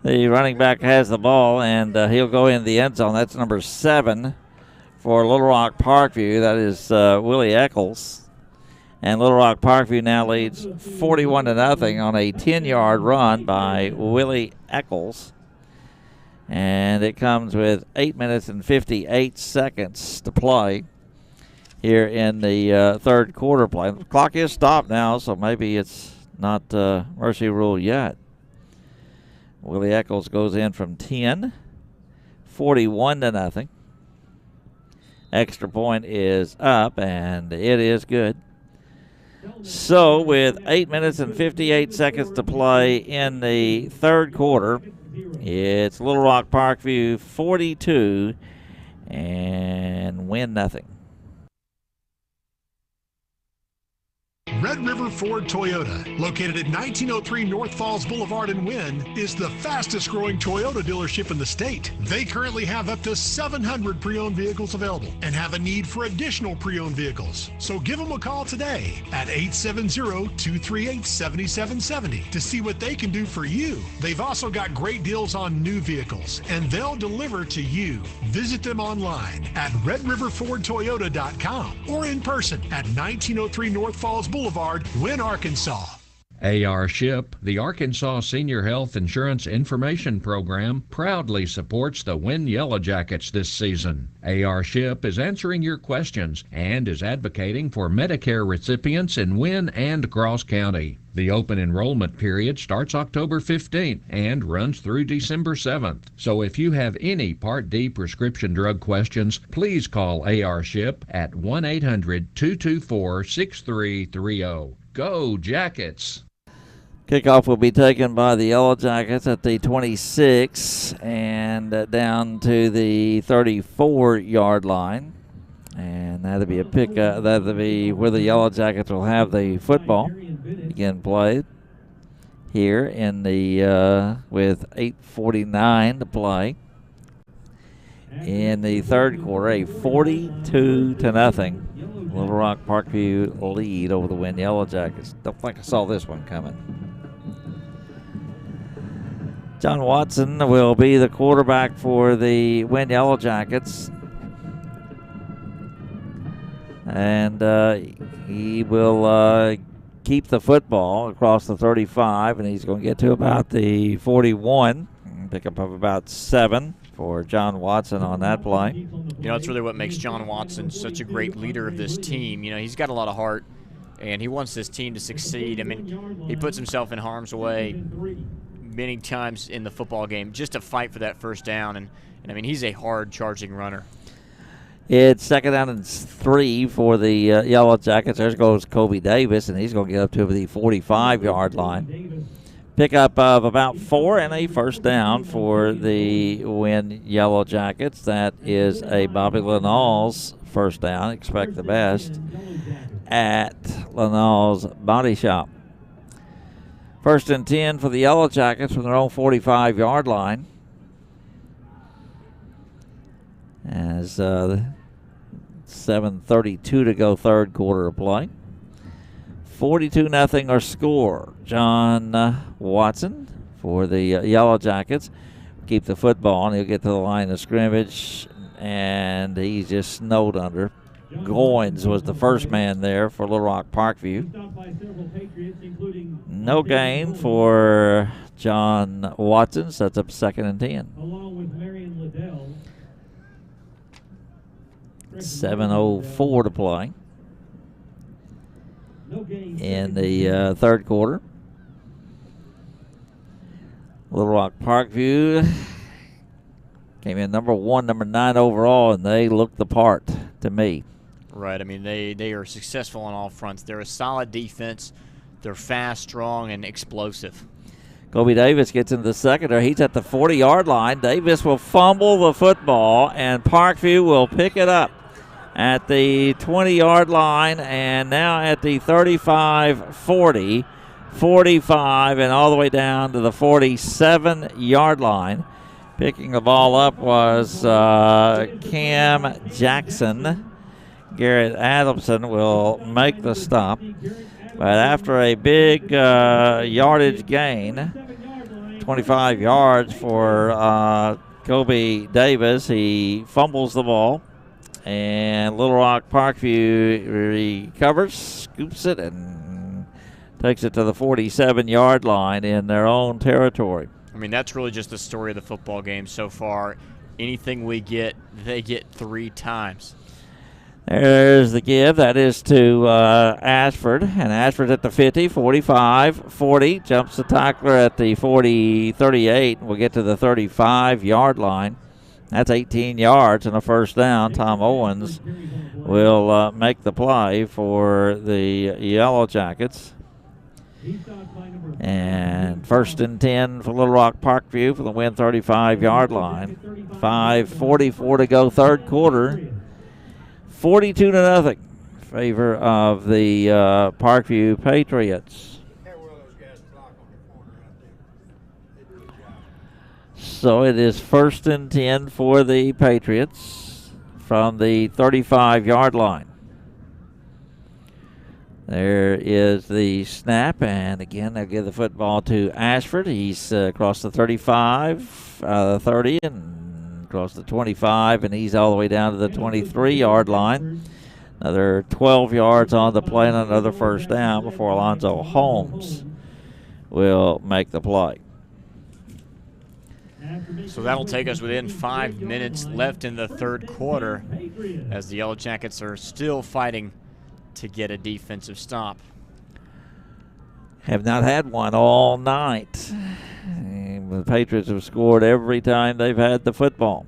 The running back has the ball, and he'll go in the end zone. That's number 7 for Little Rock Parkview. That is Willie Eccles. And Little Rock Parkview now leads 41-0 on a 10-yard run by Willie Eccles. And it comes with 8 minutes and 58 seconds to play here in the third quarter play. The clock is stopped now, so maybe it's not mercy rule yet. Willie Eccles goes in from 10, 41-0. Extra point is up, and it is good. So with 8 minutes and 58 seconds to play in the third quarter, it's Little Rock Parkview 42 and Wynne 0. Red River Ford Toyota, located at 1903 North Falls Boulevard in Wynne, is the fastest growing Toyota dealership in the state. They currently have up to 700 pre-owned vehicles available and have a need for additional pre-owned vehicles. So give them a call today at 870-238-7770 to see what they can do for you. They've also got great deals on new vehicles, and they'll deliver to you. Visit them online at redriverfordtoyota.com or in person at 1903 North Falls Boulevard, Wynne, Arkansas. AR SHIP, the Arkansas Senior Health Insurance Information Program, proudly supports the Wynne Yellow Jackets this season. AR SHIP is answering your questions and is advocating for Medicare recipients in Wynne and Cross County. The open enrollment period starts October 15th and runs through December 7th. So if you have any Part D prescription drug questions, please call AR SHIP at 1-800-224-6330. Go Jackets! Kickoff will be taken by the Yellow Jackets at the 26 and down to the 34-yard line. And that'll be a pickup. That'll be where the Yellow Jackets will have the football. Again, played here in the with 8:49 to play in the third quarter. A 42-0 Little Rock Parkview lead over the Wynne Yellow Jackets. Don't think I saw this one coming. John Watson will be the quarterback for the Wynne Yellow Jackets. And he will keep the football across the 35, and he's going to get to about the 41. Pick up of about 7 for John Watson on that play. You know, it's really what makes John Watson such a great leader of this team. You know, he's got a lot of heart, and he wants this team to succeed. I mean, he puts himself in harm's way many times in the football game just to fight for that first down. And I mean, he's a hard-charging runner. It's second down and 3 for the Yellow Jackets. There goes Kobe Davis, and he's going to get up to the 45-yard line. Pickup of about 4 and a first down for the Wynne Yellow Jackets. That is a Bobby Lanall's first down. Expect the best at Lanall's Body Shop. First and 10 for the Yellow Jackets from their own 45-yard line. As 7:32 to go, third quarter of play. 42-0 our score. John Watson for the Yellow Jackets. Keep the football, and he'll get to the line of scrimmage, and he's just snowed under. Goins was the first man there for Little Rock Parkview. No gain for John Watson. Sets up second and 10. 7:04 to play in the third quarter. Little Rock Parkview came in number 9 overall, and they looked the part to me. Right. I mean, they are successful on all fronts. They're a solid defense. They're fast, strong, and explosive. Kobe Davis gets into the secondary. He's at the 40-yard line. Davis will fumble the football, and Parkview will pick it up at the 20-yard line, and now at the 35, 40, 45, and all the way down to the 47-yard line. Picking the ball up was Cam Jackson. Garrett Adamson will make the stop. But after a big yardage gain, 25 yards for Kobe Davis, he fumbles the ball. And Little Rock Parkview recovers, scoops it, and takes it to the 47-yard line in their own territory. I mean, that's really just the story of the football game so far. Anything we get, they get 3 times. There's the give. That is to Ashford. And Ashford's at the 50, 45, 40. Jumps the tackler at the 40, 38. We'll get to the 35-yard line. That's 18 yards and a first down. Tom Owens will make the play for the Yellow Jackets. And first and 10 for Little Rock Parkview for the Wynne 35-yard line. 5:44 to go, third quarter. 42-0 favor of the Parkview Patriots. So it is first and 10 for the Patriots from the 35-yard line. There is the snap, and again, they'll give the football to Ashford. He's across the 35, 30, and across the 25, and he's all the way down to the 23-yard line. Another 12 yards on the play and another first down before Alonzo Holmes will make the play. So that'll take us within 5 minutes left in the third quarter as the Yellow Jackets are still fighting to get a defensive stop. Have not had one all night. The Patriots have scored every time they've had the football.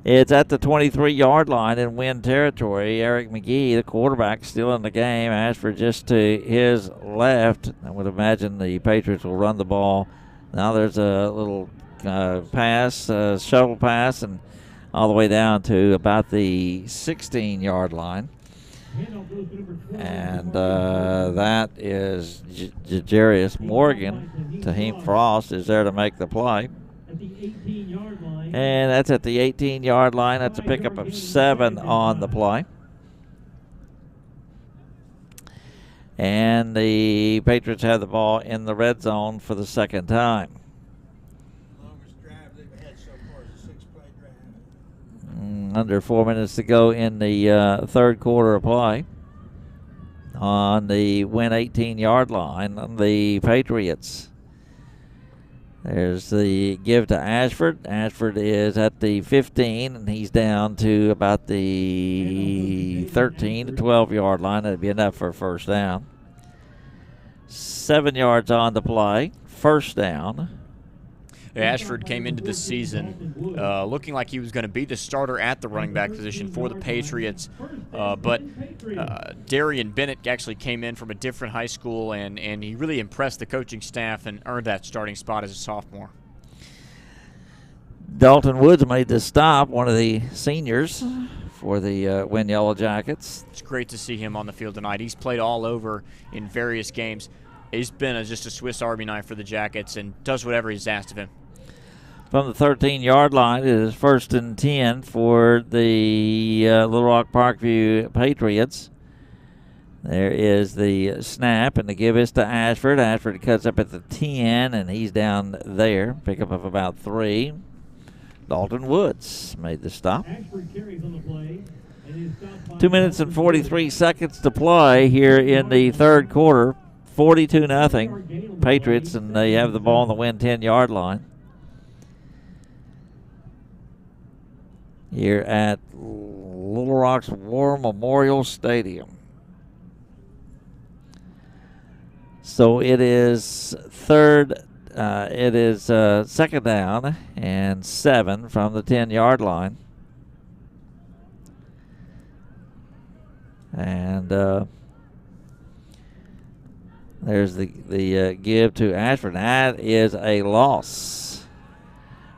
It's at the 23-yard line in Wynne territory. Eric McGee, the quarterback, still in the game. Ashford just to his left. I would imagine the Patriots will run the ball. Now there's a little shuttle pass, and all the way down to about the 16-yard line. And that is Jarius Morgan. Taheem Frost is there to make the play. And that's at the 18-yard line. That's a pickup of 7 on the play. And the Patriots have the ball in the red zone for the second time. Under 4 minutes to go in the third quarter of play. On the Wynne 18-yard line, the Patriots. There's the give to Ashford. Ashford is at the 15, and he's down to about the 13 to 12-yard line. That'd be enough for a first down. 7 yards on the play. First down. Ashford came into the season looking like he was going to be the starter at the running back position for the Patriots, but Darian Bennett actually came in from a different high school, and he really impressed the coaching staff and earned that starting spot as a sophomore. Dalton Woods made the stop, one of the seniors for the Wynne Yellow Jackets. It's great to see him on the field tonight. He's played all over in various games. He's been just a Swiss Army knife for the Jackets and does whatever he's asked of him. From the 13-yard line, it is 1st and 10 for the Little Rock Parkview Patriots. There is the snap, and the give is to Ashford. Ashford cuts up at the 10, and he's down there. Pickup of about 3. Dalton Woods made the stop. 2 minutes and 43 seconds to play here in the third quarter. 42-0 Patriots, and they have the ball on the Wynne 10-yard line. Here at Little Rock's War Memorial Stadium. So it is second down and 7 from the 10-yard line. And there's the give to Ashford. That is a loss.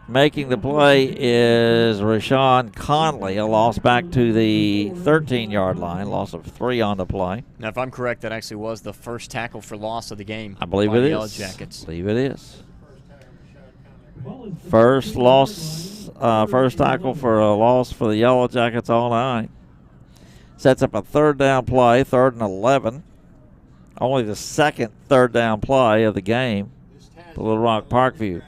Making the play is Rashawn Conley, a loss back to the 13-yard line, loss of 3 on the play. Now, if I'm correct, that actually was the first tackle for loss of the game. I believe by it the is. Yellow Jackets. I believe it is. First tackle for a loss for the Yellow Jackets all night. Sets up a third down play, 3rd and 11. Only the second third down play of the game for Little Rock Parkview.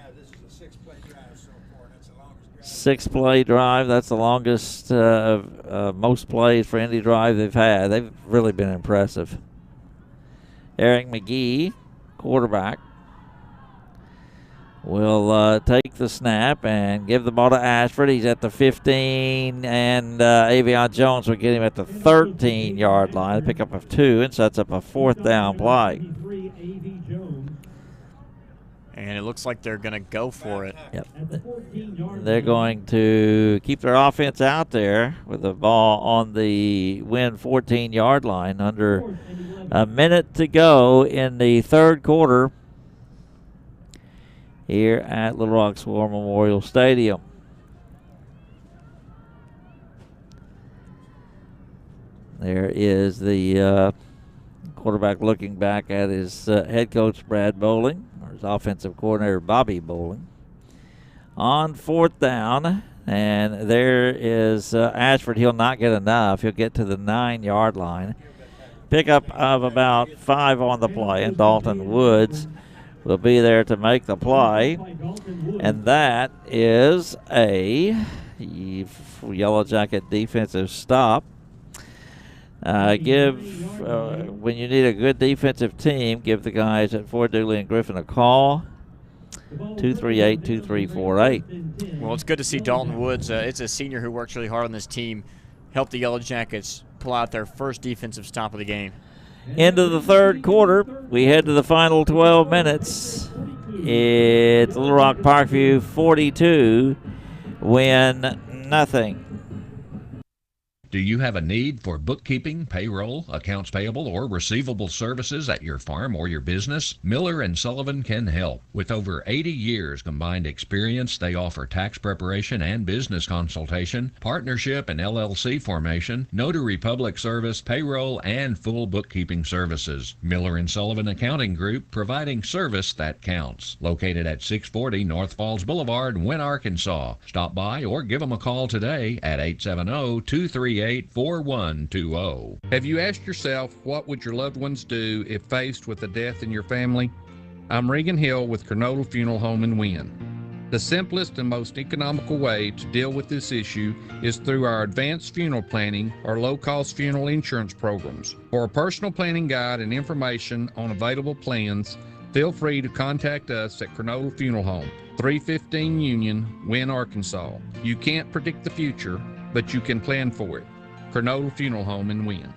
6-play drive. That's the longest, most plays for any drive they've had. They've really been impressive. Eric McGee, quarterback, will take the snap and give the ball to Ashford. He's at the 15, and Avion Jones will get him at the 13-yard line, pickup of 2, and sets up a 4th down play. And it looks like they're going to go for it. Yep. They're going to keep their offense out there with the ball on the Wynne 14-yard line. Under a minute to go in the third quarter here at Little Rock's War Memorial Stadium. There is the quarterback looking back at his head coach, Brad Bowling, or his offensive coordinator, Bobby Bowling. On 4th down, and there is Ashford. He'll not get enough. He'll get to the 9-yard line. Pickup of about 5 on the play, and Dalton Woods will be there to make the play. And that is a Yellow Jacket defensive stop. When you need a good defensive team, give the guys at Fort Dooley and Griffin a call. 238-2348. Well, it's good to see Dalton Woods. It's a senior who works really hard on this team. Help the Yellow Jackets pull out their first defensive stop of the game. Into the third quarter, we head to the final 12 minutes. It's Little Rock Parkview 42, Wynne nothing. Do you have a need for bookkeeping, payroll, accounts payable, or receivable services at your farm or your business? Miller & Sullivan can help. With over 80 years combined experience, they offer tax preparation and business consultation, partnership and LLC formation, notary public service, payroll, and full bookkeeping services. Miller & Sullivan Accounting Group, providing service that counts. Located at 640 North Falls Boulevard, Wynne, Arkansas. Stop by or give them a call today at 870-238-4120. Have you asked yourself, what would your loved ones do if faced with a death in your family? I'm Regan Hill with Cronulla Funeral Home in Wynne. The simplest and most economical way to deal with this issue is through our advanced funeral planning or low-cost funeral insurance programs. For a personal planning guide and information on available plans, feel free to contact us at Cronulla Funeral Home, 315 Union, Wynne, Arkansas. You can't predict the future, but you can plan for it. Cronulla Funeral Home in Wynne.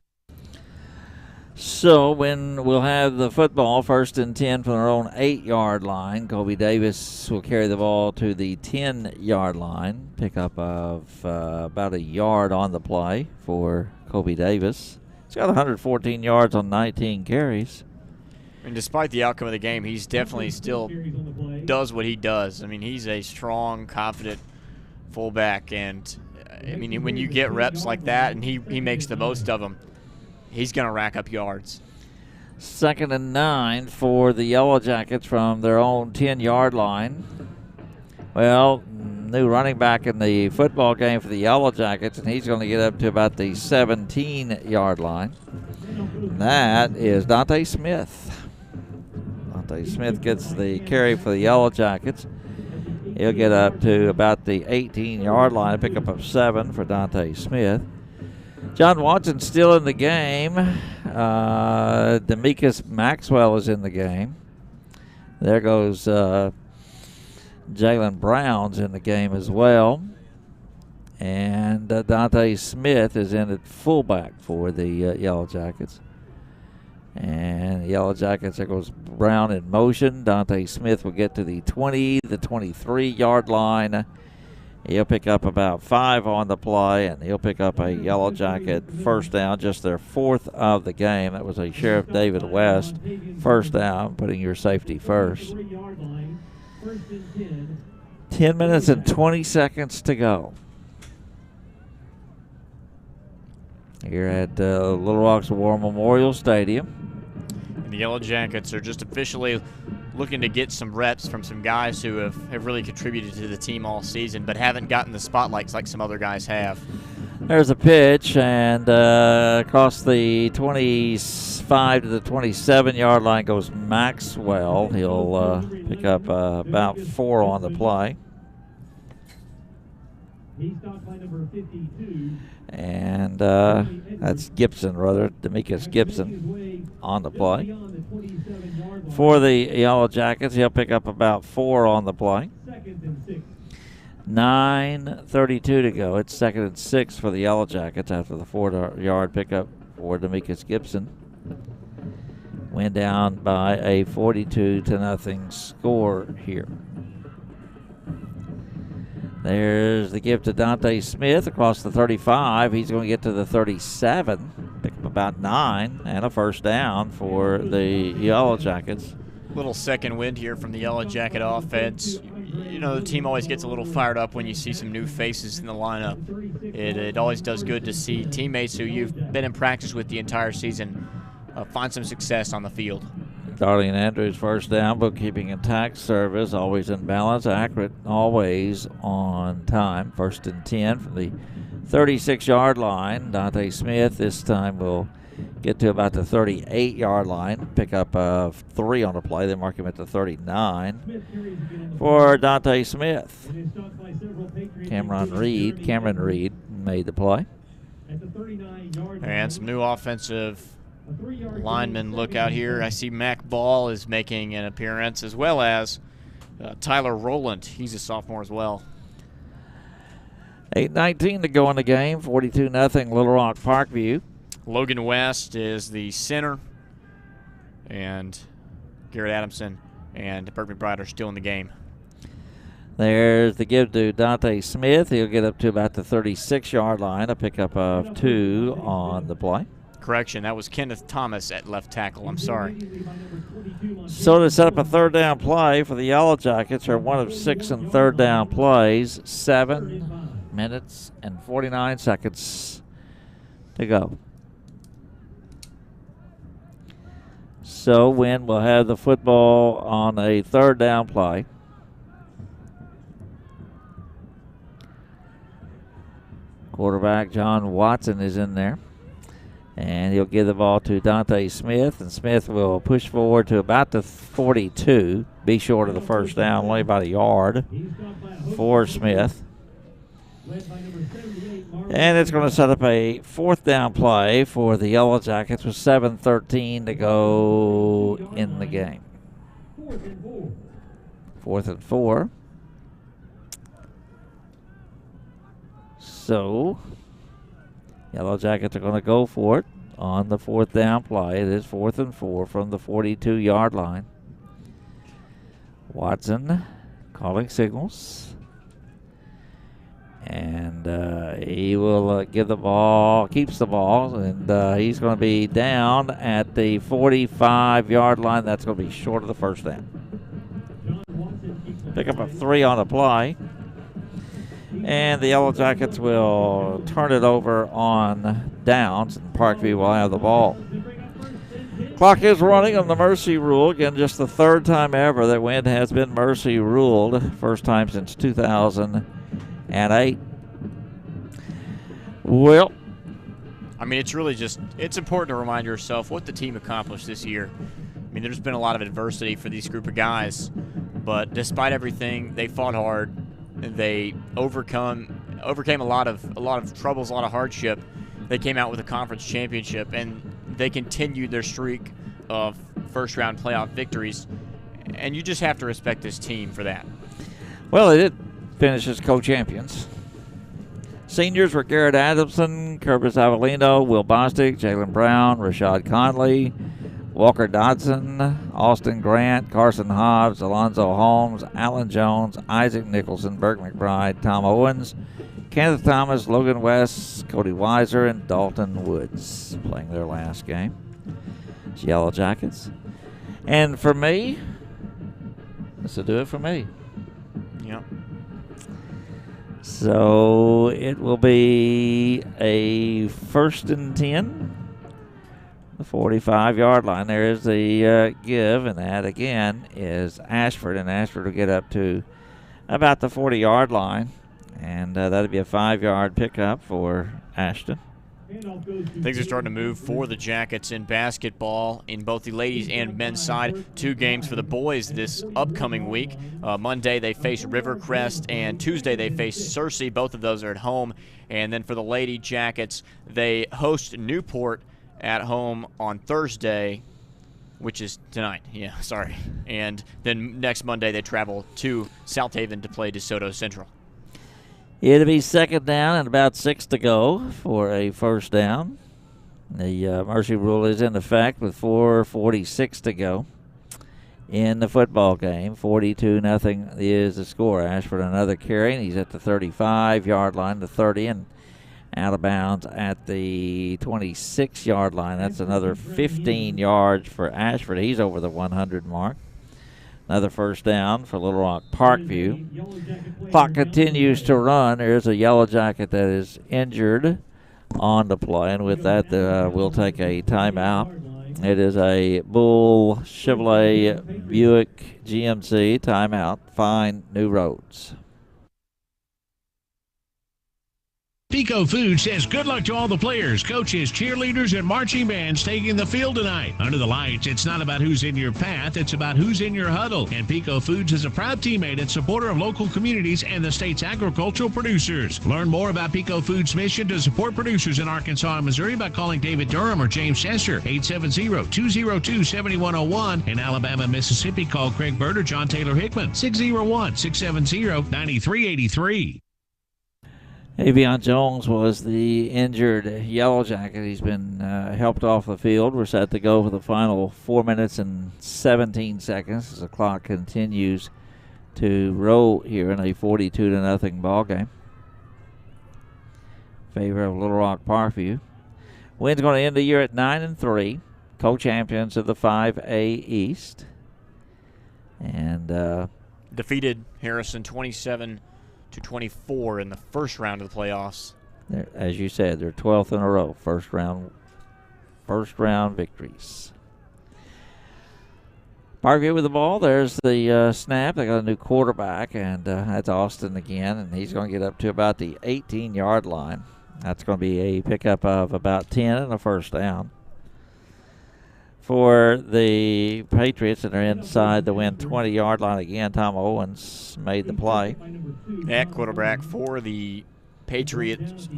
So when we'll have the football 1st and 10 from their own 8-yard line, Kobe Davis will carry the ball to the 10-yard line. Pickup of about a yard on the play for Kobe Davis. He's got 114 yards on 19 carries. And despite the outcome of the game, he's definitely still does what he does. I mean, he's a strong, confident fullback, and I mean, when you get reps like that and he makes the most of them, he's going to rack up yards. 2nd and 9 for the Yellow Jackets from their own 10-yard line. Well, new running back in the football game for the Yellow Jackets, and he's going to get up to about the 17-yard line. And that is Dante Smith. Dante Smith gets the carry for the Yellow Jackets. He'll get up to about the 18-yard line, pick up of 7 for Dante Smith. John Watson's still in the game. Demekus Maxwell is in the game. There goes Jalen Brown's in the game as well. And Dante Smith is in at fullback for the Yellow Jackets. And the Yellow Jackets, there goes Brown in motion. Dante Smith will get to the 20, the 23-yard line. He'll pick up about 5 on the play, and he'll pick up a Yellow Jacket first down, just their 4th of the game. That was a Sheriff David West first down, putting your safety first. 10 minutes and 20 seconds to go here at Little Rock's War Memorial Stadium. And the Yellow Jackets are just officially looking to get some reps from some guys who have really contributed to the team all season but haven't gotten the spotlights like some other guys have. There's a pitch, and across the 25 to the 27-yard line goes Maxwell. He'll pick up about 4 on the play. And that's Gibson, rather, Demekus Gibson on the play. For the Yellow Jackets, he'll pick up about 4 on the play. 9:32 to go. It's 2nd and 6 for the Yellow Jackets after the 4-yard pickup for Demekus Gibson. Went down by a 42-0 score here. There's the give to Dante Smith across the 35. He's going to get to the 37, pick up about 9, and a first down for the Yellow Jackets. Little second wind here from the Yellow Jacket offense. You know, the team always gets a little fired up when you see some new faces in the lineup. It always does good to see teammates who you've been in practice with the entire season find some success on the field. Darlene Andrews first down, bookkeeping and tax service, always in balance, accurate, always on time. 1st and 10 from the 36-yard line. Dante Smith this time will get to about the 38-yard line, pick up 3 on the play. They mark him at the 39 for Dante Smith. Cameron Reed made the play. And some new offensive linemen look out here. I see Mac Ball is making an appearance, as well as Tyler Rowland. He's a sophomore as well. 8:19 to go in the game. 42-0 Little Rock Parkview. Logan West is the center, and Garrett Adamson and Burke McBride are still in the game. There's the give to Dante Smith. He'll get up to about the 36-yard line, a pickup of 2 on the play. Correction, that was Kenneth Thomas at left tackle. I'm sorry. So to set up a third down play for the Yellow Jackets are 1 of 6 in third down plays. 7 minutes and 49 seconds to go. So Wynne will have the football on a third down play. Quarterback John Watson is in there. And he'll give the ball to Dante Smith, and Smith will push forward to about the 42. Be short of the first down, only about a yard for Smith. And it's going to set up a fourth down play for the Yellow Jackets with 7:13 to go in the game. 4th and 4. So Yellow Jackets are going to go for it on the fourth down play. It is 4th and 4 from the 42-yard line. Watson calling signals. And he will give the ball, keeps the ball, and he's going to be down at the 45-yard line. That's going to be short of the first down. Pick up a 3 on the play. And the Yellow Jackets will turn it over on downs, and Parkview will have the ball. Clock is running on the mercy rule. Again, just the third time ever that Wynne has been mercy ruled. First time since 2008. Well, I mean, it's really just, it's important to remind yourself what the team accomplished this year. I mean, there's been a lot of adversity for these group of guys, but despite everything, they fought hard. They overcame a lot of troubles, a lot of hardship. They came out with a conference championship, and they continued their streak of first-round playoff victories. And you just have to respect this team for that. Well, they did finish as co-champions. Seniors were Garrett Adamson, Curtis Avellino, Will Bostic, Jalen Brown, Rashad Conley, Walker Dodson, Austin Grant, Carson Hobbs, Alonzo Holmes, Alan Jones, Isaac Nicholson, Burke McBride, Tom Owens, Kenneth Thomas, Logan West, Cody Weiser, and Dalton Woods playing their last game. It's Yellow Jackets. And for me, this will do it for me. Yep. So it will be a 1st and 10. The 45-yard line. There is the give, and that again is Ashford, and Ashford will get up to about the 40-yard line, and that'll be a 5-yard pickup for Ashton. Things are starting to move for the Jackets in basketball in both the ladies and men's side. 2 games for the boys this upcoming week. Monday they face Rivercrest, and Tuesday they face Searcy. Both of those are at home. And then for the Lady Jackets, they host Newport at home on Thursday, which is tonight. Yeah, sorry. And then next Monday they travel to South Haven to play DeSoto Central. It'll be 2nd down and about 6 to go for a first down. The mercy rule is in effect with 4:46 to go in the football game. 42-0 is the score. Ashford another carry, and he's at the 35-yard line, the 30, and out of bounds at the 26-yard line. That's another 15 yards for Ashford. He's over the 100 mark. Another first down for Little Rock Parkview. Clock continues to run. There's a Yellow Jacket that is injured on the play, and with that, we'll take a timeout. It is a Bull Chevrolet Buick GMC timeout. Find new roads. Pico Food says good luck to all the players, coaches, cheerleaders, and marching bands taking the field tonight. Under the lights, it's not about who's in your path, it's about who's in your huddle. And Pico Foods is a proud teammate and supporter of local communities and the state's agricultural producers. Learn more about Pico Foods' mission to support producers in Arkansas and Missouri by calling David Durham or James Chester, 870-202-7101. In Alabama and Mississippi, call Craig Bird or John Taylor Hickman, 601-670-9383. Avion Jones was the injured Yellow Jacket. He's been helped off the field. We're set to go for the final 4 minutes and 17 seconds as the clock continues to roll here in a 42-0 ball game. In favor of Little Rock Parkview. Wynn's going to end the year at 9-3, co-champions of the 5A East, and defeated Harrison 27-24 in the first round of the playoffs. As you said, they're 12th in a row, first round victories. Parkview with the ball. There's the snap. They got a new quarterback, and that's Austin again, and he's going to get up to about the 18-yard line. That's going to be a pickup of about 10 and a first down for the Patriots, and they're inside the Wynne 20-yard line again. Tom Owens made the play. At quarterback for the Pioneers.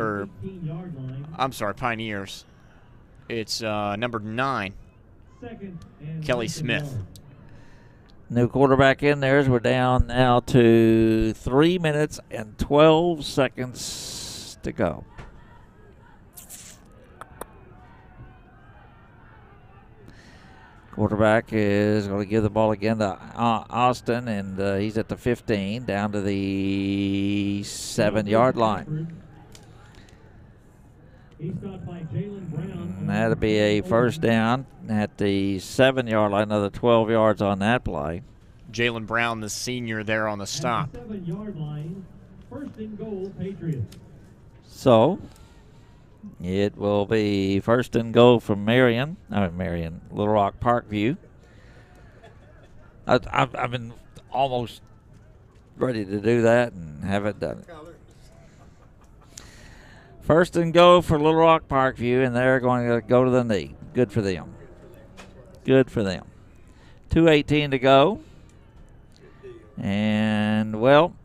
It's number 9, Kelly Smith. New quarterback in there as we're down now to 3 minutes and 12 seconds to go. Quarterback is going to give the ball again to Austin, and he's at the 15, down to the 7-yard line. And that'll be a first down at the 7-yard line, another 12 yards on that play. Jalen Brown, the senior, there on the stop. 7-yard line, first and goal, Patriots. So it will be first and goal from Little Rock Parkview. I've been almost ready to do that and haven't done it. First and goal for Little Rock Parkview, and they're going to go to the knee. Good for them. Good for them. 2:18 to go. And, well,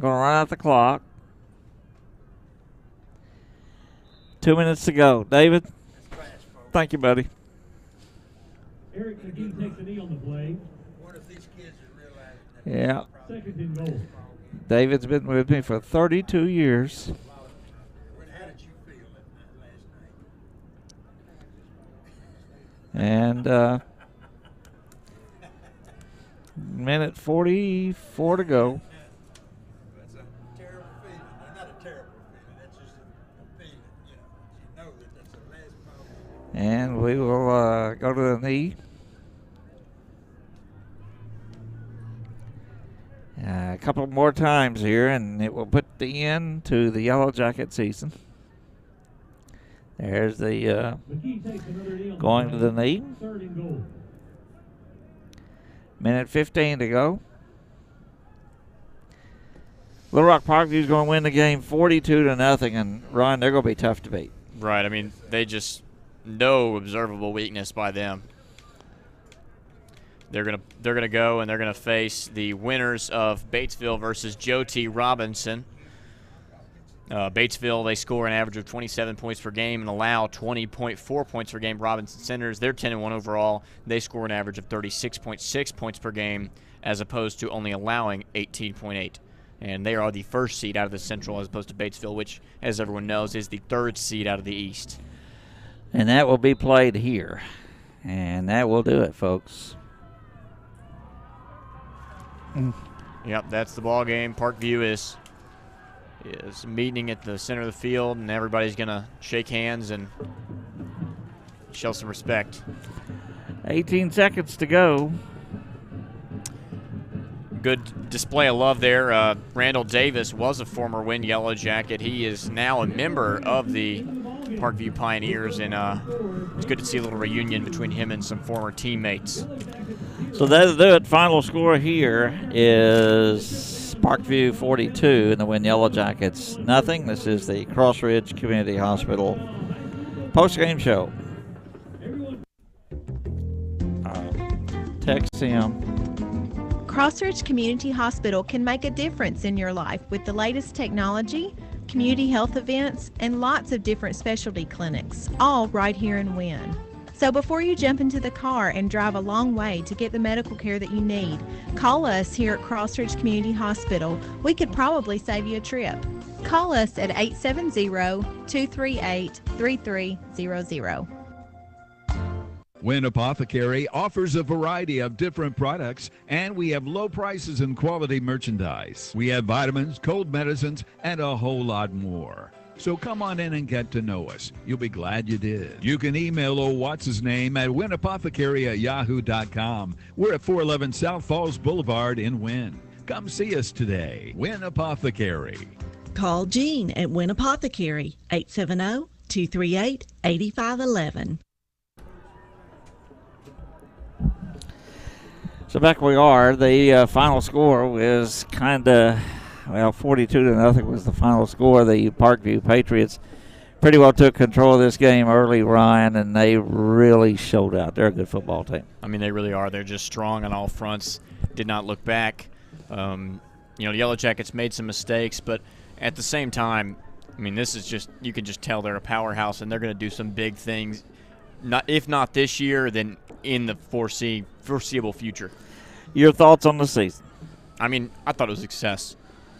going to run out the clock. 2 minutes to go. David? Thank you, buddy. Eric McGee takes a knee on the play. What if these kids are realizing that? Yeah. Second and goal. David's been with me for 32 years. How did you feel last night? And minute 44 to go. That's a terrible feeling. Not a terrible feeling. That's just a feeling. You know that that's the last ball. And we will go to the knee. A couple more times here, and it will put the end to the Yellow Jacket season. There's the going to the knee. Third and goal. Minute 15 to go. Little Rock Parkview is going to win the game 42-0, and Ron, they're going to be tough to beat. Right. I mean, they just no observable weakness by them. They're gonna go and they're gonna face the winners of Batesville versus Joe T. Robinson. Batesville, they score an average of 27 points per game and allow 20.4 points per game. Robinson Centers, they're 10-1 overall. They score an average of 36.6 points per game as opposed to only allowing 18.8. And they are the first seed out of the Central as opposed to Batesville, which, as everyone knows, is the third seed out of the East. And that will be played here. And that will do it, folks. Yep, that's the ball game. Parkview is meeting at the center of the field, and everybody's going to shake hands and show some respect. 18 seconds to go. Good display of love there. Randall Davis was a former Wynne Yellow Jacket. He is now a member of the Parkview Pioneers, and it's good to see a little reunion between him and some former teammates. So that'll do it. Final score here is Parkview 42 and the Wynne Yellow Jackets nothing. This is the Cross Ridge Community Hospital post-game show. Text him. Crossridge Community Hospital can make a difference in your life with the latest technology, community health events, and lots of different specialty clinics, all right here in Wynne. So before you jump into the car and drive a long way to get the medical care that you need, call us here at Crossridge Community Hospital. We could probably save you a trip. Call us at 870-238-3300. Wynne Apothecary offers a variety of different products, and we have low prices and quality merchandise. We have vitamins, cold medicines, and a whole lot more. So come on in and get to know us. You'll be glad you did. You can email what's his name at wynneapothecary@yahoo.com. We're at 411 South Falls Boulevard in Wynne. Come see us today. Wynne Apothecary. Call Jean at Wynne Apothecary, 870-238-8511. So back we are. The final score was kind of, 42-0 was the final score. The Parkview Patriots pretty well took control of this game early, Ryan, and they really showed out. They're a good football team. I mean, they really are. They're just strong on all fronts. Did not look back. The Yellow Jackets made some mistakes, but at the same time, I mean, this is just, you can just tell they're a powerhouse, and they're going to do some big things. If not this year, then in the foreseeable future. Your thoughts on the season? I mean, I thought it was a success.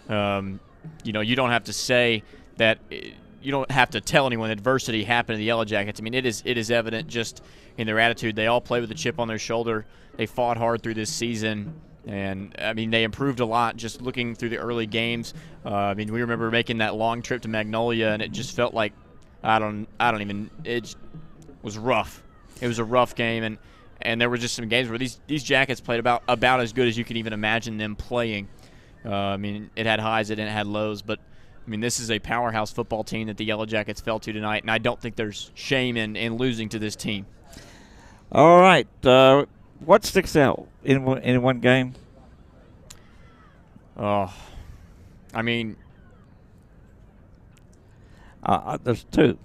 You don't have to say that. You don't have to tell anyone adversity happened to the Yellow Jackets. I mean, it is evident just in their attitude. They all play with a chip on their shoulder. They fought hard through this season, and I mean, they improved a lot just looking through the early games. I mean, we remember making that long trip to Magnolia, and it just felt like it was rough. It was a rough game, and there were just some games where these Jackets played about as good as you can even imagine them playing. I mean, it had highs, it had lows, but I mean, this is a powerhouse football team that the Yellow Jackets fell to tonight, and I don't think there's shame in losing to this team. All right, what sticks out in one game? Oh, I mean, there's two.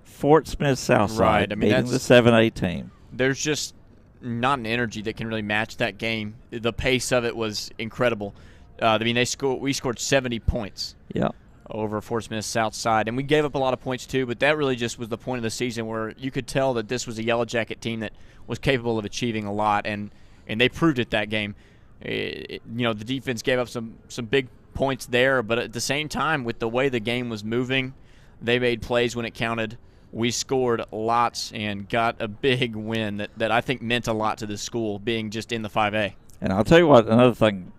Fort Smith Southside, right? I mean, beating the 7A team. There's just not an energy that can really match that game. The pace of it was incredible. I mean, we scored 70 points. Yeah. Over Fort Smith Southside, and we gave up a lot of points too. But that really just was the point of the season where you could tell that this was a Yellow Jacket team that was capable of achieving a lot, and they proved it that game. The defense gave up some big points there, but at the same time, with the way the game was moving, they made plays when it counted. We scored lots and got a big win that I think meant a lot to this school, being just in the 5A. And I'll tell you what, another thing,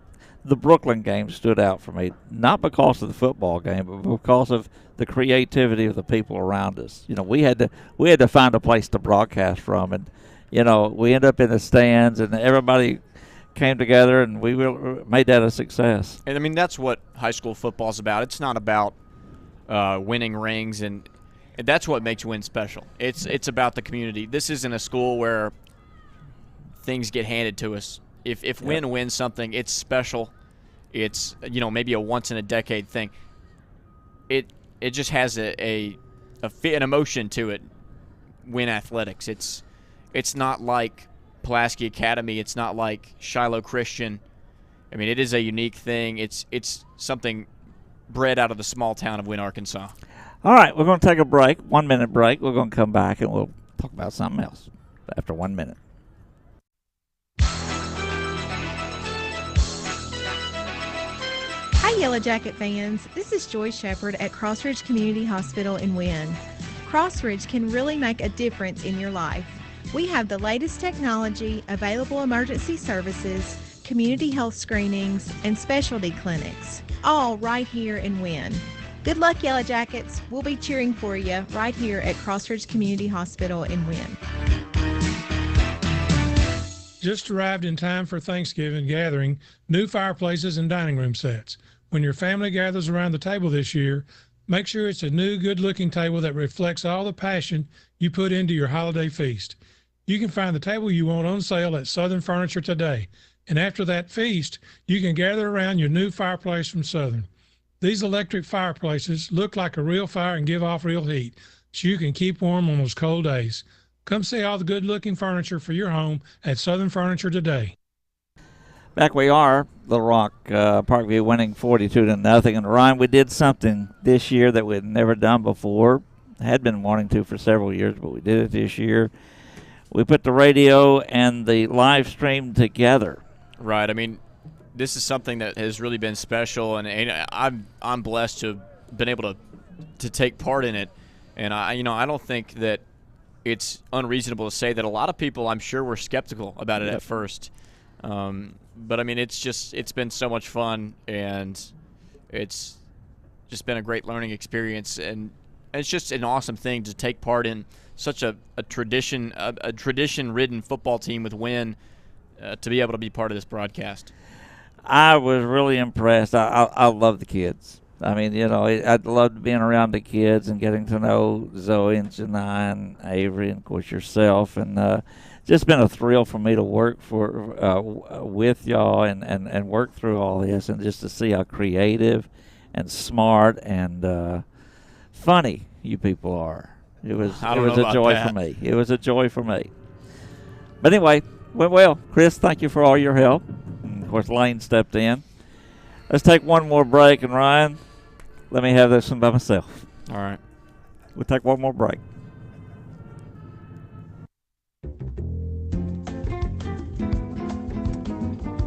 the Brooklyn game stood out for me, not because of the football game, but because of the creativity of the people around us. We had to find a place to broadcast from, and we ended up in the stands, and everybody came together, and we made that a success. And I mean, that's what high school football is about. It's not about winning rings, and that's what makes Wynne special. It's about the community. This isn't a school where things get handed to us. If Wynne wins something, it's special. It's maybe a once in a decade thing. It just has an emotion to it. Wynne athletics. It's not like Pulaski Academy. It's not like Shiloh Christian. I mean, it is a unique thing. It's something bred out of the small town of Wynne, Arkansas. All right, we're going to take a break, 1 minute break. We're going to come back and we'll talk about something else after 1 minute. Hi, Yellow Jacket fans. This is Joy Shepard at Crossridge Community Hospital in Wynne. Crossridge can really make a difference in your life. We have the latest technology, available emergency services, community health screenings, and specialty clinics, all right here in Wynne. Good luck, Yellow Jackets. We'll be cheering for you right here at Crossridge Community Hospital in Wynne. Just arrived in time for Thanksgiving gathering, new fireplaces and dining room sets. When your family gathers around the table this year, make sure it's a new, good-looking table that reflects all the passion you put into your holiday feast. You can find the table you want on sale at Southern Furniture today. And after that feast, you can gather around your new fireplace from Southern. These electric fireplaces look like a real fire and give off real heat, so you can keep warm on those cold days. Come see all the good-looking furniture for your home at Southern Furniture today. Back we are, Little Rock Parkview winning 42-0. And Ryan, we did something this year that we'd never done before. Had been wanting to for several years, but we did it this year. We put the radio and the live stream together. Right. I mean, this is something that has really been special, and I'm blessed to have been able to take part in it. And I don't think that it's unreasonable to say that a lot of people, I'm sure, were skeptical about it at first. But I mean, it's been so much fun, and it's just been a great learning experience, and it's just an awesome thing to take part in such a tradition-ridden football team with Wynne, to be able to be part of this broadcast. I was really impressed. I love the kids. I mean, I loved being around the kids and getting to know Zoe and Janai and Avery and, of course, yourself. And just been a thrill for me to work with y'all and work through all this, and just to see how creative and smart and funny you people are. It was a joy for me. It was a joy for me. But anyway, went well. Chris, thank you for all your help. And of course, Lane stepped in. Let's take one more break, and Ryan, let me have this one by myself. All right. We'll take one more break.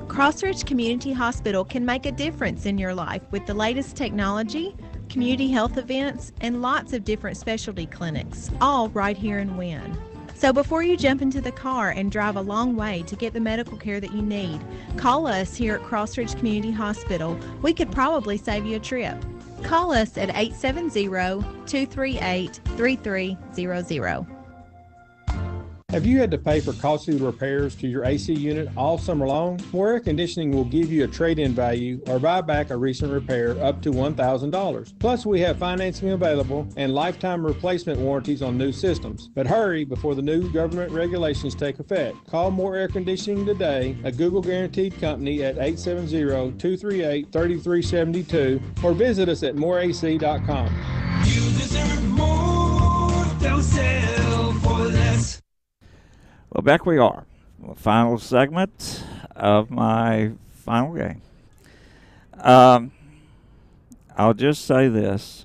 Crossridge Community Hospital can make a difference in your life with the latest technology, community health events, and lots of different specialty clinics, all right here in Wynne. So before you jump into the car and drive a long way to get the medical care that you need, call us here at Crossridge Community Hospital. We could probably save you a trip. Call us at 870-238-3300. Have you had to pay for costly repairs to your AC unit all summer long? More Air Conditioning will give you a trade-in value or buy back a recent repair up to $1,000. Plus, we have financing available and lifetime replacement warranties on new systems. But hurry before the new government regulations take effect. Call More Air Conditioning today, a Google guaranteed company, at 870-238-3372, or visit us at moreac.com. You deserve more, don't settle for less. Well, back we are. The final segment of my final game. I'll just say this.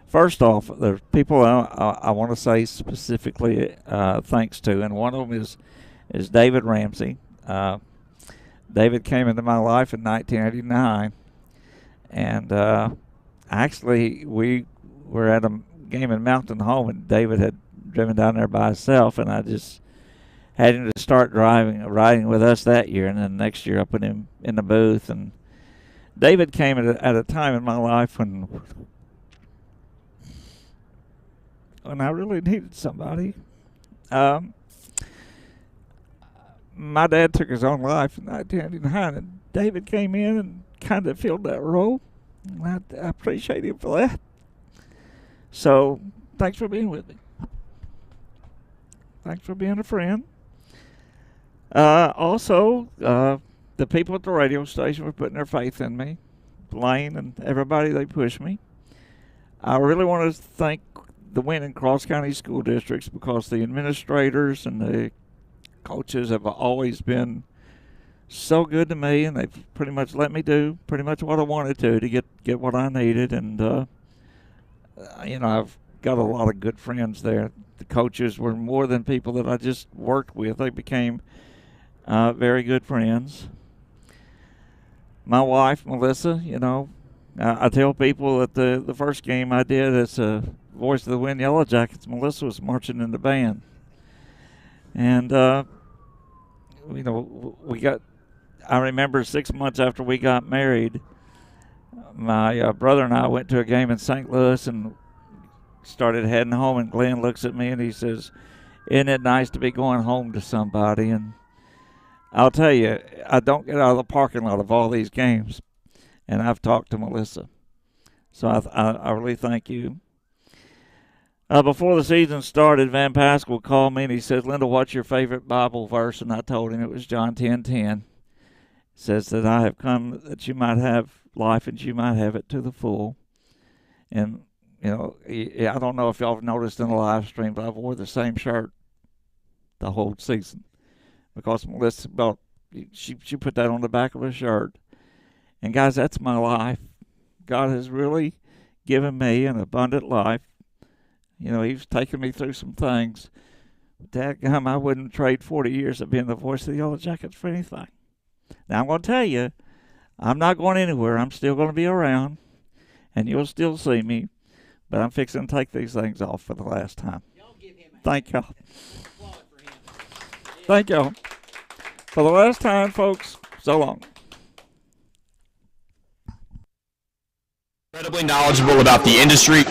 First off, there's people I want to say specifically thanks to, and one of them is David Ramsey. David came into my life in 1989, and actually we were at a game in Mountain Home, and David had driven down there by himself, and I just had him to start riding with us that year, and then next year I put him in the booth. And David came at a time in my life when I really needed somebody. My dad took his own life in 1989, and David came in and kind of filled that role. I appreciate him for that. So thanks for being with me. Thanks for being a friend. Also, the people at the radio station were putting their faith in me, Lane and everybody, they pushed me. I really want to thank the Wynne and Cross County school districts, because the administrators and the coaches have always been so good to me, and they've pretty much let me do pretty much what I wanted to get what I needed. And, I've got a lot of good friends there. The coaches were more than people that I just worked with. They became very good friends. My wife, Melissa, I tell people that the first game I did as a voice of the Wynne Yellow Jackets, Melissa was marching in the band. And, I remember 6 months after we got married, my brother and I went to a game in St. Louis and started heading home, and Glenn looks at me and he says, "Isn't it nice to be going home to somebody?" And I'll tell you, I don't get out of the parking lot of all these games, and I've talked to Melissa. So I really thank you. Before the season started, Van Pascal called me and he said, "Linda, what's your favorite Bible verse?" And I told him it was John 10:10. says that I have come that you might have life and you might have it to the full. And, you know, I don't know if y'all have noticed in the live stream, but I wore the same shirt the whole season because Melissa bought, she put that on the back of her shirt. And guys, that's my life. God has really given me an abundant life. You know, He's taken me through some things. Dadgum, I wouldn't trade 40 years of being the voice of the Yellow Jackets for anything. Now, I'm going to tell you, I'm not going anywhere. I'm still going to be around, and you'll still see me, but I'm fixing to take these things off for the last time. Thank y'all. Thank y'all. For the last time, folks, so long. Incredibly knowledgeable about the industry.